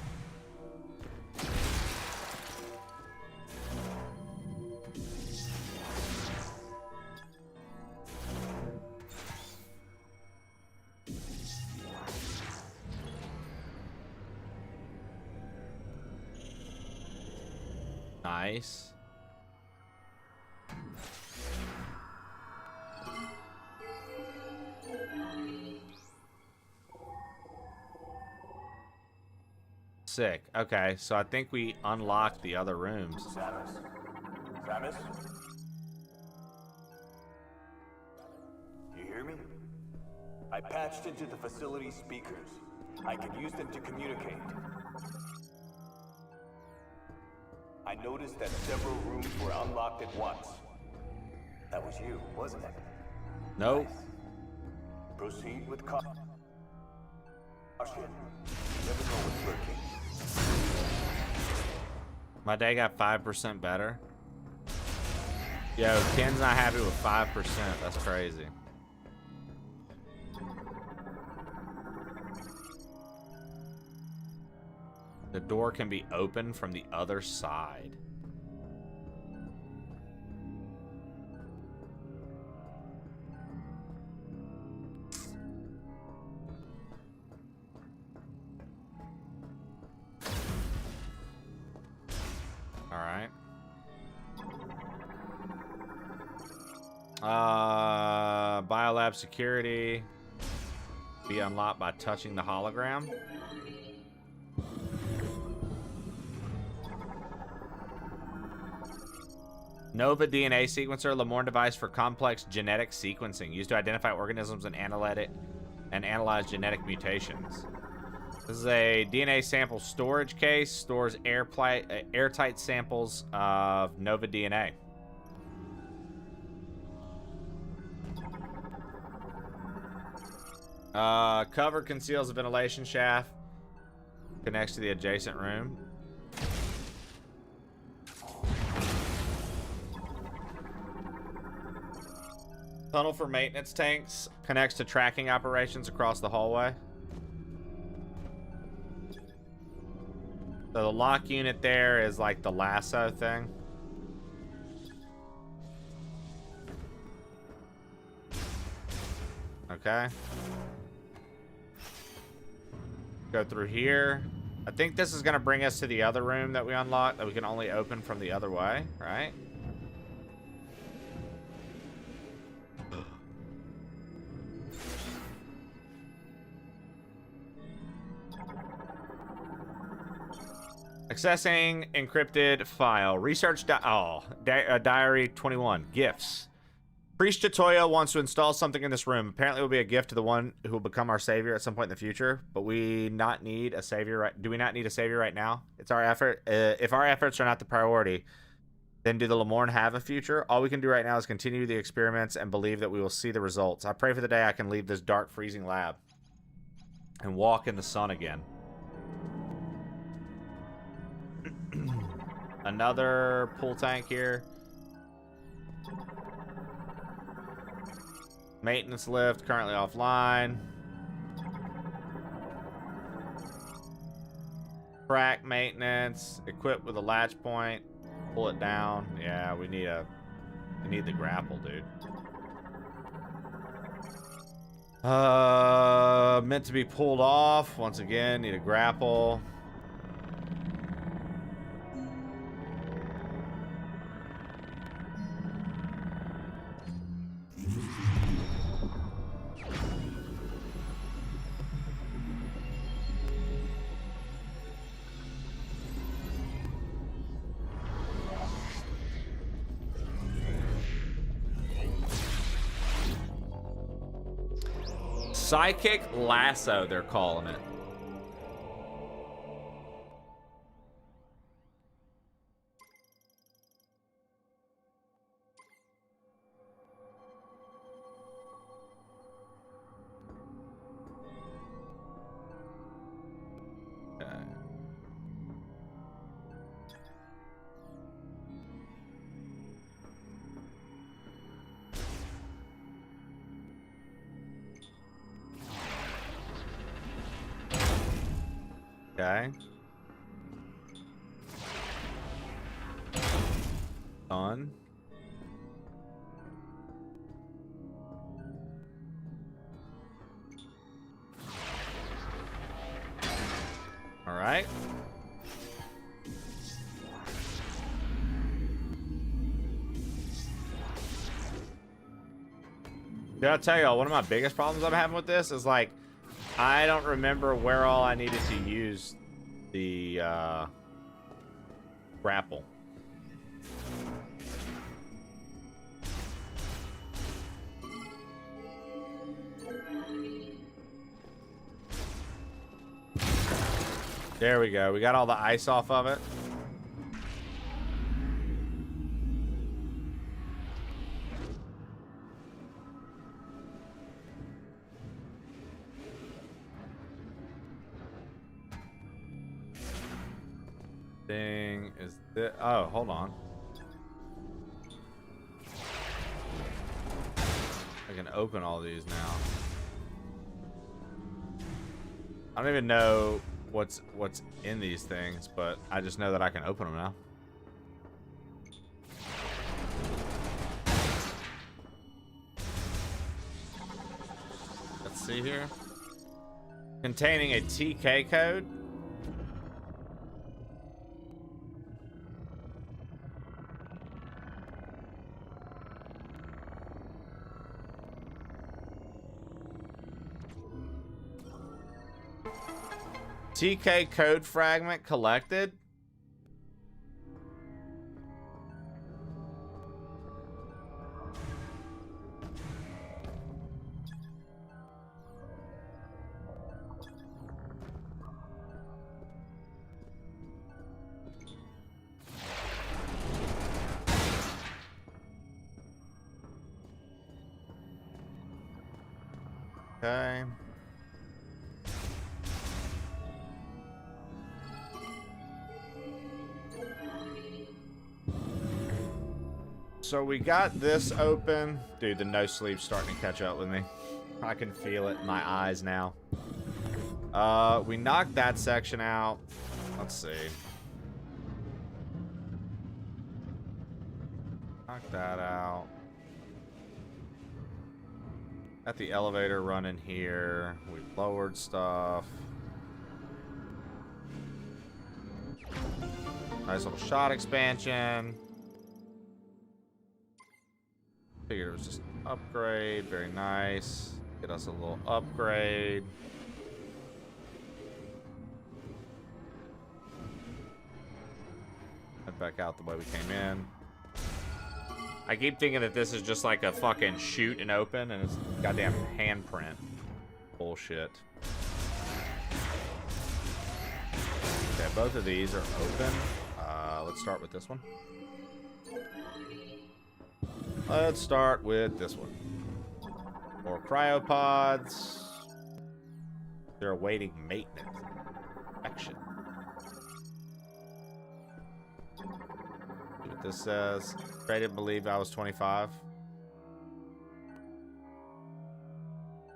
Nice. Sick. Okay, so I think we unlocked the other rooms. Samus? Samus? You hear me? I patched into the facility speakers. I can use them to communicate. I noticed that several rooms were unlocked at once. That was you, wasn't it? Nope. Nice. Proceed with caution. You never know what's lurking. My day got 5% better. Yo, Ken's not happy with 5%. That's crazy. The door can be opened from the other side. All right. Biolab security. Be unlocked by touching the hologram. Nova DNA sequencer, Lamorne device for complex genetic sequencing, used to identify organisms and analyze genetic mutations. This is a DNA sample storage case, stores airtight samples of Nova DNA. Cover conceals a ventilation shaft, connects to the adjacent room. Tunnel for maintenance tanks, connects to tracking operations across the hallway. So the lock unit there is like the lasso thing. Okay. Go through here. I think this is going to bring us to the other room that we unlocked that we can only open from the other way, right? Accessing encrypted file. Research diary 21. Gifts. Priest Chitoya wants to install something in this room. Apparently it will be a gift to the one who will become our savior at some point in the future. But we not need a savior right. Do we not need a savior right now? It's our effort. If our efforts are not the priority, then do the Lamorne have a future? All we can do right now is continue the experiments and believe that we will see the results. I pray for the day I can leave this dark, freezing lab and walk in the sun again. Another pool tank here. Maintenance lift currently offline. Track maintenance. Equipped with a latch point. Pull it down. Yeah, we need the grapple, dude. Meant to be pulled off. Once again, need a grapple. Psychic lasso, they're calling it. Okay. Done. All right. Did I tell y'all one of my biggest problems I'm having with this is like I don't remember where all I needed to use the grapple. There we go. We got all the ice off of it. Thing is this. Oh, hold on. I can open all these now. I don't even know what's in these things, but I just know that I can open them now. Let's see here. Containing a TK code. TK code fragment collected. Okay. So we got this open. Dude, the no sleep's starting to catch up with me. I can feel it in my eyes now. We knocked that section out. Let's see. Knock that out. Got the elevator running here. We lowered stuff. Nice little shot expansion. Figured it was just an upgrade. Very nice. Get us a little upgrade. Head back out the way we came in. I keep thinking that this is just like a fucking shoot and open, and it's goddamn handprint. Bullshit. Okay, both of these are open. Let's start with this one. Let's start with this one. More cryopods. They're awaiting maintenance. Action. See what this says. I didn't believe I was 25.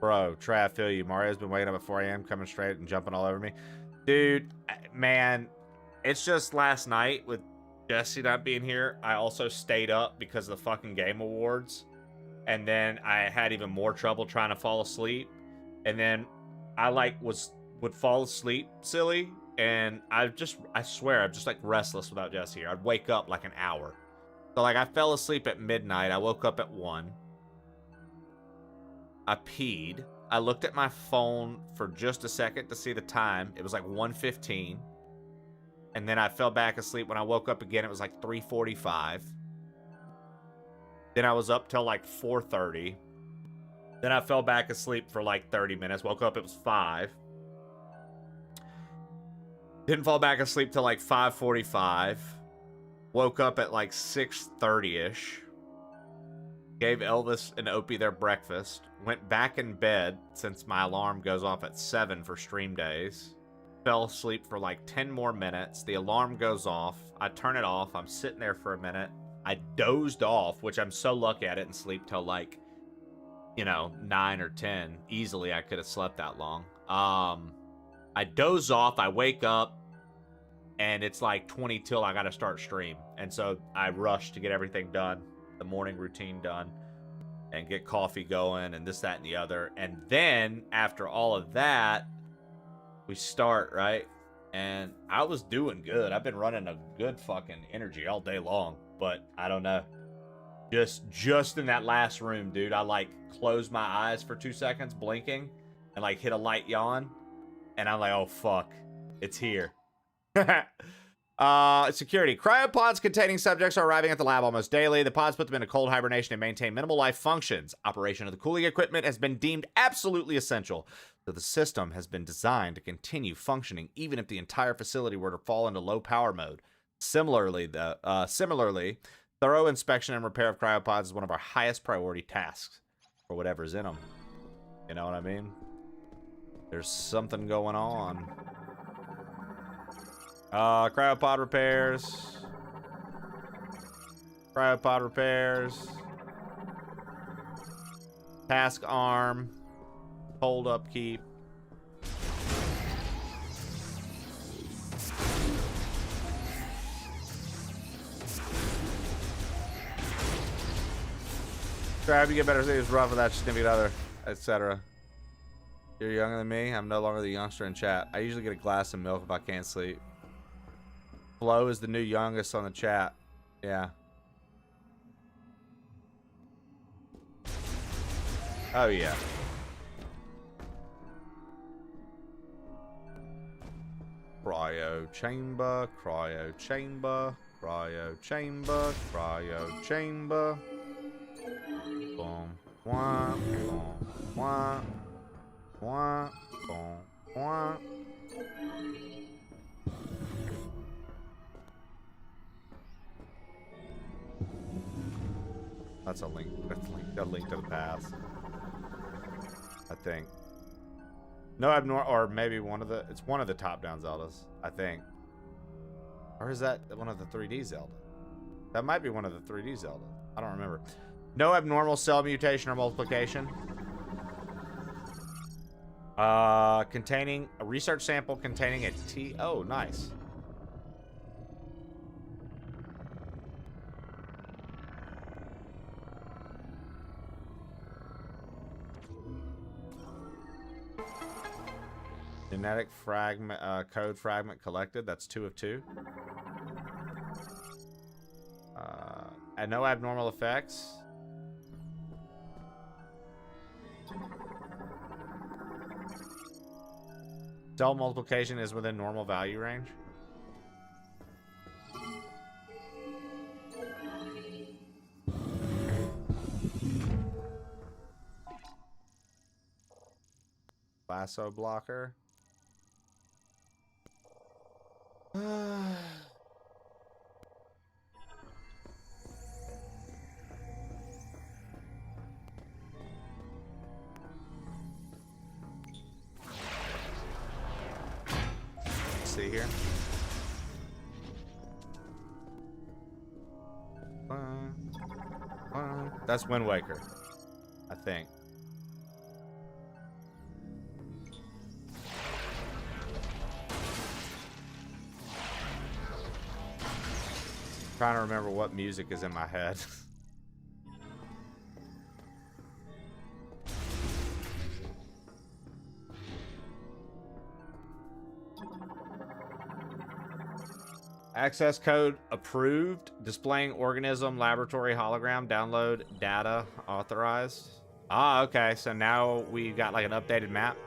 Bro, Trey, I feel you. Mario's been waking up at 4 a.m. coming straight and jumping all over me. Dude, man, it's just last night with Jesse not being here, I also stayed up because of the fucking Game Awards. And then I had even more trouble trying to fall asleep. And then I would fall asleep silly. And I swear, I'm just like restless without Jesse here. I'd wake up like an hour. So like I fell asleep at midnight. I woke up at 1. I peed. I looked at my phone for just a second to see the time. It was like 1:15. And then I fell back asleep. When I woke up again, it was like 3:45. Then I was up till like 4:30. Then I fell back asleep for like 30 minutes. Woke up, it was 5. Didn't fall back asleep till like 5:45. Woke up at like 6:30-ish. Gave Elvis and Opie their breakfast. Went back in bed since my alarm goes off at 7 for stream days. Fell asleep for like 10 more minutes. The alarm goes off. I turn it off. I'm sitting there for a minute. I dozed off, which I'm so lucky I didn't sleep till like, 9 or 10. Easily I could have slept that long. I I doze off, I wake up, and it's like 20 till I gotta start stream. And so I rush to get everything done, the morning routine done, and get coffee going, and this, that, and the other. And then, after all of that, we start, right? And I was doing good. I've been running a good fucking energy all day long, but I don't know. Just in that last room, dude, I like closed my eyes for 2 seconds, blinking, and like hit a light yawn, and I'm like, oh fuck, it's here. Security. Cryopods containing subjects are arriving at the lab almost daily. The pods put them into cold hibernation and maintain minimal life functions. Operation of the cooling equipment has been deemed absolutely essential, so the system has been designed to continue functioning even if the entire facility were to fall into low power mode. Similarly, thorough inspection and repair of cryopods is one of our highest priority tasks for whatever's in them. You know what I mean? There's something going on. Cryopod repairs. Cryopod repairs. Task arm. Hold upkeep. Grab, you get better things rough without your significant other, etc. You're younger than me. I'm no longer the youngster in chat. I usually get a glass of milk if I can't sleep. Flo is the new youngest on the chat. Yeah. Oh, yeah. Cryo chamber, cryo chamber, cryo chamber, cryo chamber. Boom, wah, boom, wah, wah, boom, wah. That's a link. That's a link to the past. I think. No abnormal, or maybe one of the. It's one of the top-down Zeldas. I think. Or is that one of the 3D Zelda? That might be one of the 3D Zelda. I don't remember. No abnormal cell mutation or multiplication. Containing a research sample containing a T. Oh, nice. Genetic fragment, code fragment collected. That's 2 of 2. And no abnormal effects. Cell multiplication is within normal value range. Lasso blocker. See here. That's Wind Waker, I think. Trying to remember what music is in my head. Access code approved. Displaying organism laboratory hologram. Download data authorized. Ah, okay. So now we've got like an updated map.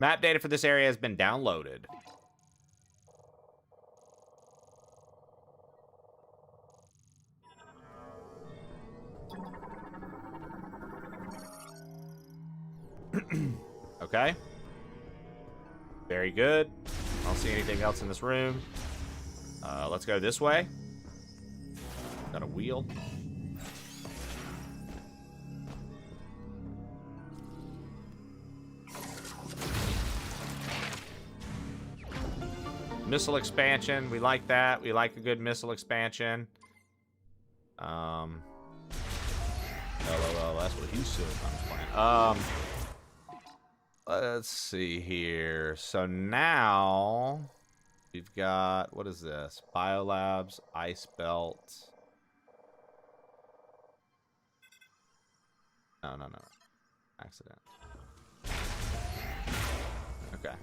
Map data for this area has been downloaded. Okay. Very good. I don't see anything else in this room. Let's go this way. Got a wheel. Missile expansion. We like that. We like a good missile expansion. LOL, that's what he said. I'm just playing. Let's see here. So now we've got, what is this? Biolabs, Ice Belt. No. Accident. Okay.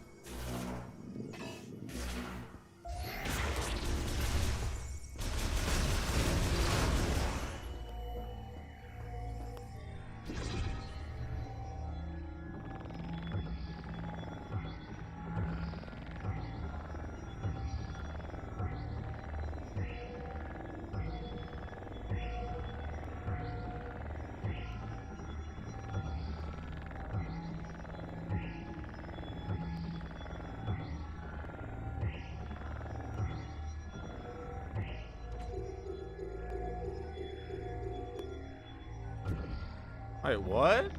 Wait, what?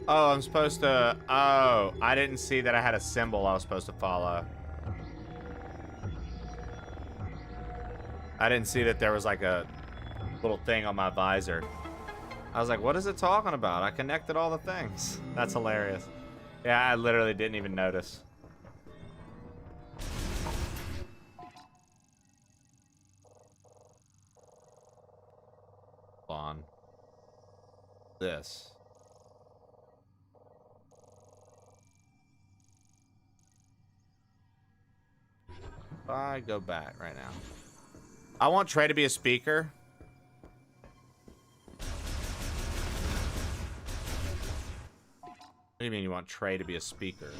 Oh, I'm supposed to... Oh, I didn't see that I had a symbol I was supposed to follow. I didn't see that there was like a little thing on my visor. I was like, what is it talking about? I connected all the things. That's hilarious. Yeah, I literally didn't even notice. On this. If I go back right now. I want Trey to be a speaker. What do you mean you want Trey to be a speaker?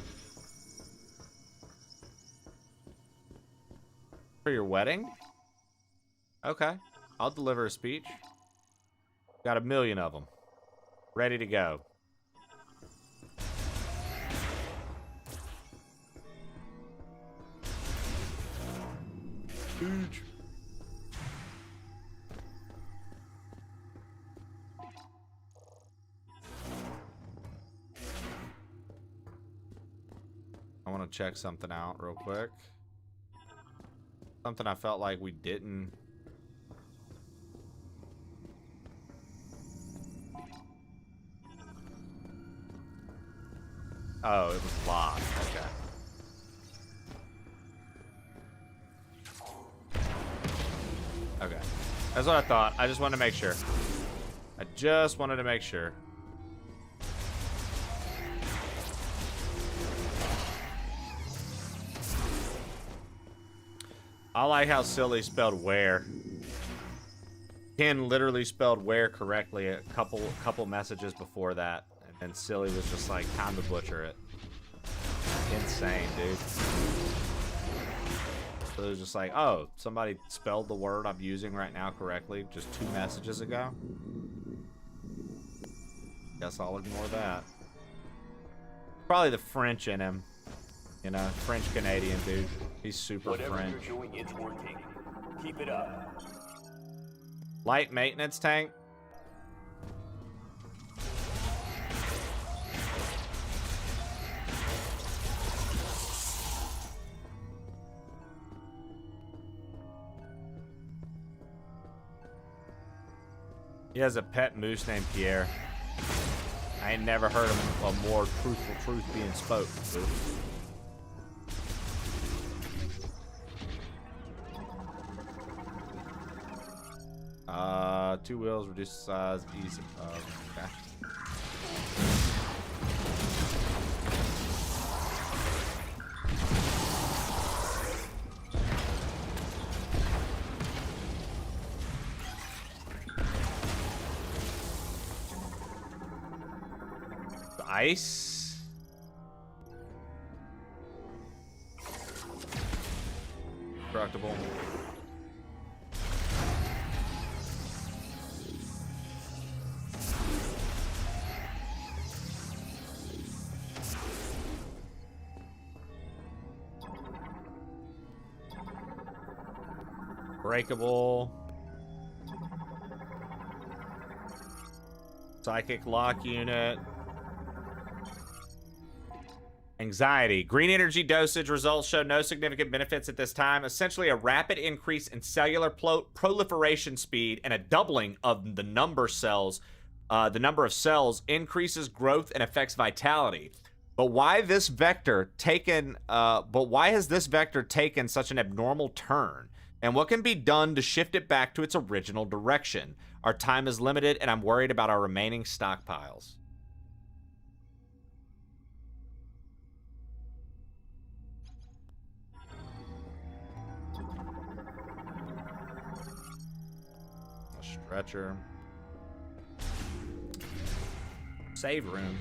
For your wedding? Okay. I'll deliver a speech. Got 1 million of them. Ready to go. Huge. I want to check something out real quick. Something I felt like we didn't. Oh, it was locked. Okay. Okay. That's what I thought. I just wanted to make sure. I just wanted to make sure. I like how Silly spelled where. Ken literally spelled where correctly a couple messages before that. And then Silly was just like, time to butcher it. Insane, dude. So it was just like, oh, somebody spelled the word I'm using right now correctly just 2 messages ago. Guess I'll ignore that. Probably the French in him. You know, French-Canadian dude. He's super Whatever French. you're doing, it's working. Keep it up. Light maintenance tank. He has a pet moose named Pierre. I ain't never heard of a more truthful truth being spoke, dude. Two wheels, reduce the size, ease. Okay. The ice. Destructible. Breakable. Psychic lock unit. Anxiety. Green energy dosage results show no significant benefits at this time. Essentially a rapid increase in cellular proliferation speed and a doubling of the number cells the number of cells, increases growth and affects vitality. But why this vector taken? But why has this vector taken such an abnormal turn? And what can be done to shift it back to its original direction? Our time is limited, and I'm worried about our remaining stockpiles. A stretcher. Save room.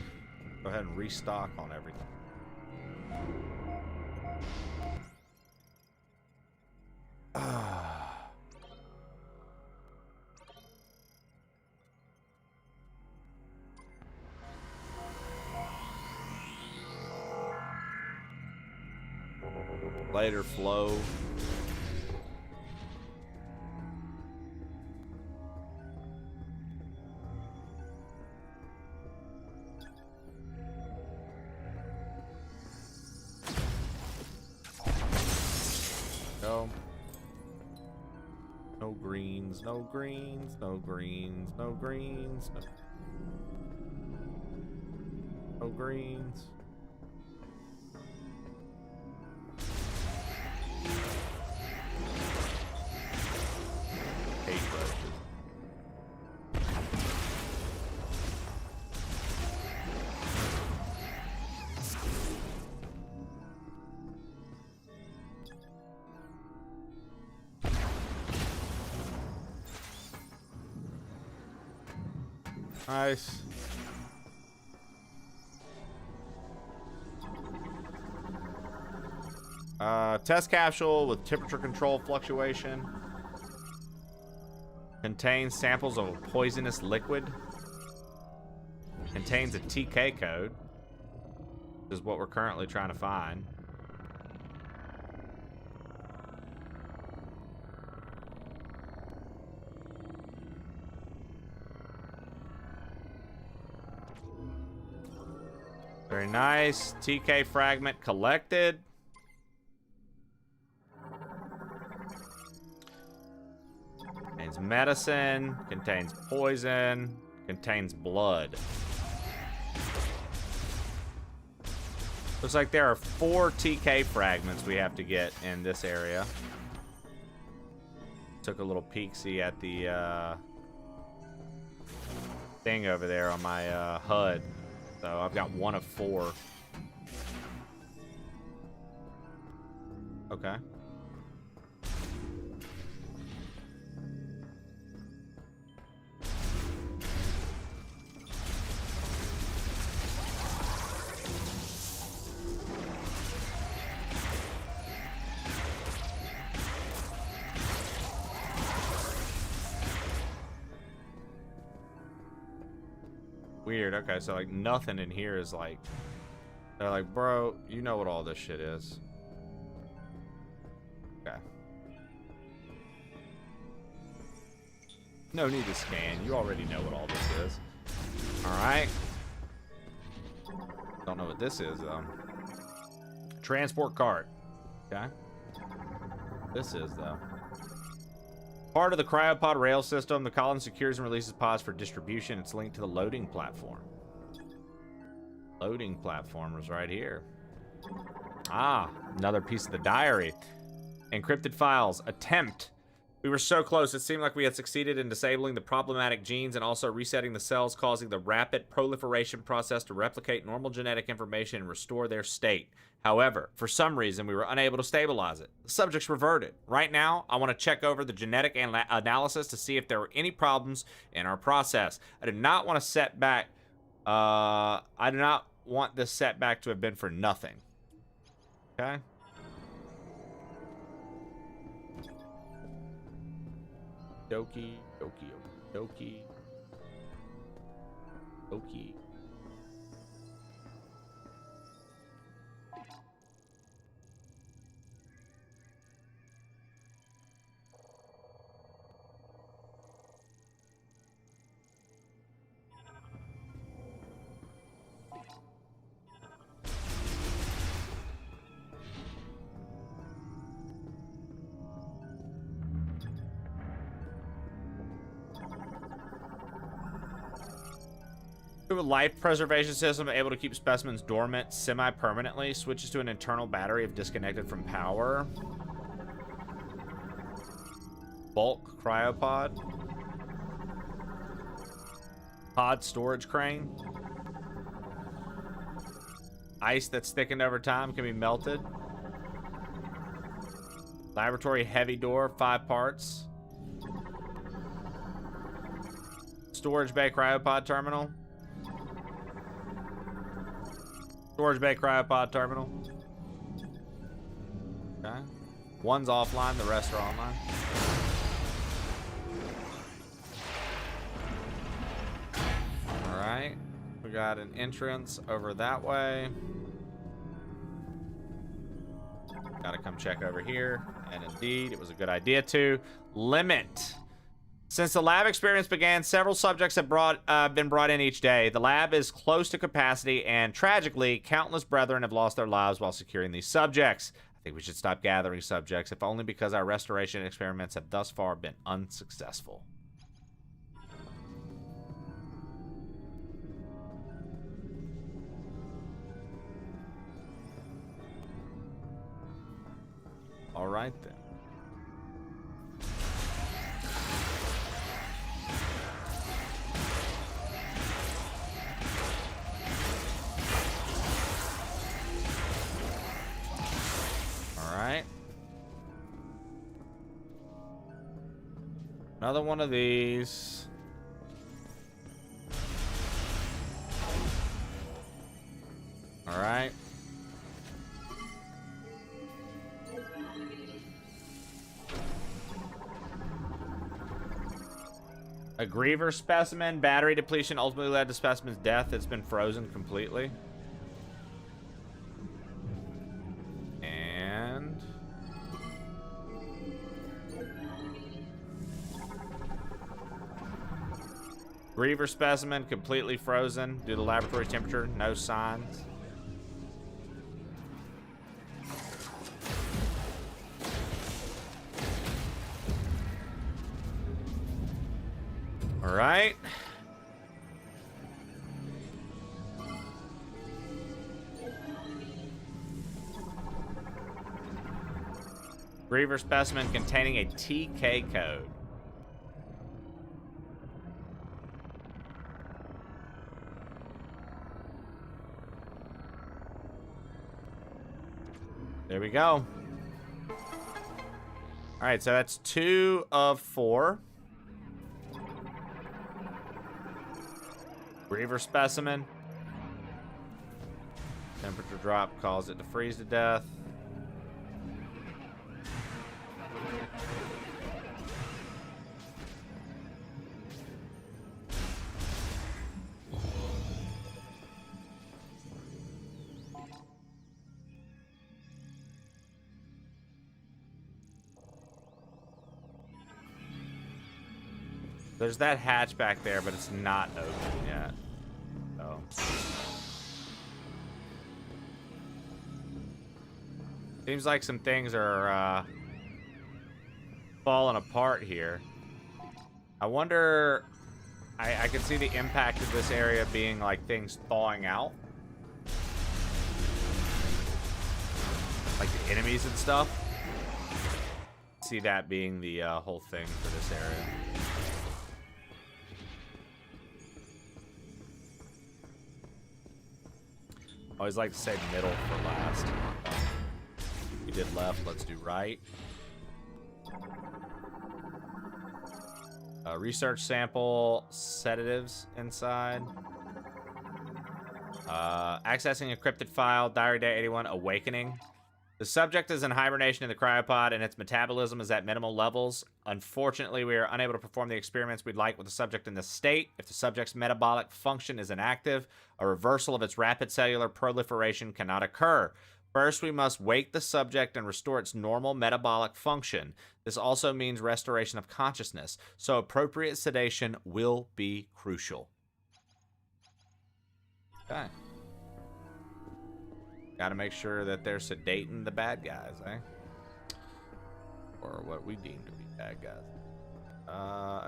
Go ahead and restock on everything. Later flow. Go. No greens, no greens, no greens, no greens, no greens. Hate roaches. Nice. Test capsule with temperature control fluctuation. Contains samples of a poisonous liquid. Contains a TK code. Which is what we're currently trying to find. Very nice. TK fragment collected. Contains medicine. Contains poison. Contains blood. Looks like there are 4 TK fragments we have to get in this area. Took a little peek-see at the thing over there on my HUD. So I've got 1 of 4. Okay. Weird. Okay, so like nothing in here is like, they're like, bro, you know what all this shit is. Okay. No need to scan. You already know what all this is. Alright. Don't know what this is though. Transport cart. Okay. This is though. Part of the cryopod rail system, the column secures and releases pods for distribution. It's linked to the loading platform. Loading platform is right here. Ah, another piece of the diary. Encrypted files. Attempt. We were so close. It seemed like we had succeeded in disabling the problematic genes and also resetting the cells, causing the rapid proliferation process to replicate normal genetic information and restore their state. However, for some reason, we were unable to stabilize it. The subjects reverted. Right now, I want to check over the genetic analysis to see if there were any problems in our process. I do not want to set back. I do not want this setback to have been for nothing. Okay. Doki, doki, doki, doki. Life preservation system able to keep specimens dormant semi-permanently. Switches to an internal battery if disconnected from power. Bulk cryopod. Pod storage crane. Ice that's thickened over time can be melted. Laboratory heavy door, 5 parts. Storage bay cryopod terminal. Storage bay cryopod terminal. Okay. One's offline, the rest are online. Alright. We got an entrance over that way. Gotta come check over here. And indeed, it was a good idea to limit. Since the lab experiments began, several subjects have been brought in each day. The lab is close to capacity, and tragically, countless brethren have lost their lives while securing these subjects. I think we should stop gathering subjects, if only because our restoration experiments have thus far been unsuccessful. All right, then. All right. Another one of these. All right. A Griever specimen. Battery depletion ultimately led to specimen's death. It's been frozen completely. And... Griever specimen completely frozen due to laboratory temperature. No signs. All right. Griever specimen containing a TK code. There we go. All right, so that's 2 of 4. Griever specimen. Temperature drop caused it to freeze to death. There's that hatch back there, but it's not open yet. So. Seems like some things are falling apart here. I wonder... I can see the impact of this area being like things thawing out. Like the enemies and stuff. See that being the whole thing for this area. I always like to say middle for last. We did left, let's do right. Research sample, sedatives inside. Accessing encrypted file, Diary Day 81, Awakening. The subject is in hibernation in the cryopod and its metabolism is at minimal levels. Unfortunately, we are unable to perform the experiments we'd like with the subject in this state. If the subject's metabolic function is inactive, a reversal of its rapid cellular proliferation cannot occur. First, we must wake the subject and restore its normal metabolic function. This also means restoration of consciousness, so appropriate sedation will be crucial. Okay. Gotta make sure that they're sedating the bad guys, eh? Or what we deem to be bad guys.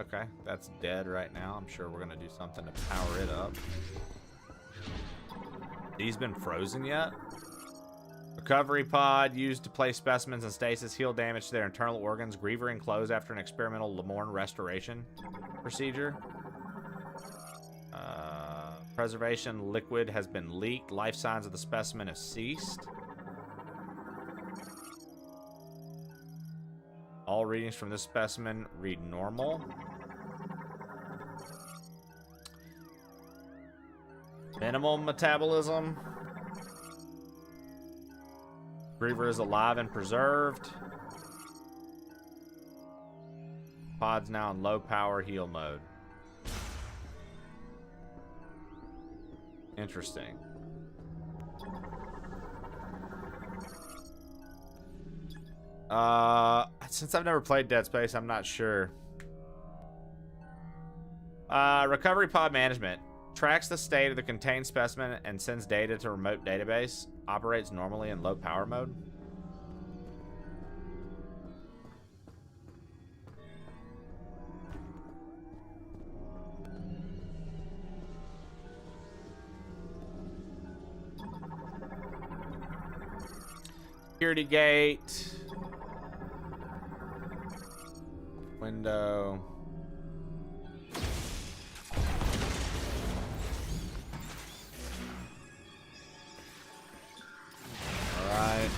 Okay, that's dead right now. I'm sure we're gonna do something to power it up. these been frozen yet? Recovery pod used to place specimens in stasis, heal damage to their internal organs. Griever enclosed after an experimental Lamorne restoration procedure. Preservation liquid has been leaked. Life signs of the specimen have ceased. All readings from this specimen read normal. Minimal metabolism. Griever is alive and preserved. Pod's now in low power heal mode. Interesting. Since I've never played Dead Space, I'm not sure. Recovery pod management. Tracks the state of the contained specimen and sends data to remote database. Operates normally in low power mode. Security gate. Window. Alright.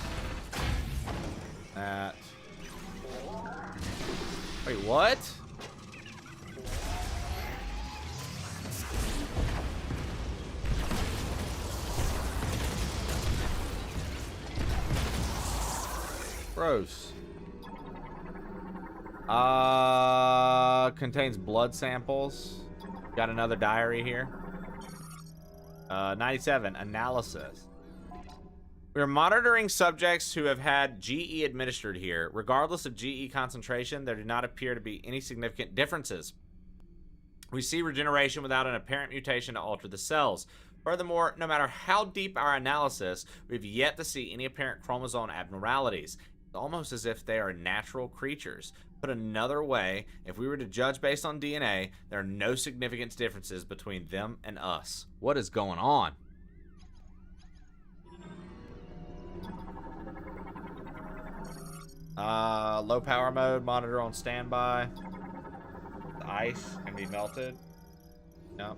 That. Wait, what? Gross. Contains blood samples. Got another diary here. 97, analysis. We are monitoring subjects who have had GE administered here. Regardless of GE concentration, there do not appear to be any significant differences. We see regeneration without an apparent mutation to alter the cells. Furthermore, no matter how deep our analysis, we've yet to see any apparent chromosome abnormalities. It's almost as if they are natural creatures. Put another way, if we were to judge based on DNA, there are no significant differences between them and us. What is going on? Low power mode, monitor on standby. The ice can be melted. Yep.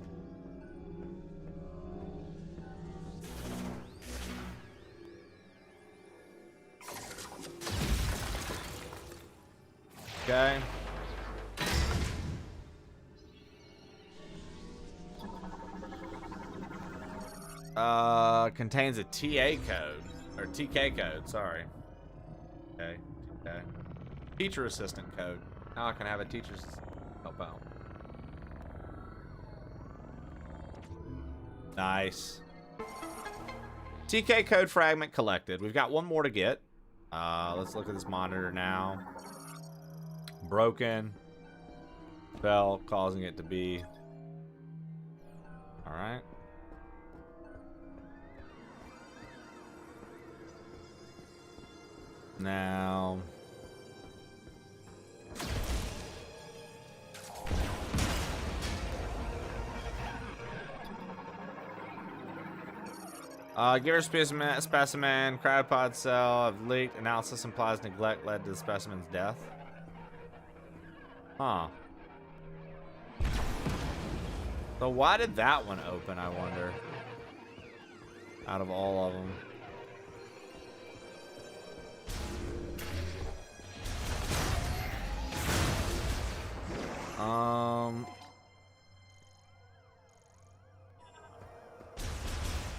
Okay. Contains a TA code, or TK code, sorry. Okay, TK. Teacher assistant code. Now I can have a teacher's help out. Nice. TK code fragment collected. We've got one more to get. Let's look at this monitor now. Broken. Fell, causing it to be. Alright. Now. Give her specimen, cryopod cell have leaked. Analysis implies neglect led to the specimen's death. Huh. So why did that one open, I wonder? Out of all of them.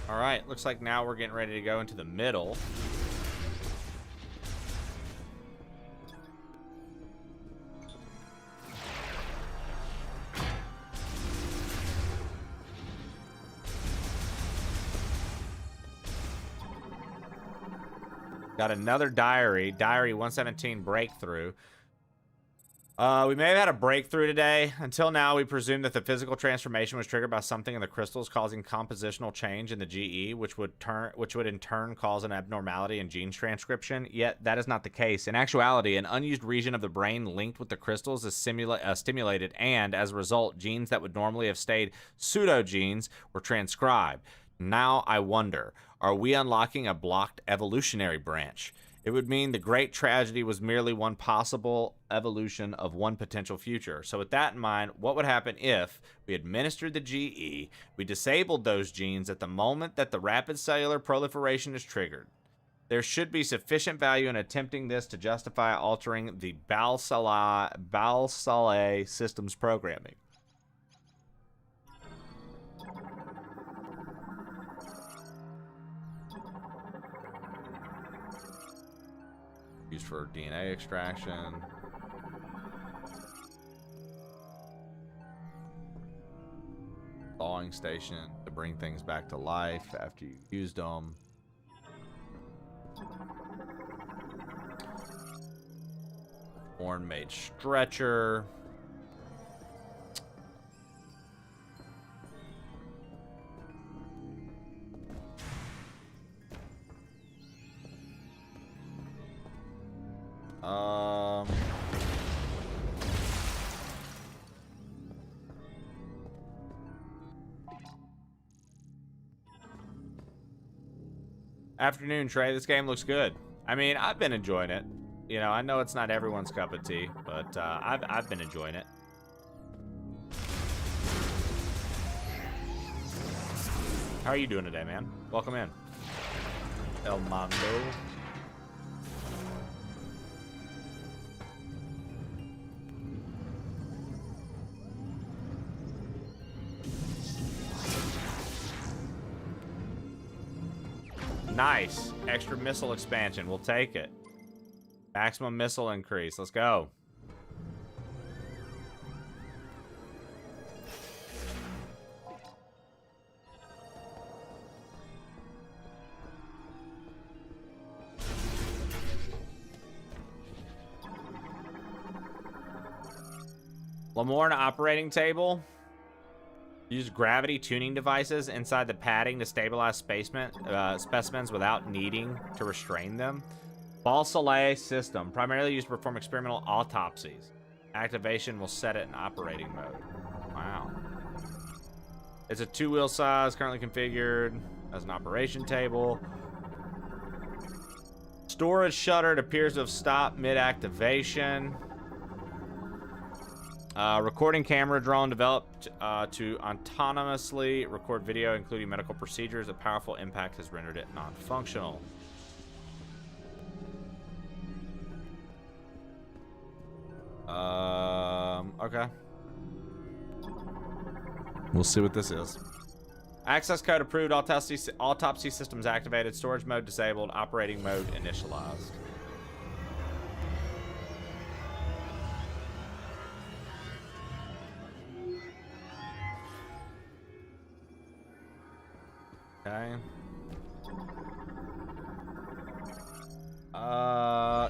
All right, looks like now we're getting ready to go into the middle. Got another diary, Diary 117 breakthrough. We may have had a breakthrough today. Until now, we presumed that the physical transformation was triggered by something in the crystals causing compositional change in the GE, which would in turn cause an abnormality in gene transcription. Yet that is not the case. In actuality, an unused region of the brain linked with the crystals is stimulated, and as a result, genes that would normally have stayed pseudogenes were transcribed. Now I wonder, are we unlocking a blocked evolutionary branch? It would mean the great tragedy was merely one possible evolution of one potential future. So with that in mind, what would happen if we administered the GE, we disabled those genes at the moment that the rapid cellular proliferation is triggered? There should be sufficient value in attempting this to justify altering the Balsalai system's programming. Used for DNA extraction. Thawing station to bring things back to life after you used them. Foreign made stretcher. Afternoon, Trey. This game looks good. I mean, I've been enjoying it. You know, I know it's not everyone's cup of tea, but I've been enjoying it. How are you doing today, man? Welcome in. El Mando. Nice. Extra missile expansion. We'll take it. Maximum missile increase. Let's go. Lamorna operating table. Use gravity tuning devices inside the padding to stabilize specimens without needing to restrain them. Balsalai system, primarily used to perform experimental autopsies. Activation will set it in operating mode. Wow. It's a 2-wheel size, currently configured as an operation table. Storage shuttered, appears to have stopped mid-activation. Recording camera drone developed to autonomously record video, including medical procedures. A powerful impact has rendered it non-functional. Okay. We'll see what this is. Access code approved. Autopsy systems activated. Storage mode disabled. Operating mode initialized. Okay.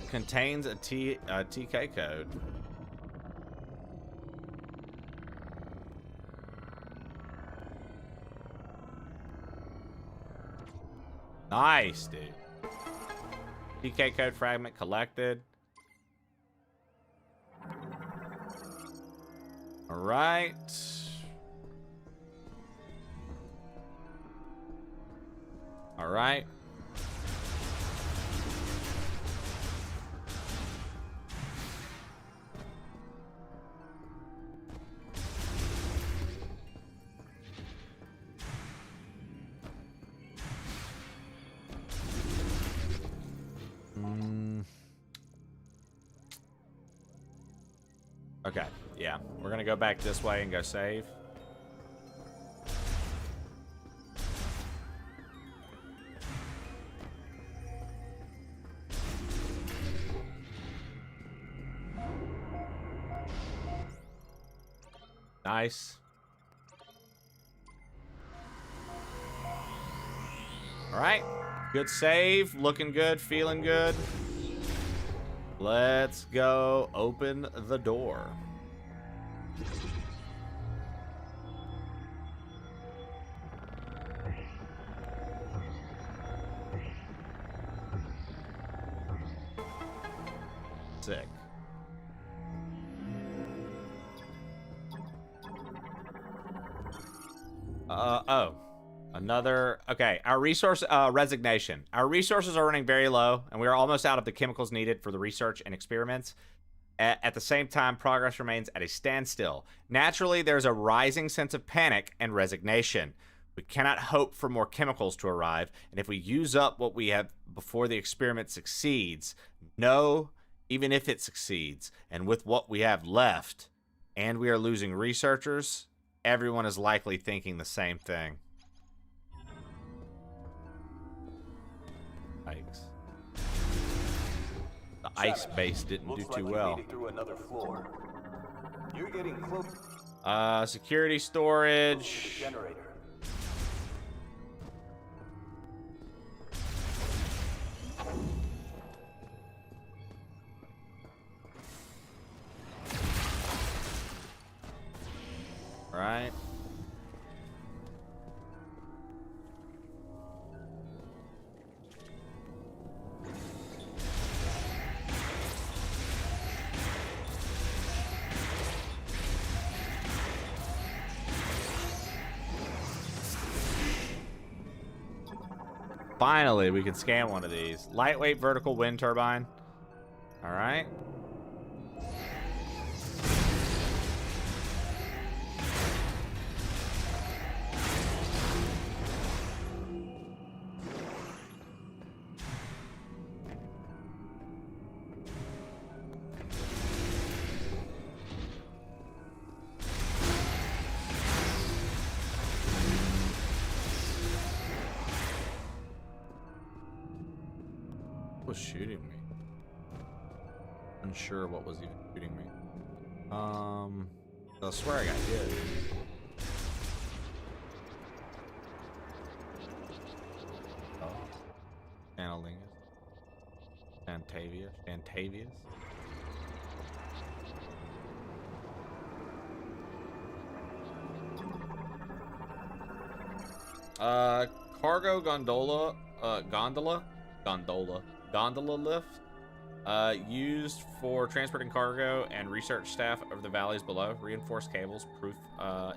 Contains a TK code. Nice, dude. TK code fragment collected. All right. All right. Okay, yeah. We're gonna go back this way and go save. Nice. All right. Good save. Looking good. Feeling good. Let's go open the door. Sick. Oh. Okay, our resource resignation. Our resources are running very low, and we are almost out of the chemicals needed for the research and experiments. At the same time, progress remains at a standstill. Naturally, there's a rising sense of panic and resignation. We cannot hope for more chemicals to arrive, and if we use up what we have before the experiment succeeds, no, even if it succeeds, and with what we have left, and we are losing researchers, everyone is likely thinking the same thing. Yikes. The ice base didn't do too well. Through another floor. You're getting close. Security storage. Generator. Right. Finally, we can scan one of these. Lightweight vertical wind turbine. All right. Was shooting me. Unsure what was even shooting me. I swear I got hit. Oh. Analingus. Antavius. Cargo gondola lift, used for transporting cargo and research staff over the valleys below. Reinforced cables, proof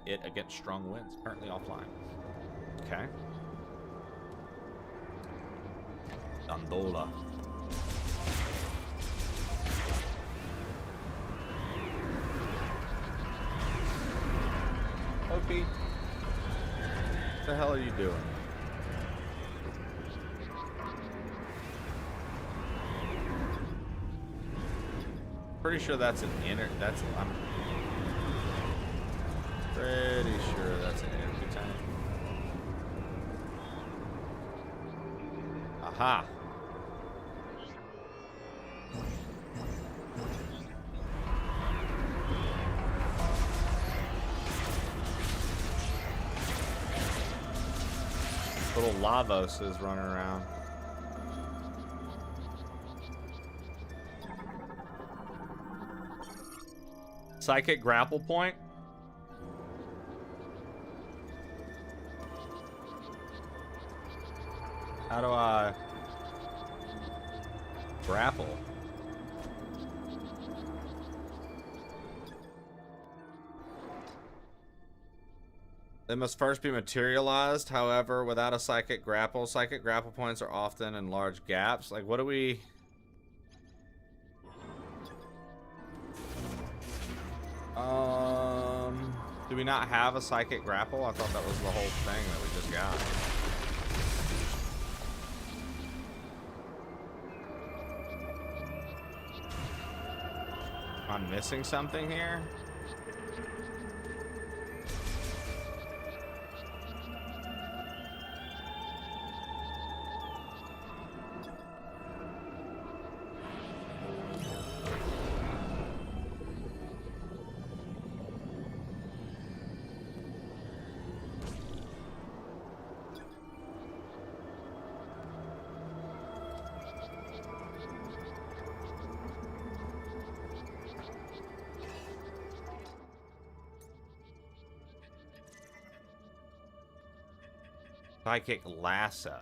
it against strong winds. Currently offline. Okay. Gondola. Opie, what the hell are you doing? Pretty sure that's an I'm pretty sure that's an energy tank. Aha. Little Lavos is running around. Psychic grapple point. How do I grapple? They must first be materialized. However, without a psychic grapple points are often in large gaps. Like, what do we... Do we not have a psychic grapple? I thought that was the whole thing that we just got. Am I missing something here? Psychic lasso.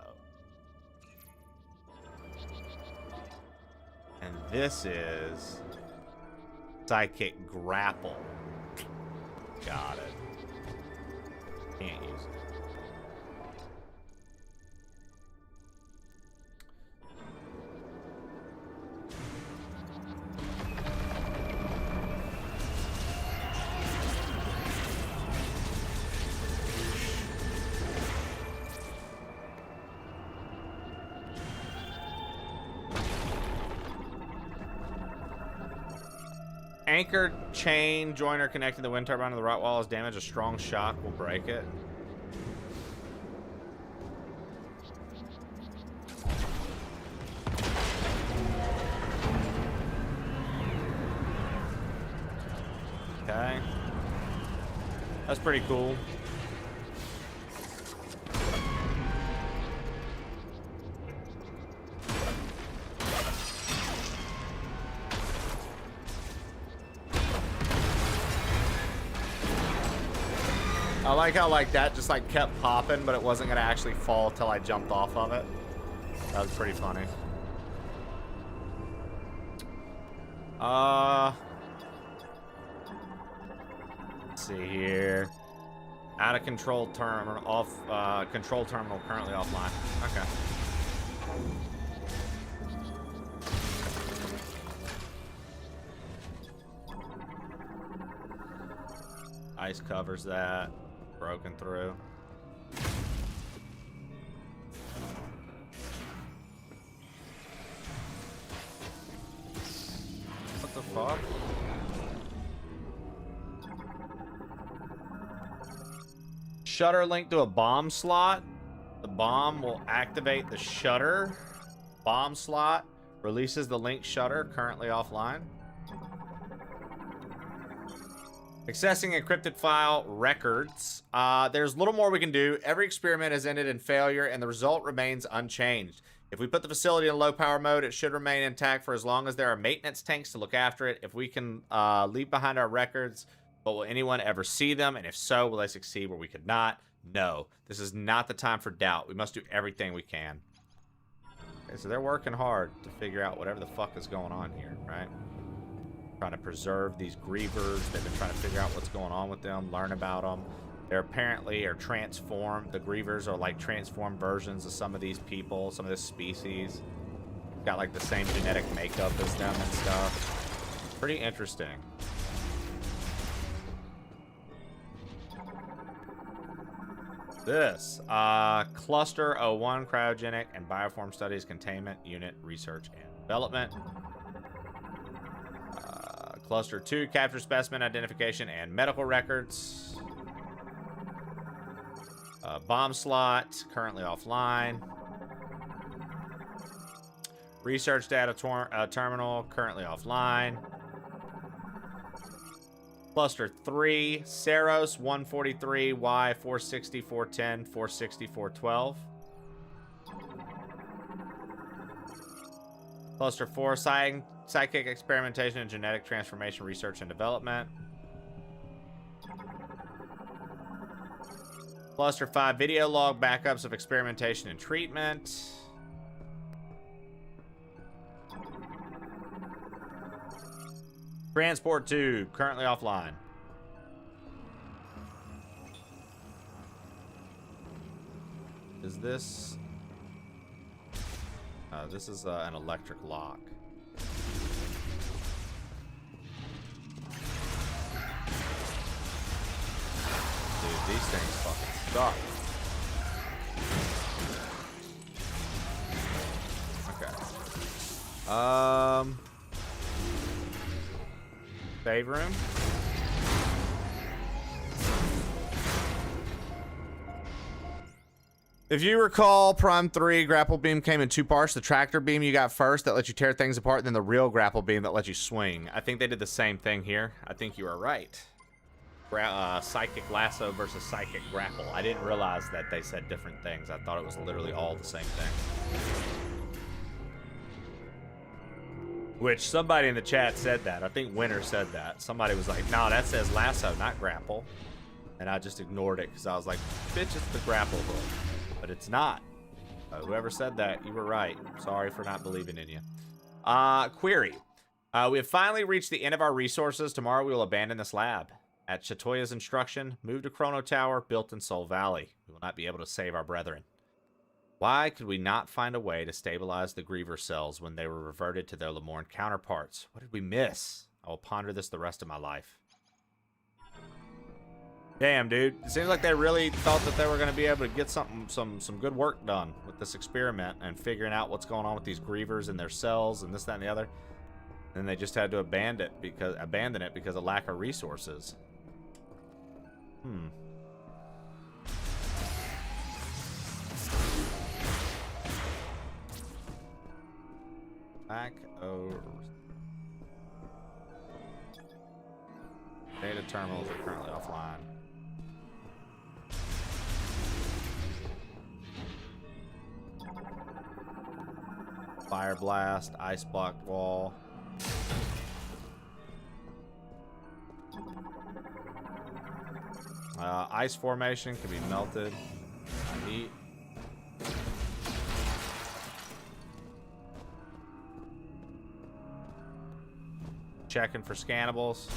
And this is psychic grapple. Got it. Can't use it. Anchor chain joiner connecting the wind turbine to the right wall is damaged. A strong shock will break it. Okay. That's pretty cool. I like how like that just like kept popping, but it wasn't gonna actually fall till I jumped off of it. That was pretty funny. Let's see here. Out of control terminal off. Control terminal currently offline. Okay. Ice covers that. Broken through. What the fuck? Shutter linked to a bomb slot. The bomb will activate the shutter. Bomb slot releases the link shutter, currently offline. Accessing encrypted file records. There's little more we can do. Every experiment has ended in failure, and the result remains unchanged. If we put the facility in low power mode, it should remain intact for as long as there are maintenance tanks to look after it. If we can leave behind our records, but will anyone ever see them? And if so, will they succeed where we could not? No. This is not the time for doubt. We must do everything we can. Okay, so they're working hard to figure out whatever the fuck is going on here, right? Trying to preserve these grievers. They've been trying to figure out what's going on with them, learn about them. They're apparently are transformed. The grievers are like transformed versions of some of these people, some of this species. Got like the same genetic makeup as them and stuff. Pretty interesting. This Cluster 01 cryogenic and bioform studies containment unit research and development. Cluster 2 capture specimen identification and medical records. Bomb slot currently offline. Research data terminal currently offline. Cluster 3 Saros 143 Y 460 410 460 412. Cluster 4 psychic experimentation and genetic transformation research and development. Cluster 5 video log backups of experimentation and treatment. Transport 2 currently offline. Is this... this is an electric lock. Dude, these things fucking suck. Okay. Save room. If you recall, Prime 3 grapple beam came in two parts. The tractor beam you got first that lets you tear things apart, and then the real grapple beam that lets you swing. I think they did the same thing here. I think you are right. Psychic lasso versus psychic grapple. I didn't realize that they said different things. I thought it was literally all the same thing. Which somebody in the chat said that. I think Winter said that. Somebody was like, no, that says lasso, not grapple. And I just ignored it because I was like, bitch, it's the grapple hook. But it's not. Whoever said that, you were right. Sorry for not believing in you. Query. We have finally reached the end of our resources. Tomorrow we will abandon this lab. At Chatoya's instruction, move to Chrono Tower, built in Soul Valley. We will not be able to save our brethren. Why could we not find a way to stabilize the Griever cells when they were reverted to their Lemorn counterparts? What did we miss? I will ponder this the rest of my life. Damn, dude. It seems like they really thought that they were going to be able to get some good work done with this experiment and figuring out what's going on with these Grievers and their cells and this, that, and the other. And they just had to abandon it because of lack of resources. Lack of data terminals are currently offline. Fire blast, ice block wall. Ice formation can be melted by heat. Checking for scannables.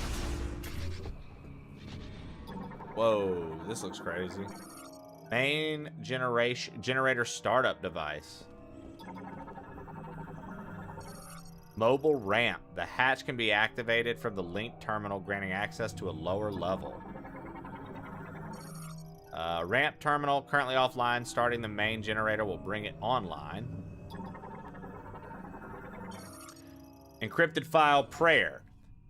Whoa, this looks crazy. Main generator startup device. Mobile ramp. The hatch can be activated from the link terminal, granting access to a lower level. Ramp terminal currently offline. Starting the main generator will bring it online. Encrypted file prayer.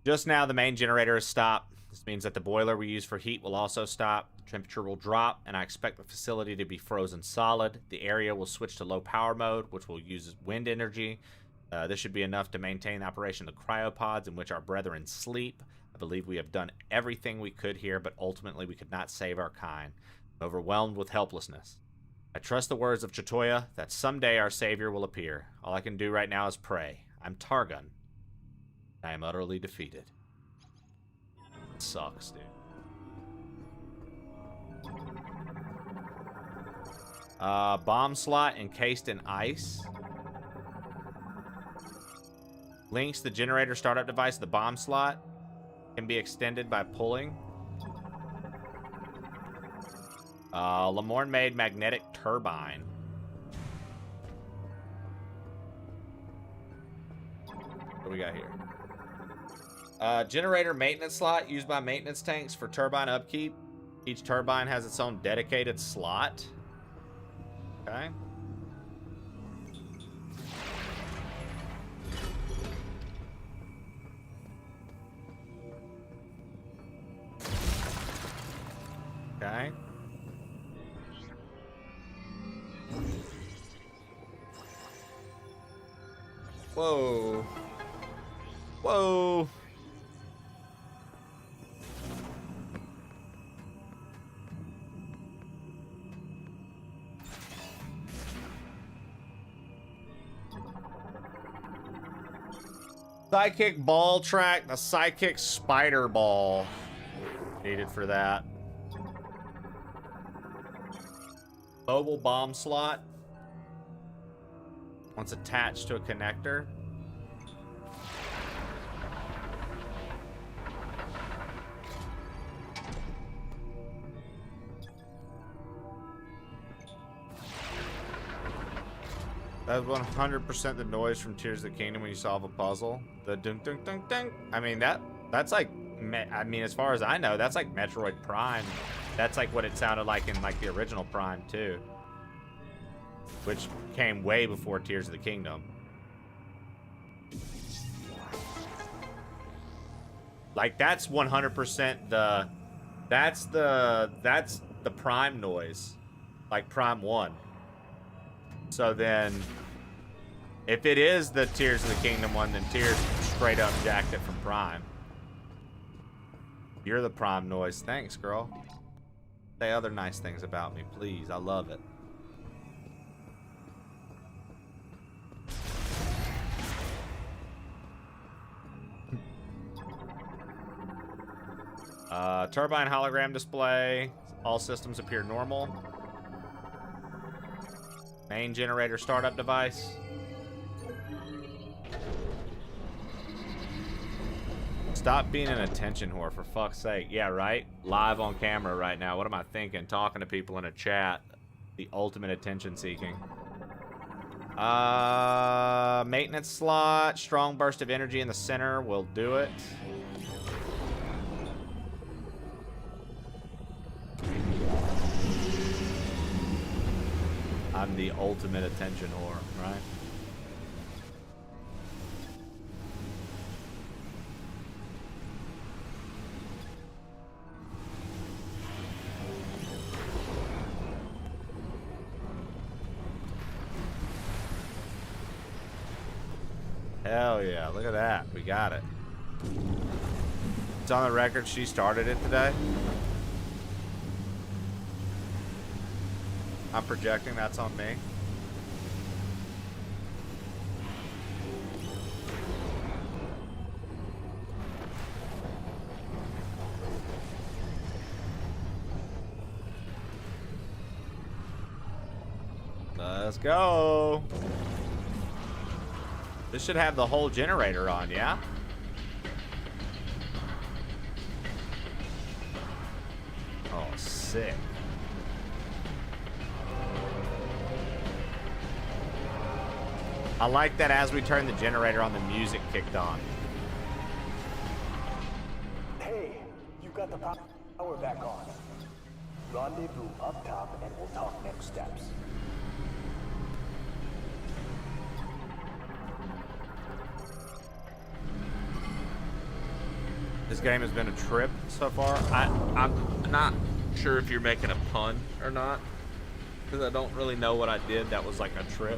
Just now the main generator has stopped. This means that the boiler we use for heat will also stop. The temperature will drop, and I expect the facility to be frozen solid. The area will switch to low power mode, which will use wind energy. This should be enough to maintain the operation of the cryopods in which our brethren sleep. I believe we have done everything we could here, but ultimately we could not save our kind. I'm overwhelmed with helplessness. I trust the words of Chatoya that someday our savior will appear. All I can do right now is pray. I'm Targun. I am utterly defeated. It sucks, dude. Bomb slot encased in ice. Links the generator startup device to the bomb slot. Can be extended by pulling. Lamorne-made magnetic turbine. What do we got here? Generator maintenance slot used by maintenance tanks for turbine upkeep. Each turbine has its own dedicated slot. Okay. Okay. Whoa. Whoa. Psychic ball track, the psychic spider ball. Needed for that. Mobile bomb slot. Once attached to a connector. That's 100% the noise from Tears of the Kingdom when you solve a puzzle. The dunk dunk dunk dunk. I mean that's like, I mean, as far as I know, that's like Metroid Prime. That's like what it sounded like in like the original Prime too, which came way before Tears of the Kingdom. Like that's 100% that's the Prime noise, like Prime 1. So then, if it is the Tears of the Kingdom one, then Tears straight up jacked it from Prime. You're the Prime noise. Thanks, girl. Say other nice things about me, please. I love it. Turbine hologram display. All systems appear normal. Main generator startup device. Stop being an attention whore, for fuck's sake. Yeah, right? Live on camera right now. What am I thinking? Talking to people in a chat. The ultimate attention seeking. Maintenance slot. Strong burst of energy in the center will do it. I'm the ultimate attention whore, right? Hell yeah, look at that. We got it. It's on the record she started it today. I'm projecting, that's on me. Let's go. This should have the whole generator on, yeah? Oh, sick. I like that as we turn the generator on, the music kicked on. Hey, you got the power back on. Rendezvous up top and we'll talk next steps. This game has been a trip so far. I'm not sure if you're making a pun or not, because I don't really know what I did that was like a trip.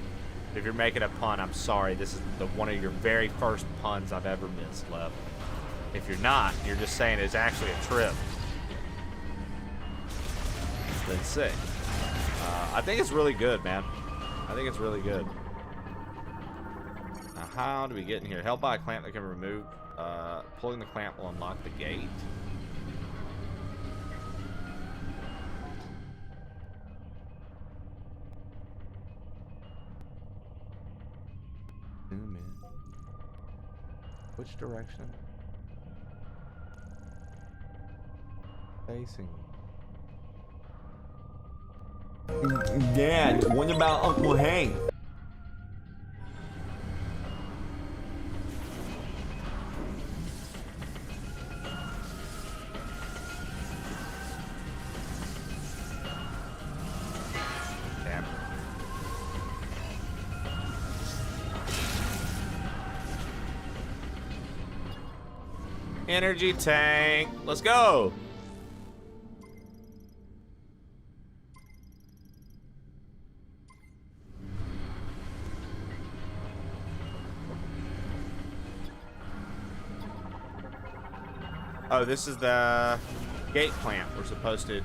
If you're making a pun, I'm sorry. This is one of your very first puns I've ever missed, Lev. If you're not, you're just saying it's actually a trip. Then sick. I think it's really good, man. I think it's really good. Now, how do we get in here? Held by a clamp that can remove. Pulling the clamp will unlock the gate. Zoom in. Which direction? Facing. Dad, what about Uncle Hank? Energy tank. Let's go. Oh, this is the gate clamp we're supposed to.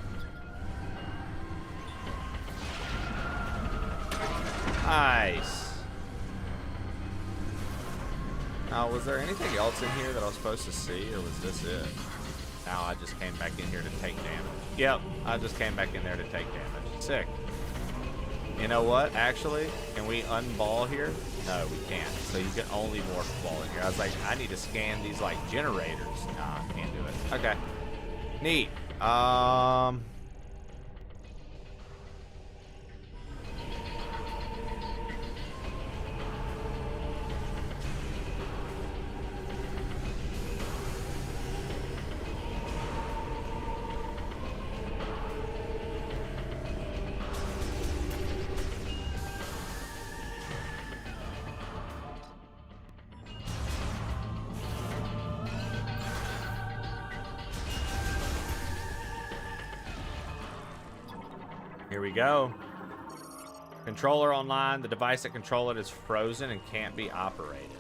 Nice. Now, was there anything else in here that I was supposed to see, or was this it? Now I just came back in here to take damage. Yep, I just came back in there to take damage. Sick. You know what? Actually, can we unball here? No, we can't. So you can only morph ball in here. I was like, I need to scan these like generators. Nah, can't do it. Okay. Neat. Here we go. Controller online. The device that controls it is frozen and can't be operated.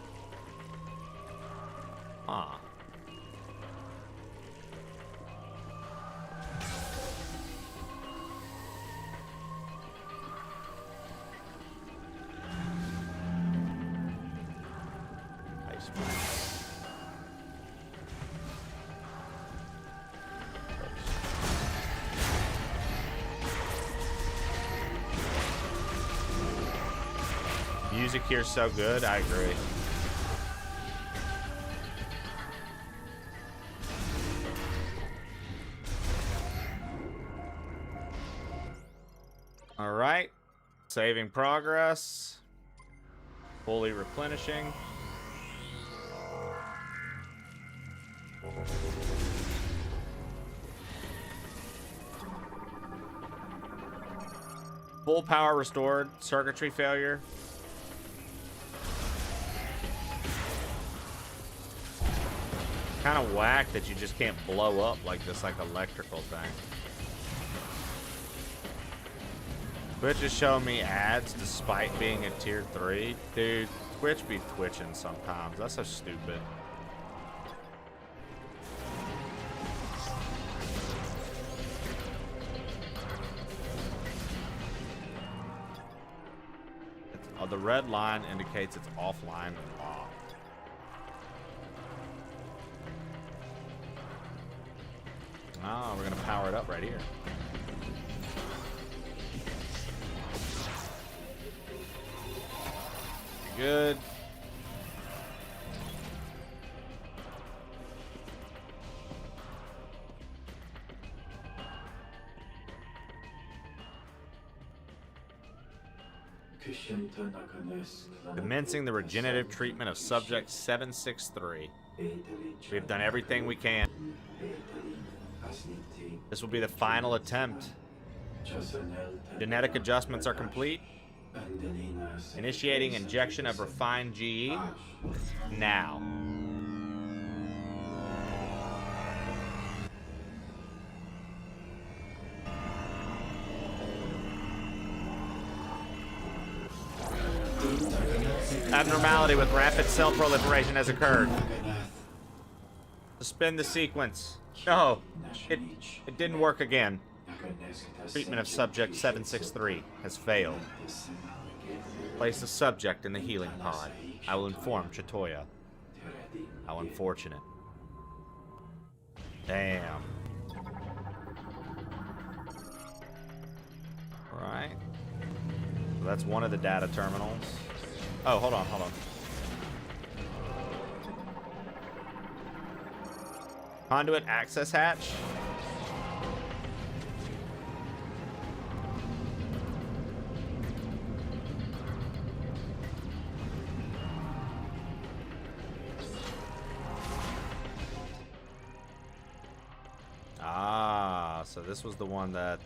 Huh. Ice cream. Music here is so good, I agree. All right, saving progress, fully replenishing. Full power restored, circuitry failure. Kind of whack that you just can't blow up like this, like electrical thing. Twitch is showing me ads despite being at tier 3. Dude, Twitch be twitching sometimes. That's so stupid. Oh, the red line indicates it's offline and locked. Ah, we're gonna power it up right here. Good. Commencing the regenerative treatment of subject 763. We have done everything we can. This will be the final attempt. Genetic adjustments are complete. Initiating injection of refined GE now. Abnormality with rapid cell proliferation has occurred. Suspend the sequence. No, it didn't work again. Treatment of subject 763 has failed. Place the subject in the healing pod. I will inform Chitoya. How unfortunate. Damn. Alright. So that's one of the data terminals. Oh, hold on. Conduit access hatch. Ah, so this was the one that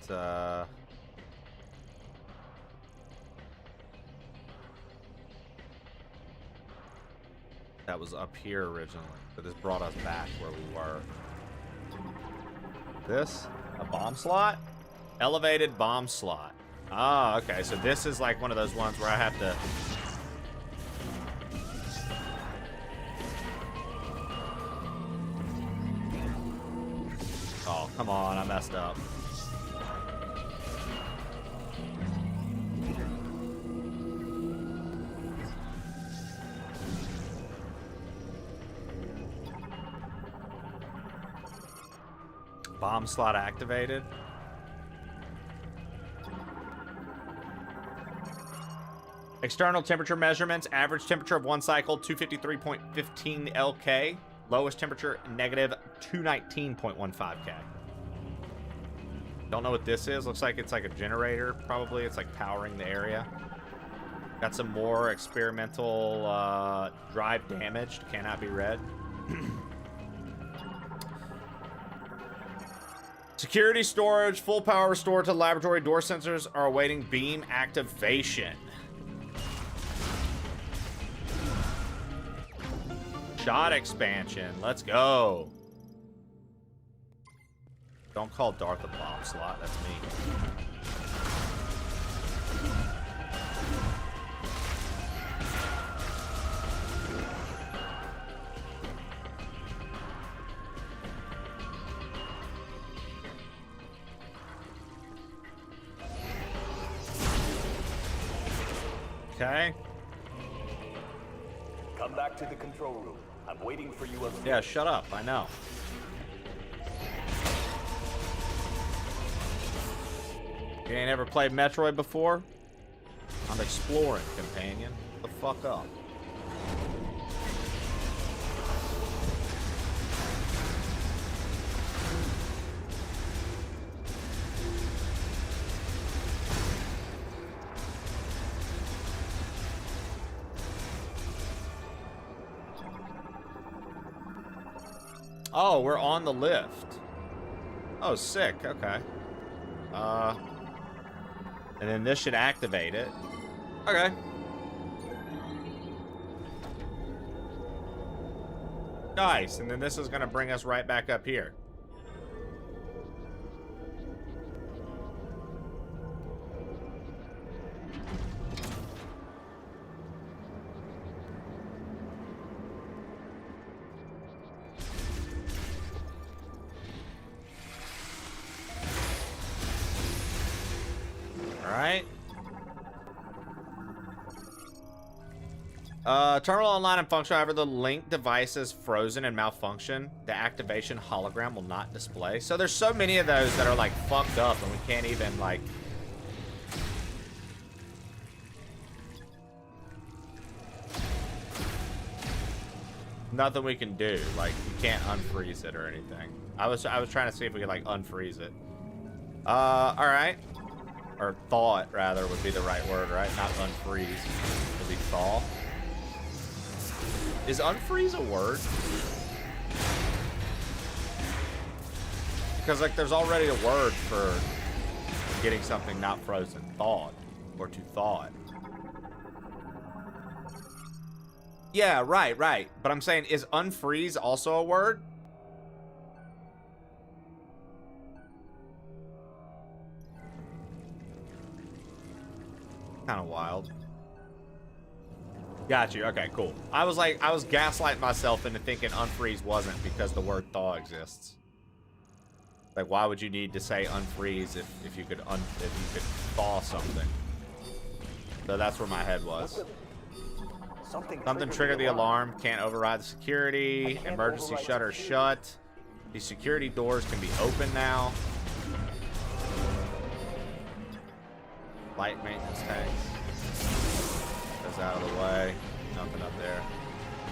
that was up here originally, but this brought us back where we were. This? A bomb slot? Elevated bomb slot. Ah, okay, so this is like one of those ones where I have to... Oh, come on, I messed up. Bomb slot activated. External temperature measurements. Average temperature of one cycle, 253.15 LK. Lowest temperature, negative 219.15 K. Don't know what this is. Looks like it's like a generator, probably. It's like powering the area. Got some more experimental drive damaged. Cannot be read. Security storage, full power restored to the laboratory. Door sensors are awaiting beam activation. Shot expansion. Let's go. Don't call Darth a bomb slot. That's me. Okay. Come back to the control room. I'm waiting for you upstairs. Yeah, shut up. I know. You ain't ever played Metroid before? I'm exploring, companion. Shut the fuck up. Oh, we're on the lift. Oh, sick. Okay. And then this should activate it. Okay. Nice. And then this is going to bring us right back up here. Terminal online and functional. However, the link device is frozen and malfunction. The activation hologram will not display. So there's so many of those that are like fucked up and we can't even like... Nothing we can do. Like, you can't unfreeze it or anything. I was trying to see if we could like unfreeze it. Alright. Or thaw it, rather, would be the right word, right? Not unfreeze. It would be thaw. Is unfreeze a word? Because, like, there's already a word for getting something not frozen. Thawed. Or to thaw it. Yeah, right. But I'm saying, is unfreeze also a word? Kind of wild. Got you. Okay, cool. I was gaslighting myself into thinking unfreeze wasn't because the word thaw exists. Like, why would you need to say unfreeze if you could thaw something? So that's where my head was. Something triggered the alarm. Can't override the security. Emergency shutter shut. These security doors can be open now. Light maintenance tanks. Goes out of the way. Nothing up there.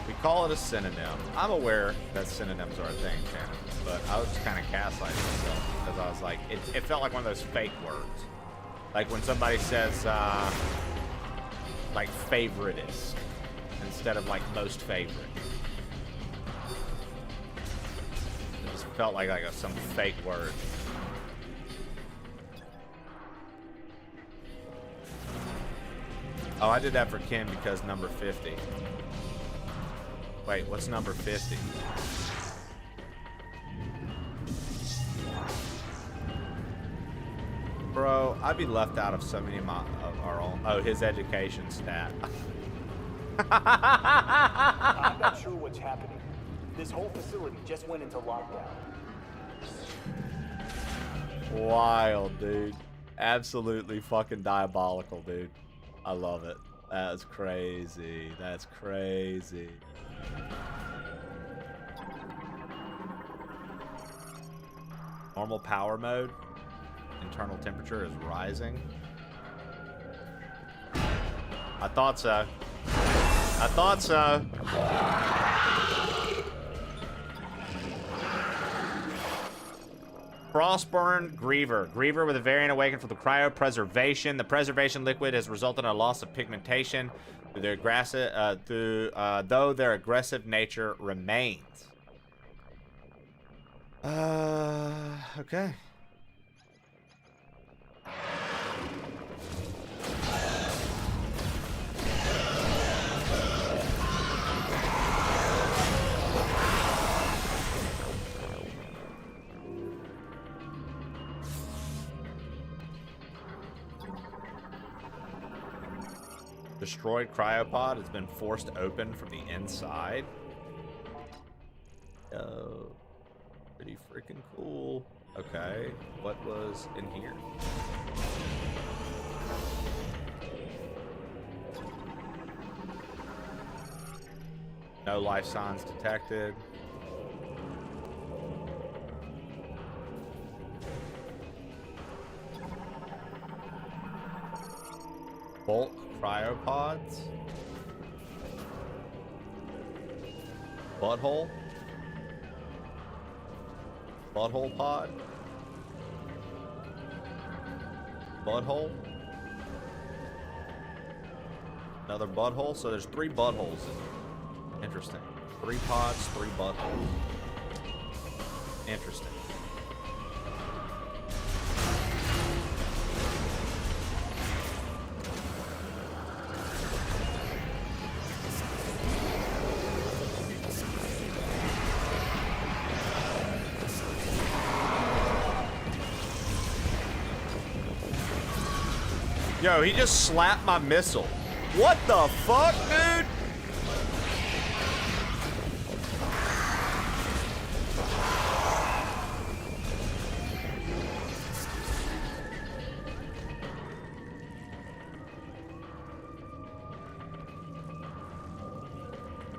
We call it a synonym. I'm aware that synonyms are a thing, Shannon, but I was just kind of gaslighting myself because I was like, it felt like one of those fake words. Like when somebody says, like favoritist instead of like most favorite. It just felt like some fake word. Oh, I did that for Kim because number 50. Wait, what's number 50? Bro, I'd be left out of so many of our own. Oh, his education stat. I'm not sure what's happening. This whole facility just went into lockdown. Wild, dude. Absolutely fucking diabolical, dude. I love it. That's crazy. That's crazy. Normal power mode. Internal temperature is rising. I thought so. I thought so. Frostburn Griever. Griever with a variant awakened from the cryopreservation. The preservation liquid has resulted in a loss of pigmentation through their aggressive, though their aggressive nature remains. Okay. Destroyed cryopod has been forced open from the inside. Pretty freaking cool. Okay, what was in here? No life signs detected. Bulk cryopods. Butthole. Butthole pod. Butthole. Another butthole. So there's 3 buttholes. Interesting. 3 pods, 3 buttholes. Interesting. Yo, he just slapped my missile. What the fuck, dude?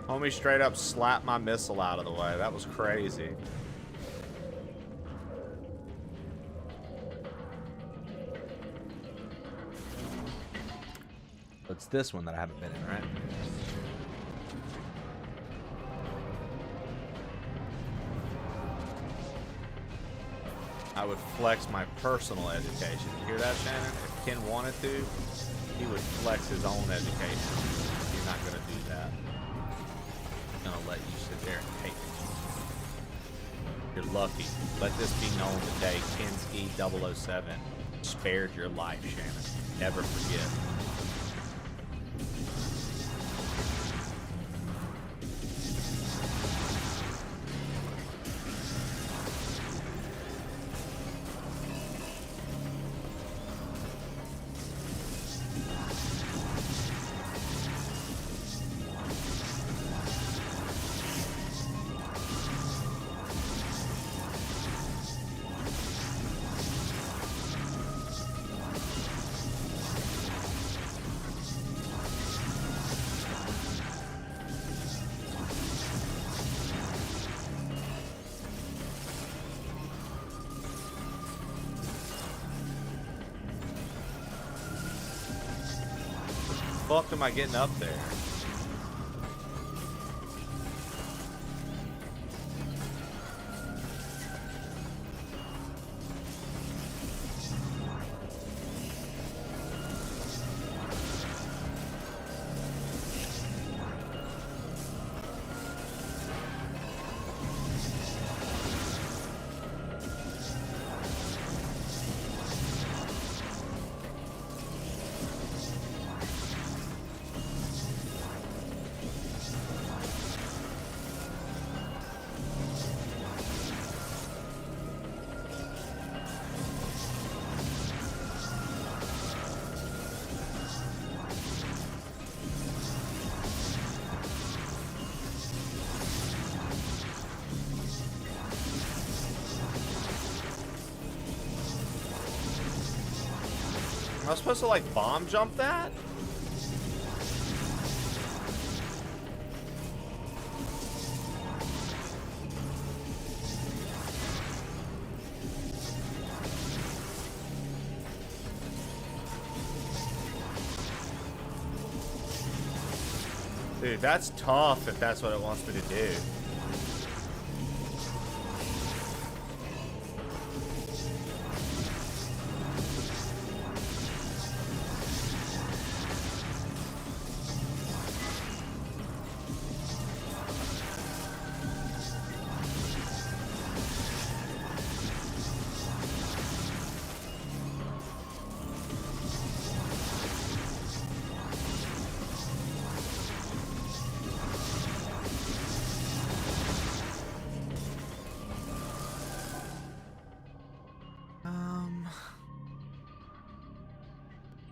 Homie straight up slapped my missile out of the way. That was crazy. It's this one that I haven't been in, right? I would flex my personal education. You hear that, Shannon? If Ken wanted to, he would flex his own education. He's not going to do that. He's going to let you sit there and take it. You're lucky. Let this be known today. Kenski 007 spared your life, Shannon. Never forget. Fuck am I getting up there? Am I supposed to, like, bomb jump that? Dude, that's tough if that's what it wants me to do.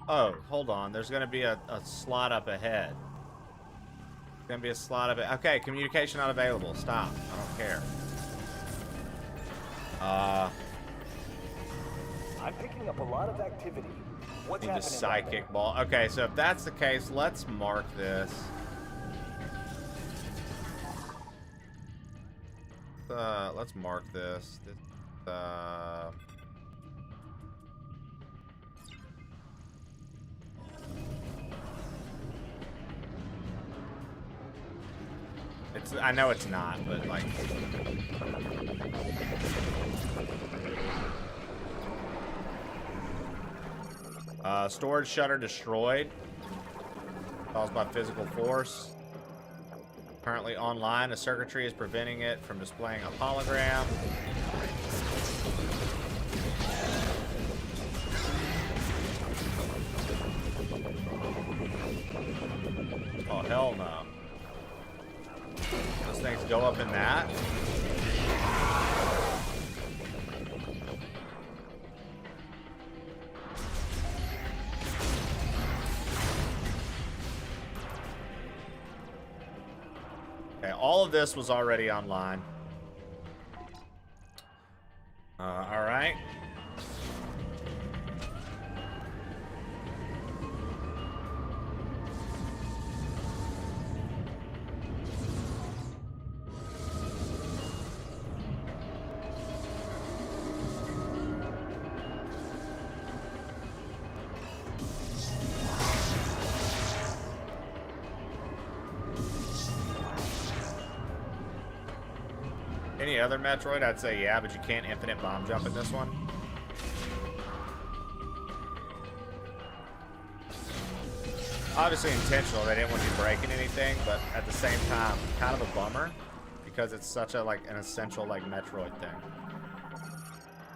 Oh, hold on. There's going to be a slot up ahead. There's going to be a slot up ahead. Okay, communication not available. Stop. I don't care. I'm picking up a lot of activity. What's Need the happening? psychic ball. Okay, so if that's the case, let's mark this. Let's mark this. I know it's not, but like. Storage shutter destroyed. Caused by physical force. Currently online. A circuitry is preventing it from displaying a hologram. Oh, hell no. Those things go up in that. Okay, all of this was already online. All right. Any other Metroid, I'd say yeah, but you can't infinite bomb jump in this one. Obviously intentional, they didn't want you breaking anything, but at the same time, kind of a bummer because it's such a like an essential like Metroid thing.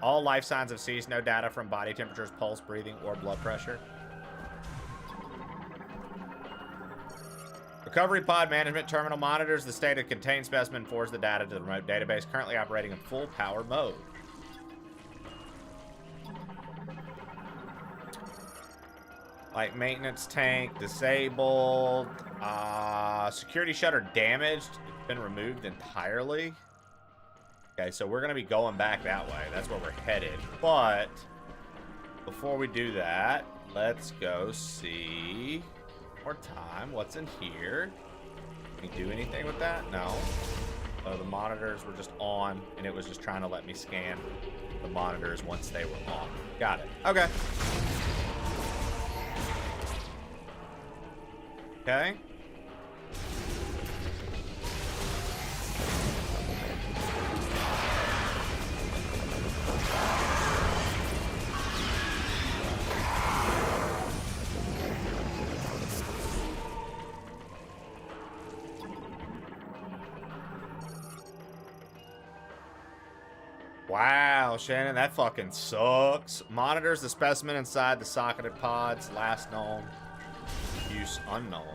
All life signs have ceased, no data from body temperatures, pulse, breathing, or blood pressure. Recovery pod management terminal monitors the state of contained specimen, forwards the data to the remote database, currently operating in full power mode. Like maintenance tank disabled, security shutter damaged. It's been removed entirely. Okay, so we're gonna be going back that way. That's where we're headed. But before we do that, let's go see more time. What's in here? Can we do anything with that? No. The monitors were just on, and it was just trying to let me scan the monitors once they were on. Got it. Okay. Okay. Wow, Shannon, that fucking sucks. Monitors the specimen inside the socketed pods. Last known. Use unknown.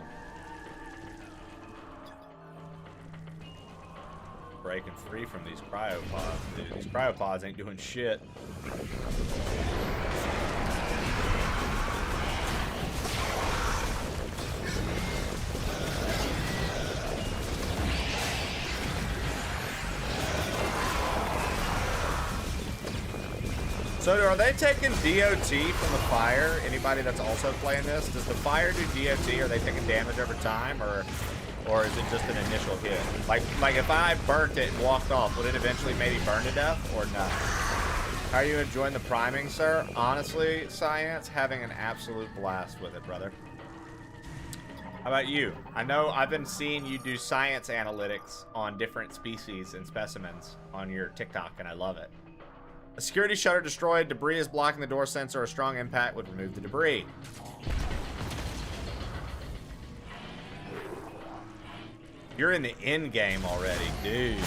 Breaking free from these cryopods, dude. These cryopods ain't doing shit. So are they taking DOT from the fire? Anybody that's also playing this? Does the fire do DOT? Are they taking damage over time, or is it just an initial hit? Like if I burnt it and walked off, would it eventually maybe burn to death, or no? How are you enjoying the priming, sir? Honestly, Science, having an absolute blast with it, brother. How about you? I know I've been seeing you do science analytics on different species and specimens on your TikTok, and I love it. A security shutter destroyed. Debris is blocking the door sensor. A strong impact would remove the debris. You're in the end game already, dude.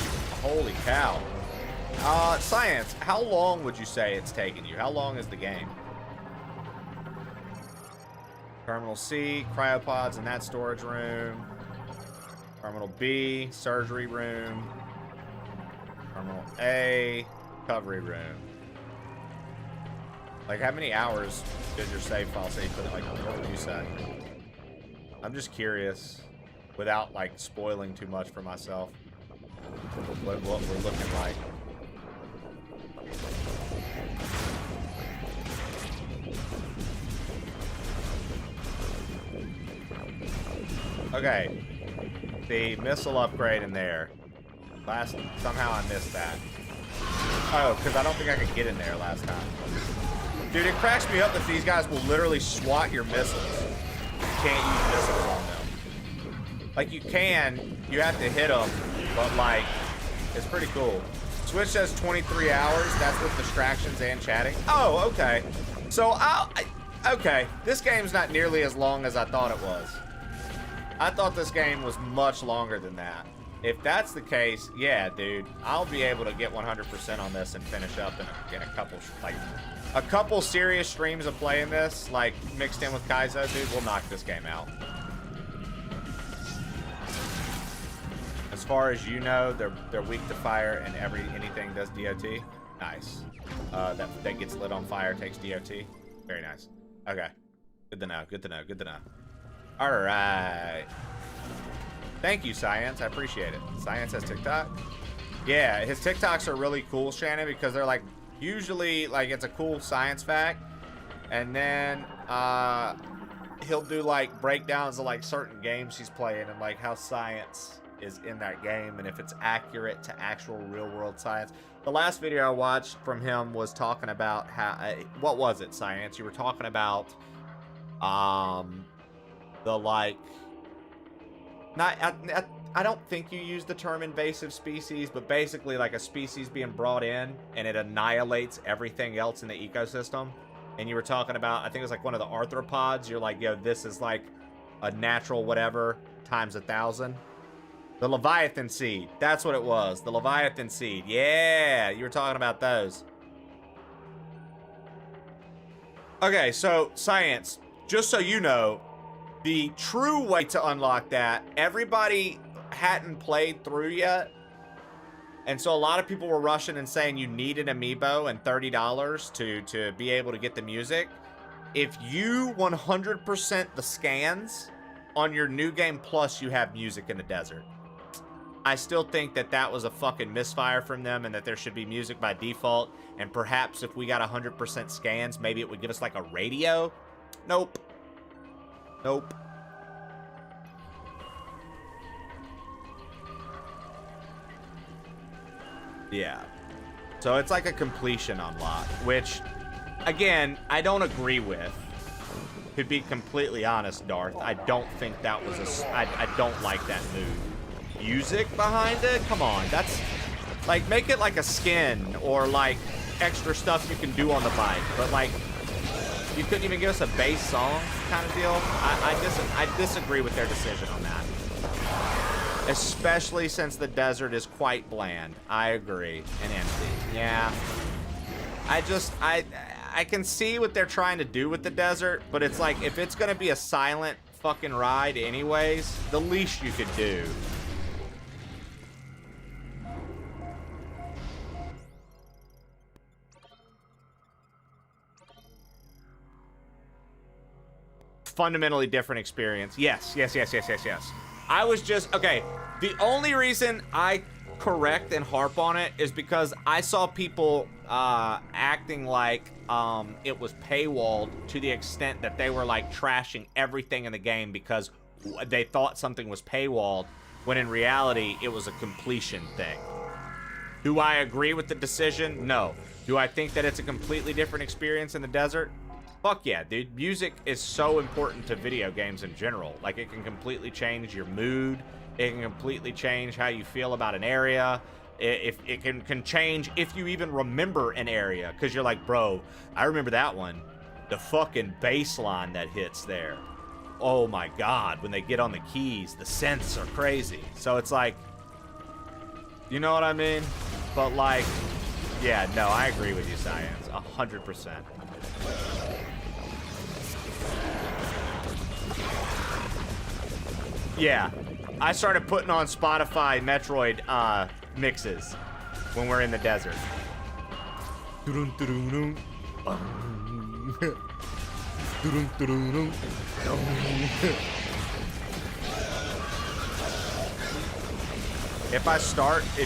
Holy cow. Science, how long would you say it's taken you? How long is the game? Terminal C, cryopods in that storage room. Terminal B, surgery room. Terminal A, recovery room. Like, how many hours did your save file say you put it? Like, what would you say? I'm just curious, without like spoiling too much for myself, what we're looking like. Okay, the missile upgrade in there. Somehow I missed that. Oh, because I don't think I could get in there last time. Dude, it cracks me up that these guys will literally swat your missiles. You can't use missiles on them. Like, you can, you have to hit them, but like, it's pretty cool. Switch says 23 hours. That's with distractions and chatting. Oh, okay. So, okay. This game's not nearly as long as I thought it was. I thought this game was much longer than that. If that's the case, yeah, dude, I'll be able to get 100% on this and finish up in a couple serious streams of playing this, like mixed in with Kaizo, dude. We'll knock this game out. As far as you know, they're weak to fire, and anything does DOT. Nice. That gets lit on fire takes DOT. Very nice. Okay. Good to know. Good to know. Good to know. All right. Thank you, Science. I appreciate it. Science has TikTok. Yeah, his TikToks are really cool, Shannon, because they're like usually like it's a cool science fact, and then he'll do like breakdowns of like certain games he's playing and like how science is in that game and if it's accurate to actual real world science. The last video I watched from him was talking about how what was it, Science? You were talking about the like I don't think you use the term invasive species, but basically like a species being brought in and it annihilates everything else in the ecosystem. And you were talking about, I think it was like one of the arthropods. You're like, yo, this is like a natural whatever times 1,000. The Leviathan seed. That's what it was. The Leviathan seed. Yeah, you were talking about those. Okay, so science. Just so you know, the true way to unlock that, everybody hadn't played through yet. And so a lot of people were rushing and saying you need an amiibo and $30 to be able to get the music. If you 100% the scans on your New Game Plus, you have music in the desert. I still think that that was a fucking misfire from them and that there should be music by default. And perhaps if we got 100% scans, maybe it would give us like a radio. Nope. Nope. Yeah. So it's like a completion unlock, which, again, I don't agree with. To be completely honest, Darth, I don't think that was I don't like that move. Music behind it? Come on, that's like, make it like a skin or like extra stuff you can do on the bike, but like you couldn't even give us a bass song kind of deal. I disagree with their decision on that, especially since the desert is quite bland. I agree. And empty. Yeah, I can see what they're trying to do with the desert, but it's like, if it's gonna be a silent fucking ride anyways, the least you could do. Fundamentally different experience. Yes. I was just, okay, the only reason I correct and harp on it is because I saw people acting like it was paywalled to the extent that they were like trashing everything in the game because they thought something was paywalled, when in reality it was a completion thing. Do I agree with the decision? No. Do I think that it's a completely different experience in the desert? Fuck yeah, dude. Music is so important to video games in general. Like, it can completely change your mood. It can completely change how you feel about an area. If it can change if you even remember an area, because you're like, bro, I remember that one. The fucking bass line that hits there. Oh my god, when they get on the keys, the synths are crazy. So it's like, you know what I mean? But like, yeah, no, I agree with you, Science, 100%. Yeah, I started putting on Spotify Metroid mixes when we're in the desert. If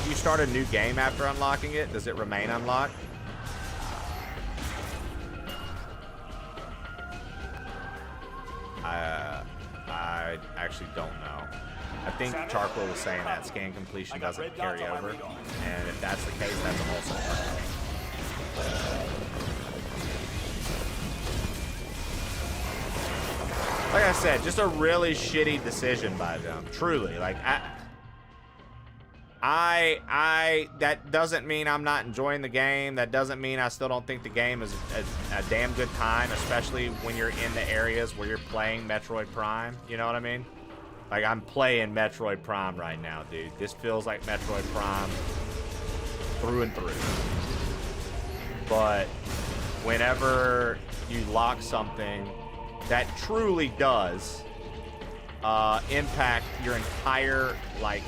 you start a new game after unlocking it, does it remain unlocked? I actually don't know. I think Charcoal was saying that scan completion doesn't carry over, and if that's the case, that's also like I said, just a really shitty decision by them. Truly, like I that doesn't mean I'm not enjoying the game. That doesn't mean I still don't think the game is a damn good time, especially when you're in the areas where you're playing Metroid Prime. You know what I mean? Like, I'm playing Metroid Prime right now, dude. This feels like Metroid Prime through and through. But whenever you lock something that truly does impact your entire, like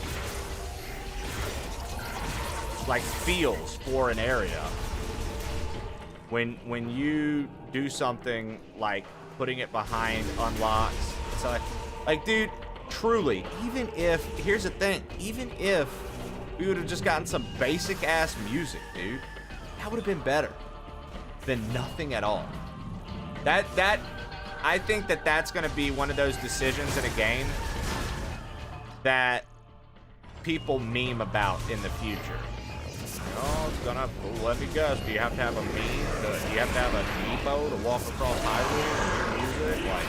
feels for an area, when you do something like putting it behind unlocks, it's like dude, truly, even if, here's the thing, even if we would have just gotten some basic ass music, dude, that would have been better than nothing at all. That I think that that's going to be one of those decisions in a game that people meme about in the future. Oh, it's gonna, let me guess, do you have to have a meme? Do you have to have a depot to walk across Hyrule and hear music? Like,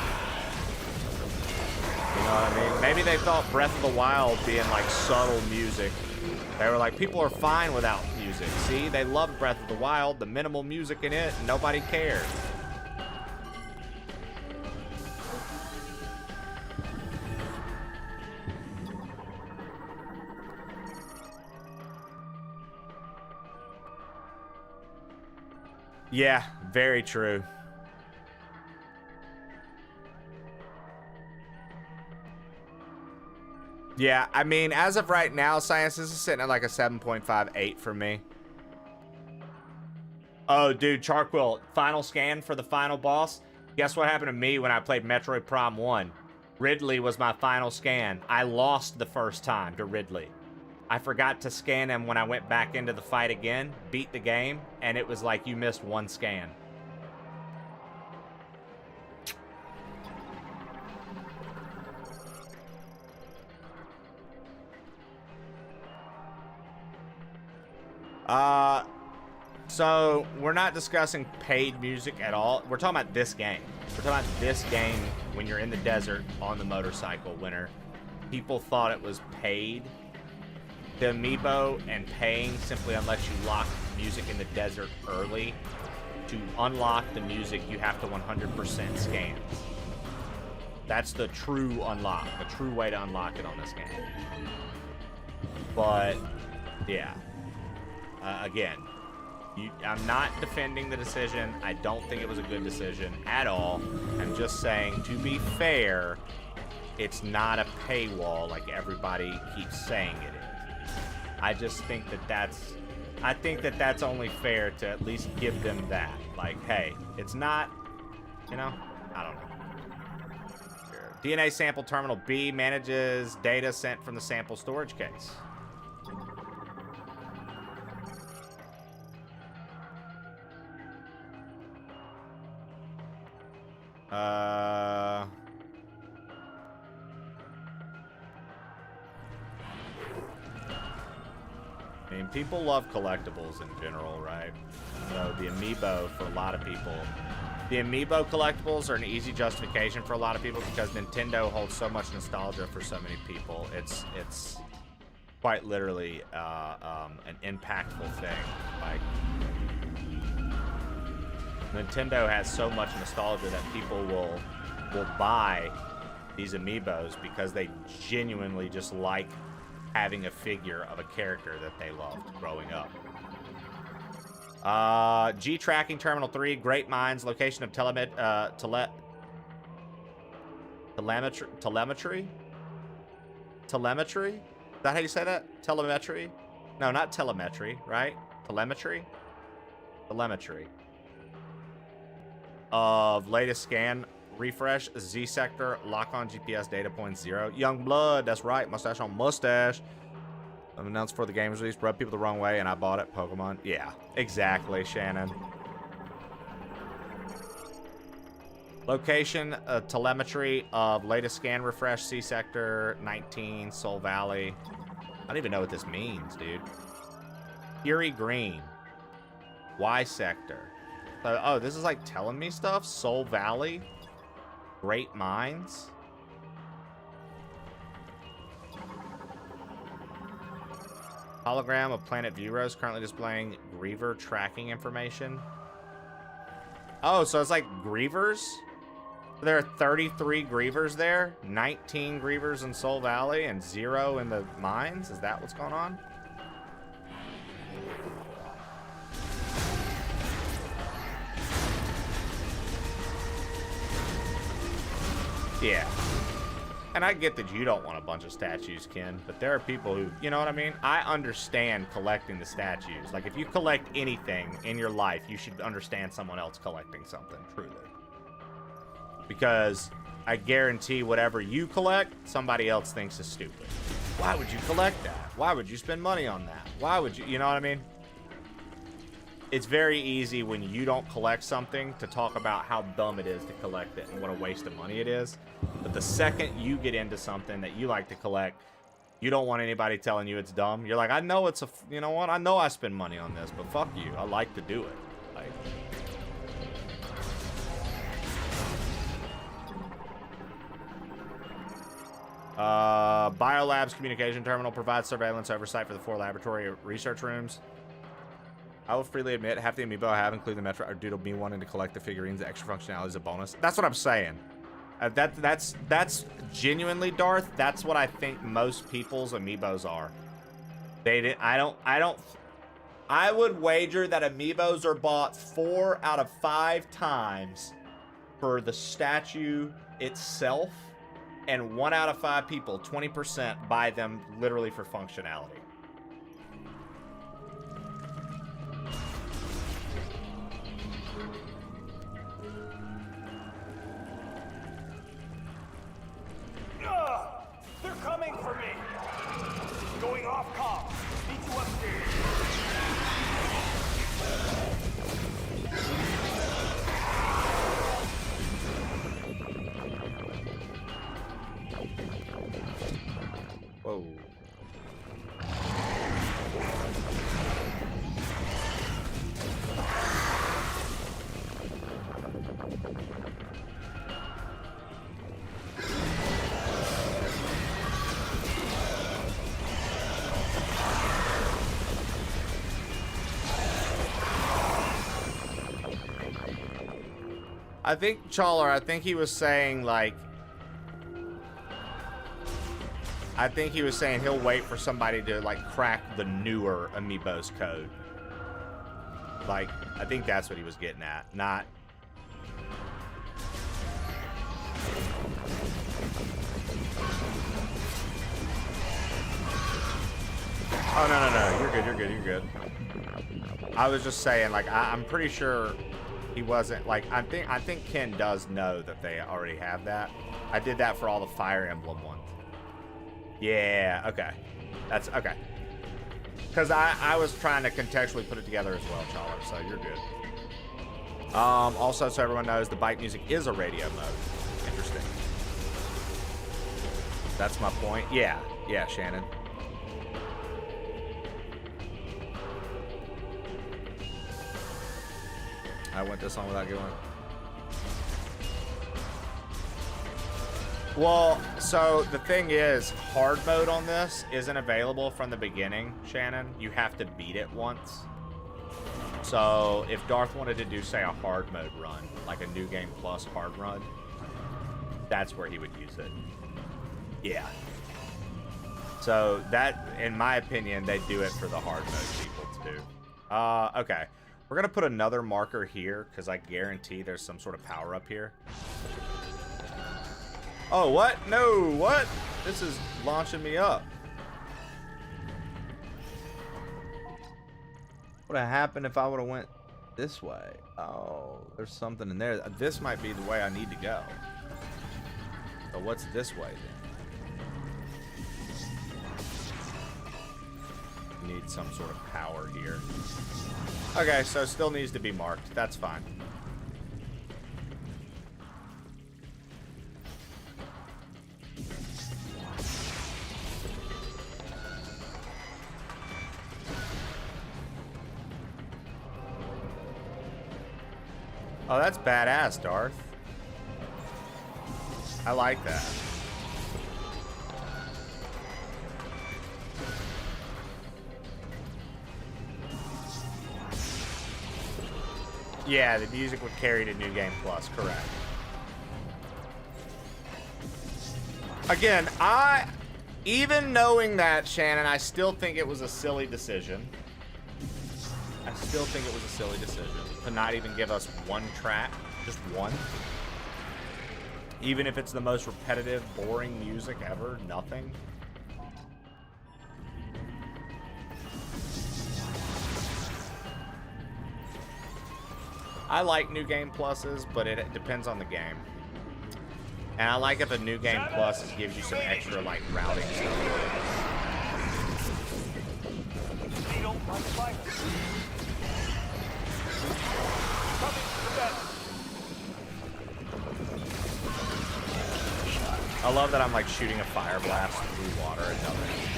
You know what I mean? Maybe they thought Breath of the Wild being like subtle music. They were like, people are fine without music. See, they loved Breath of the Wild, the minimal music in it, and nobody cared. Yeah, very true. Yeah, I mean, as of right now, Science, this is sitting at like a 7.58 for me. Oh, dude, Charquill, final scan for the final boss. Guess what happened to me when I played Metroid Prime 1? Ridley was my final scan. I lost the first time to Ridley. I forgot to scan him when I went back into the fight again, beat the game, and it was like you missed one scan. So we're not discussing paid music at all. We're talking about this game. We're talking about this game when you're in the desert on the motorcycle, Winter. People thought it was paid. The amiibo and paying simply unlets you lock music in the desert early. To unlock the music, you have to 100% scan. That's the true unlock, the true way to unlock it on this game. But, yeah. Again, I'm not defending the decision. I don't think it was a good decision at all. I'm just saying, to be fair, it's not a paywall like everybody keeps saying it is. I just think that that's only fair to at least give them that. Like, hey, it's not, you know, I don't know. DNA sample terminal B manages data sent from the sample storage case. I mean, people love collectibles in general, right? So the amiibo, for a lot of people, the amiibo collectibles are an easy justification for a lot of people because Nintendo holds so much nostalgia for so many people. It's quite literally an impactful thing. Like, Nintendo has so much nostalgia that people will buy these amiibos because they genuinely just like having a figure of a character that they loved growing up. G tracking terminal 3, Great Minds, location of telemetry. Telemetry? Is that how you say that? Telemetry? No, not telemetry, right? Telemetry? Telemetry. Of latest scan refresh, Z sector, lock on GPS data point 0. Young blood, that's right, mustache on mustache. Announced for the game's release, rubbed people the wrong way, and I bought it. Pokemon. Yeah, exactly, Shannon. Location, telemetry of latest scan refresh, C sector 19, Soul Valley. I don't even know what this means, dude. Fury Green, Y sector. Oh, this is like telling me stuff? Soul Valley? Great Minds? Hologram of Planet Vuros currently displaying Griever tracking information. Oh, so it's like Grievers? There are 33 Grievers there? 19 Grievers in Soul Valley and 0 in the mines? Is that what's going on? Yeah. And I get that you don't want a bunch of statues, Ken, but there are people who, you know what I mean? I understand collecting the statues. Like, if you collect anything in your life, you should understand someone else collecting something, truly. Because I guarantee whatever you collect, somebody else thinks is stupid. Why would you collect that? Why would you spend money on that? Why would you know what I mean? It's very easy when you don't collect something to talk about how dumb it is to collect it and what a waste of money it is. But the second you get into something that you like to collect, you don't want anybody telling you it's dumb. You're like, I know it's you know what? I know I spend money on this, but fuck you. I like to do it. Like, Biolab's communication terminal provides surveillance oversight for the 4 laboratory research rooms. I will freely admit, half the amiibo I have, including the Metroid, are due to me wanting to collect the figurines. The extra functionality is a bonus. That's what I'm saying. That's genuinely, Darth. That's what I think most people's amiibos are. I would wager that amiibos are bought 4 out of 5 times for the statue itself, and 1 out of 5 people, 20%, buy them literally for functionality. They're coming for me! Going off comm. Meet you upstairs. Whoa. I think, Chawler, I think he was saying, like, I think he was saying he'll wait for somebody to, like, crack the newer Amiibo's code. Like, I think that's what he was getting at, not... Oh, no. You're good. I was just saying, like, I'm pretty sure he wasn't, like, I think Ken does know that they already have that. I did that for all the Fire Emblem ones. Yeah, okay. That's, okay. Because I was trying to contextually put it together as well, Chawler, so you're good. Also, so everyone knows, the bike music is a radio mode. Interesting. That's my point. Yeah, Shannon. I went this on without going. Well, so the thing is, hard mode on this isn't available from the beginning, Shannon. You have to beat it once. So if Darth wanted to do, say, a hard mode run, like a New Game Plus hard run, that's where he would use it. Yeah. So that, in my opinion, they do it for the hard mode people too. Okay. We're going to put another marker here, because I guarantee there's some sort of power up here. Oh, what? No, what? This is launching me up. What would have happened if I would have went this way? Oh, there's something in there. This might be the way I need to go. So what's this way then? Need some sort of power here. Okay, so still needs to be marked. That's fine. Oh, that's badass, Darth. I like that. Yeah, the music would carry to New Game Plus, correct. Again, even knowing that, Shannon, I still think it was a silly decision. I still think it was a silly decision to not even give us one track, just one. Even if it's the most repetitive, boring music ever, nothing. I like New Game Pluses, but it depends on the game. And I like if a New Game Plus gives you some extra, like, routing stuff. I love that I'm, like, shooting a fire blast through water and nothing.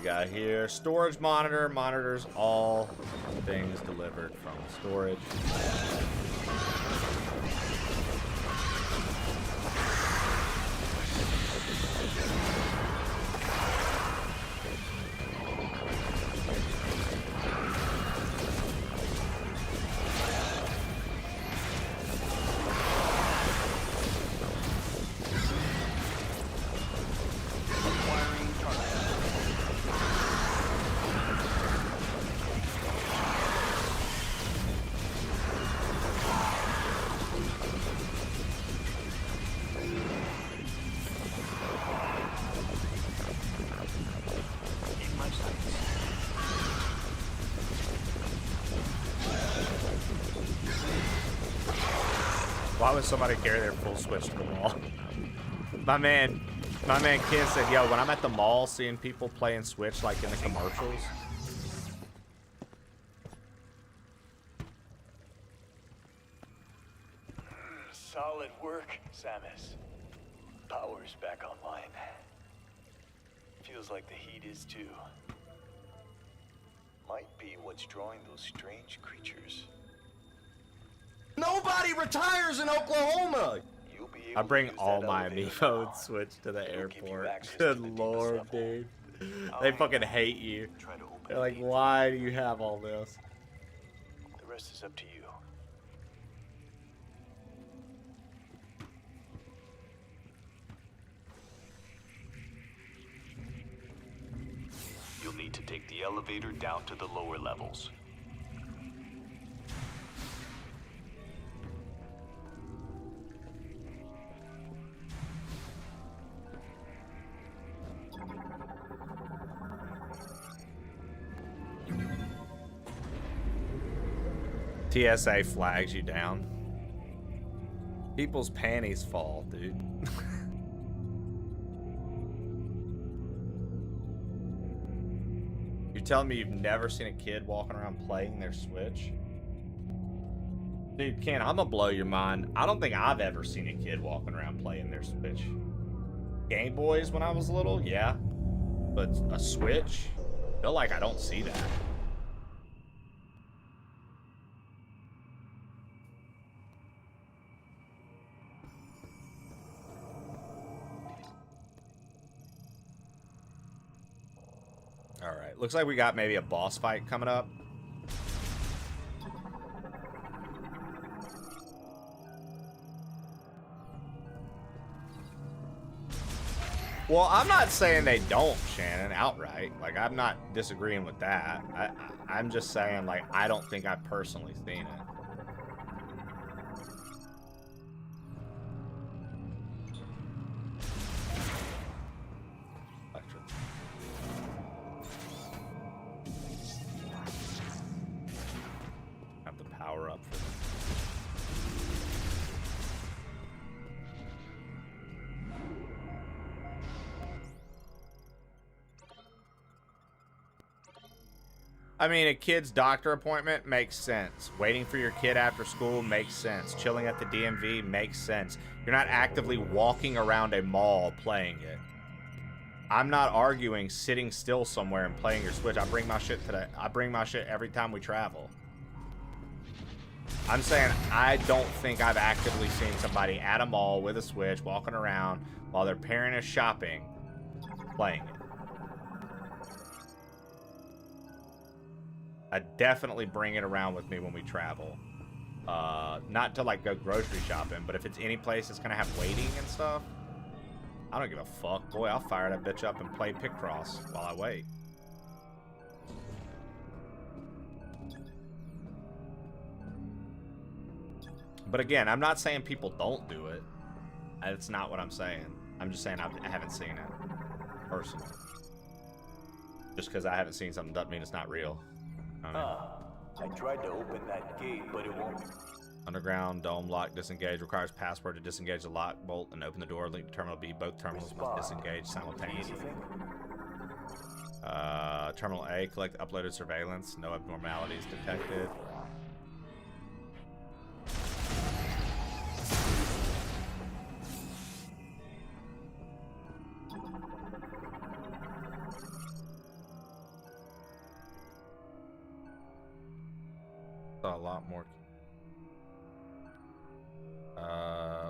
got here? Storage monitor. Monitors all things delivered from storage. Why would somebody carry their full Switch to the mall? My man Ken said, yo, when I'm at the mall seeing people playing Switch like in the commercials. Solid work, Samus. Power's back online. Feels like the heat is too. Might be what's drawing those strange creatures. Nobody retires in Oklahoma! I bring all my amiibo and Switch to the airport. Good lord, dude. They fucking hate you. They're like, why do you have all this? The rest is up to you. You'll need to take the elevator down to the lower levels. TSA flags you down. People's panties fall, dude. You're telling me you've never seen a kid walking around playing their Switch? Dude, Ken, I'm gonna blow your mind. I don't think I've ever seen a kid walking around playing their Switch. Game Boys when I was little, yeah. But a Switch? I feel like I don't see that. Alright, looks like we got maybe a boss fight coming up. Well, I'm not saying they don't, Shannon, outright. Like, I'm not disagreeing with that. I'm just saying, like, I don't think I've personally seen it. Have the power up for them. I mean, a kid's doctor appointment makes sense. Waiting for your kid after school makes sense. Chilling at the DMV makes sense. You're not actively walking around a mall playing it. I'm not arguing sitting still somewhere and playing your Switch. I bring my shit every time we travel. I'm saying I don't think I've actively seen somebody at a mall with a Switch walking around while their parent is shopping playing it. I definitely bring it around with me when we travel. Not to like go grocery shopping, but if it's any place that's gonna have waiting and stuff, I don't give a fuck. Boy, I'll fire that bitch up and play Picross while I wait. But again, I'm not saying people don't do it. That's not what I'm saying. I'm just saying I haven't seen it personally. Just because I haven't seen something doesn't mean it's not real. I tried to open that gate, but it won't. Underground dome lock disengage requires password to disengage the lock bolt and open the door. Link to terminal B. Both terminals must disengage simultaneously. Terminal A, collect uploaded surveillance. No abnormalities detected. Saw a lot more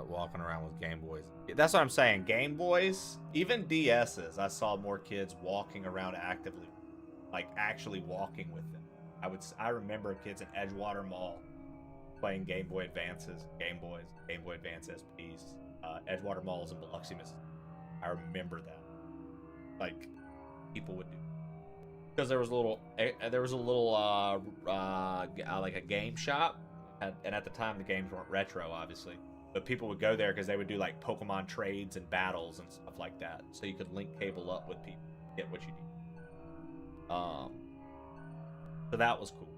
walking around with Game Boys. That's what I'm saying. Game Boys, even DSs, I saw more kids walking around actively, like actually walking with them. I remember kids in Edgewater Mall playing Game Boy Advances, Game Boy Advance SPs, Edgewater Malls in Biloxi, Mississippi. I remember that. Like, people would do, because there was a little like a game shop, and at the time the games weren't retro, obviously, but people would go there because they would do like Pokemon trades and battles and stuff like that, so you could link cable up with people, get what you need. So that was cool.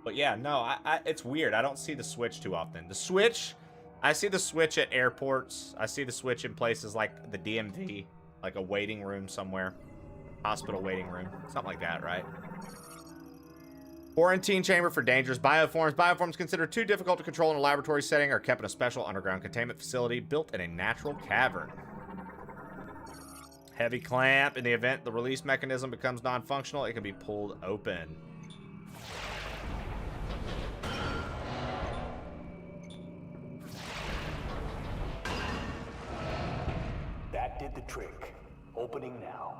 But yeah, no, it's weird. I don't see the Switch too often. The Switch, I see the Switch at airports. I see the Switch in places like the DMV, like a waiting room somewhere. Hospital waiting room. Something like that, right? Quarantine chamber for dangerous bioforms. Bioforms considered too difficult to control in a laboratory setting are kept in a special underground containment facility built in a natural cavern. Heavy clamp. In the event the release mechanism becomes non-functional, it can be pulled open. That did the trick. Opening now.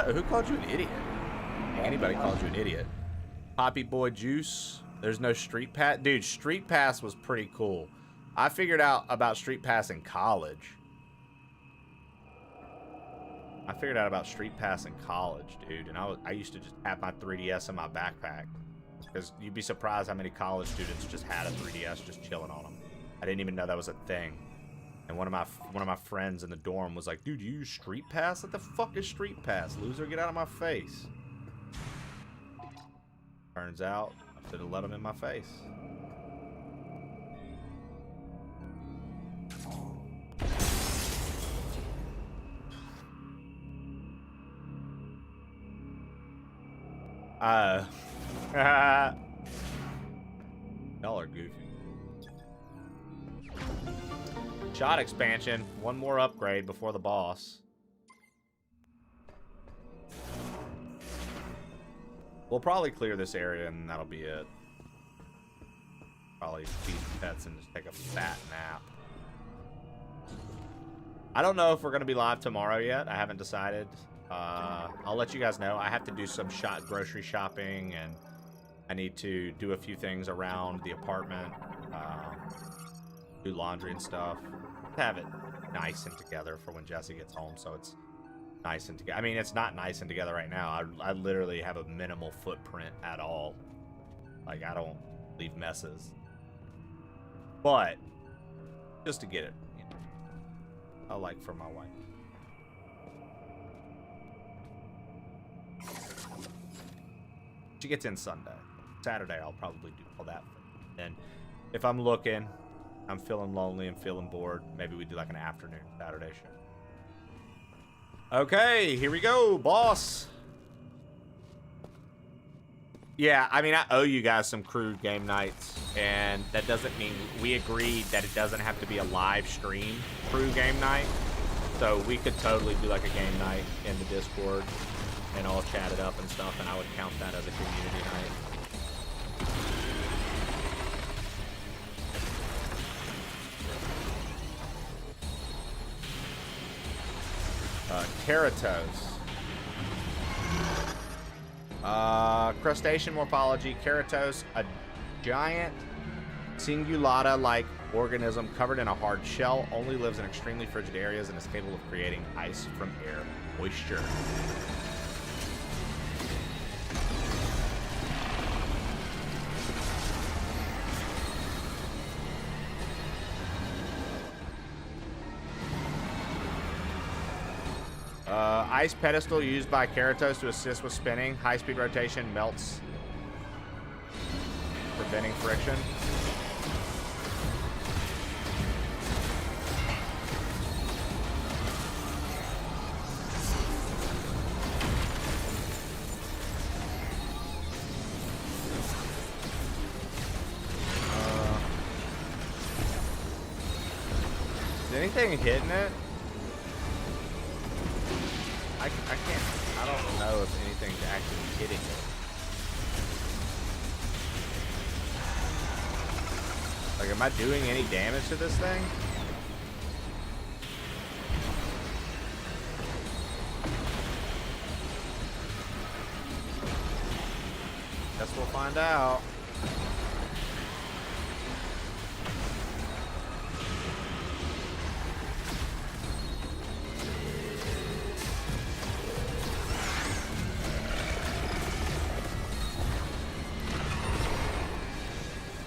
Who called you an idiot? Anybody called you an idiot. Poppy Boy Juice. There's no Street Pass. Dude, Street Pass was pretty cool. I figured out about Street Pass in college. Dude. And I used to just have my 3DS in my backpack. Because you'd be surprised how many college students just had a 3DS just chilling on them. I didn't even know that was a thing. And one of my friends in the dorm was like, dude, you use Street Pass? What the fuck is Street Pass? Loser, get out of my face. Turns out, I should have let him in my face. Y'all are goofy. Shot expansion. One more upgrade before the boss. We'll probably clear this area and that'll be it. Probably feed the pets and just take a fat nap. I don't know if we're going to be live tomorrow yet. I haven't decided. I'll let you guys know. I have to do some grocery shopping, and I need to do a few things around the apartment. Do laundry and stuff. Have it nice and together for when Jesse gets home, so it's nice and together. I mean, it's not nice and together right now. I literally have a minimal footprint at all. Like, I don't leave messes. But just to get it, you know, I like for my wife. She gets in Sunday. Saturday, I'll probably do all that. And if I'm looking, I'm feeling lonely and feeling bored, maybe we do like an afternoon Saturday show. Okay, here we go, boss. Yeah, I mean, I owe you guys some crew game nights, and that doesn't mean we agreed that it doesn't have to be a live stream crew game night. So we could totally do like a game night in the Discord and all chat it up and stuff, and I would count that as a community night. Keratos. Crustacean morphology. Keratos, a giant cingulata-like organism covered in a hard shell, only lives in extremely frigid areas and is capable of creating ice from air moisture. Ice pedestal used by Keratos to assist with spinning. High-speed rotation melts, preventing friction. Is anything hitting it? I I don't know if anything's actually hitting it. Like, am I doing any damage to this thing? Guess we'll find out.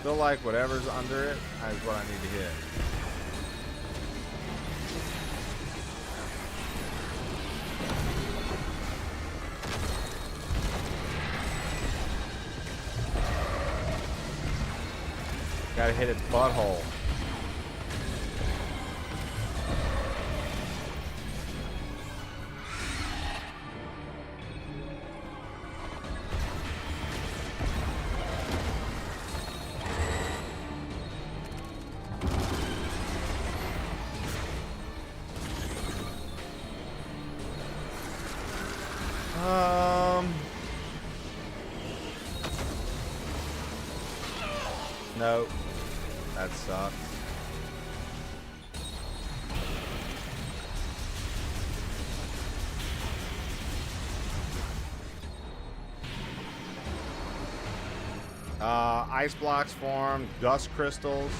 Feel like whatever's under it is what I need to hit. Gotta hit its butthole. Nope. That sucks. Ice blocks formed, gust crystals.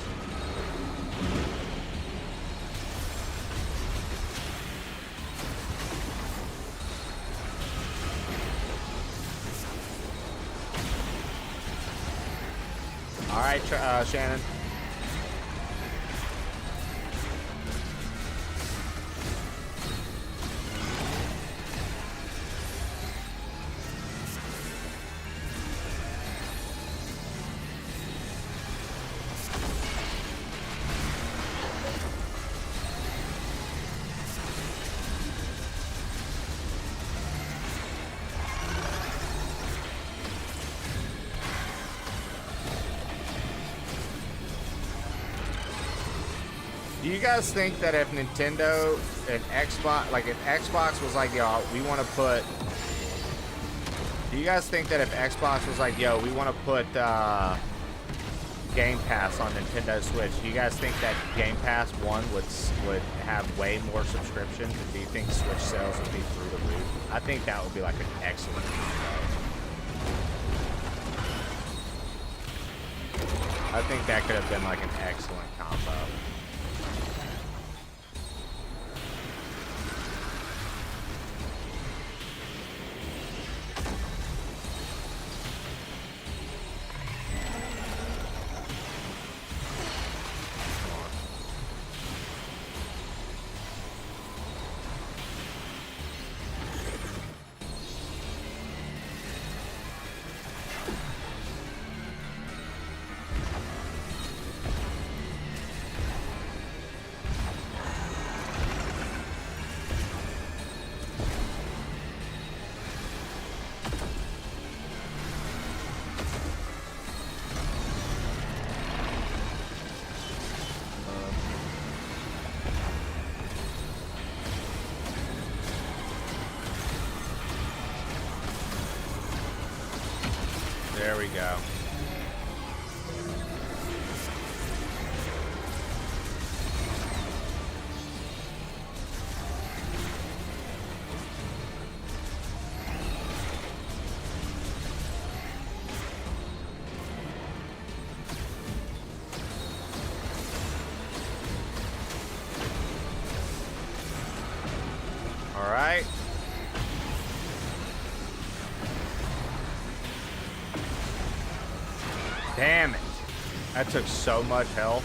All right, Shannon. Do you guys think that if Nintendo and Xbox, like if Xbox was like, yo, we want to put, do you guys think that if Xbox was like, yo, we want to put Game Pass on Nintendo Switch, do you guys think that Game Pass 1 would have way more subscriptions? And do you think Switch sales would be through the roof? I think that would be like an excellent combo. I think that could have been like an excellent combo. There we go. All right. Damn it. That took so much health.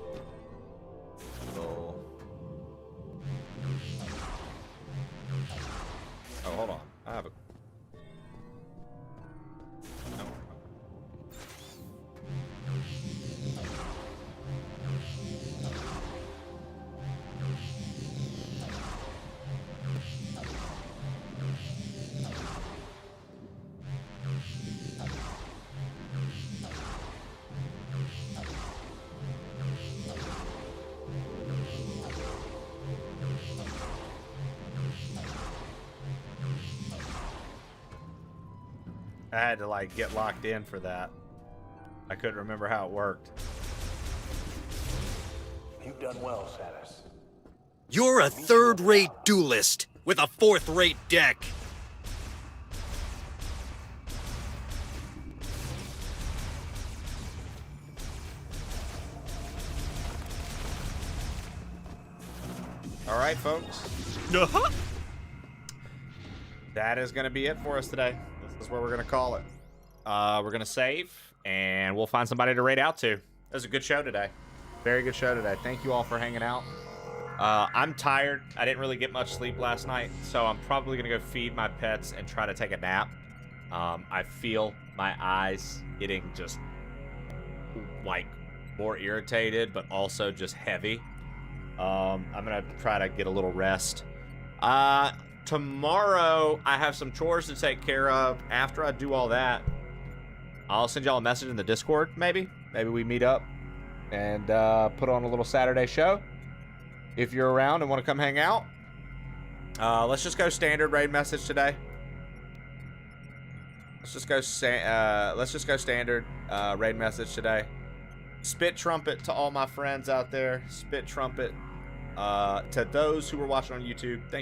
I had to like get locked in for that. I couldn't remember how it worked. You've done well, Samus. You're a third-rate duelist with a fourth-rate deck. All right, folks. That is going to be it for us today. This is where we're going to call it. We're going to save, and we'll find somebody to raid out to. It was a good show today. Very good show today. Thank you all for hanging out. I'm tired. I didn't really get much sleep last night, so I'm probably going to go feed my pets and try to take a nap. I feel my eyes getting just, like, more irritated, but also just heavy. I'm going to try to get a little rest. Tomorrow, I have some chores to take care of. After I do all that, I'll send y'all a message in the Discord, maybe. Maybe we meet up and put on a little Saturday show. If you're around and want to come hang out. Let's just go standard raid message today. Let's just go standard raid message today. Spit trumpet to all my friends out there. Spit trumpet to those who were watching on YouTube. Thank you.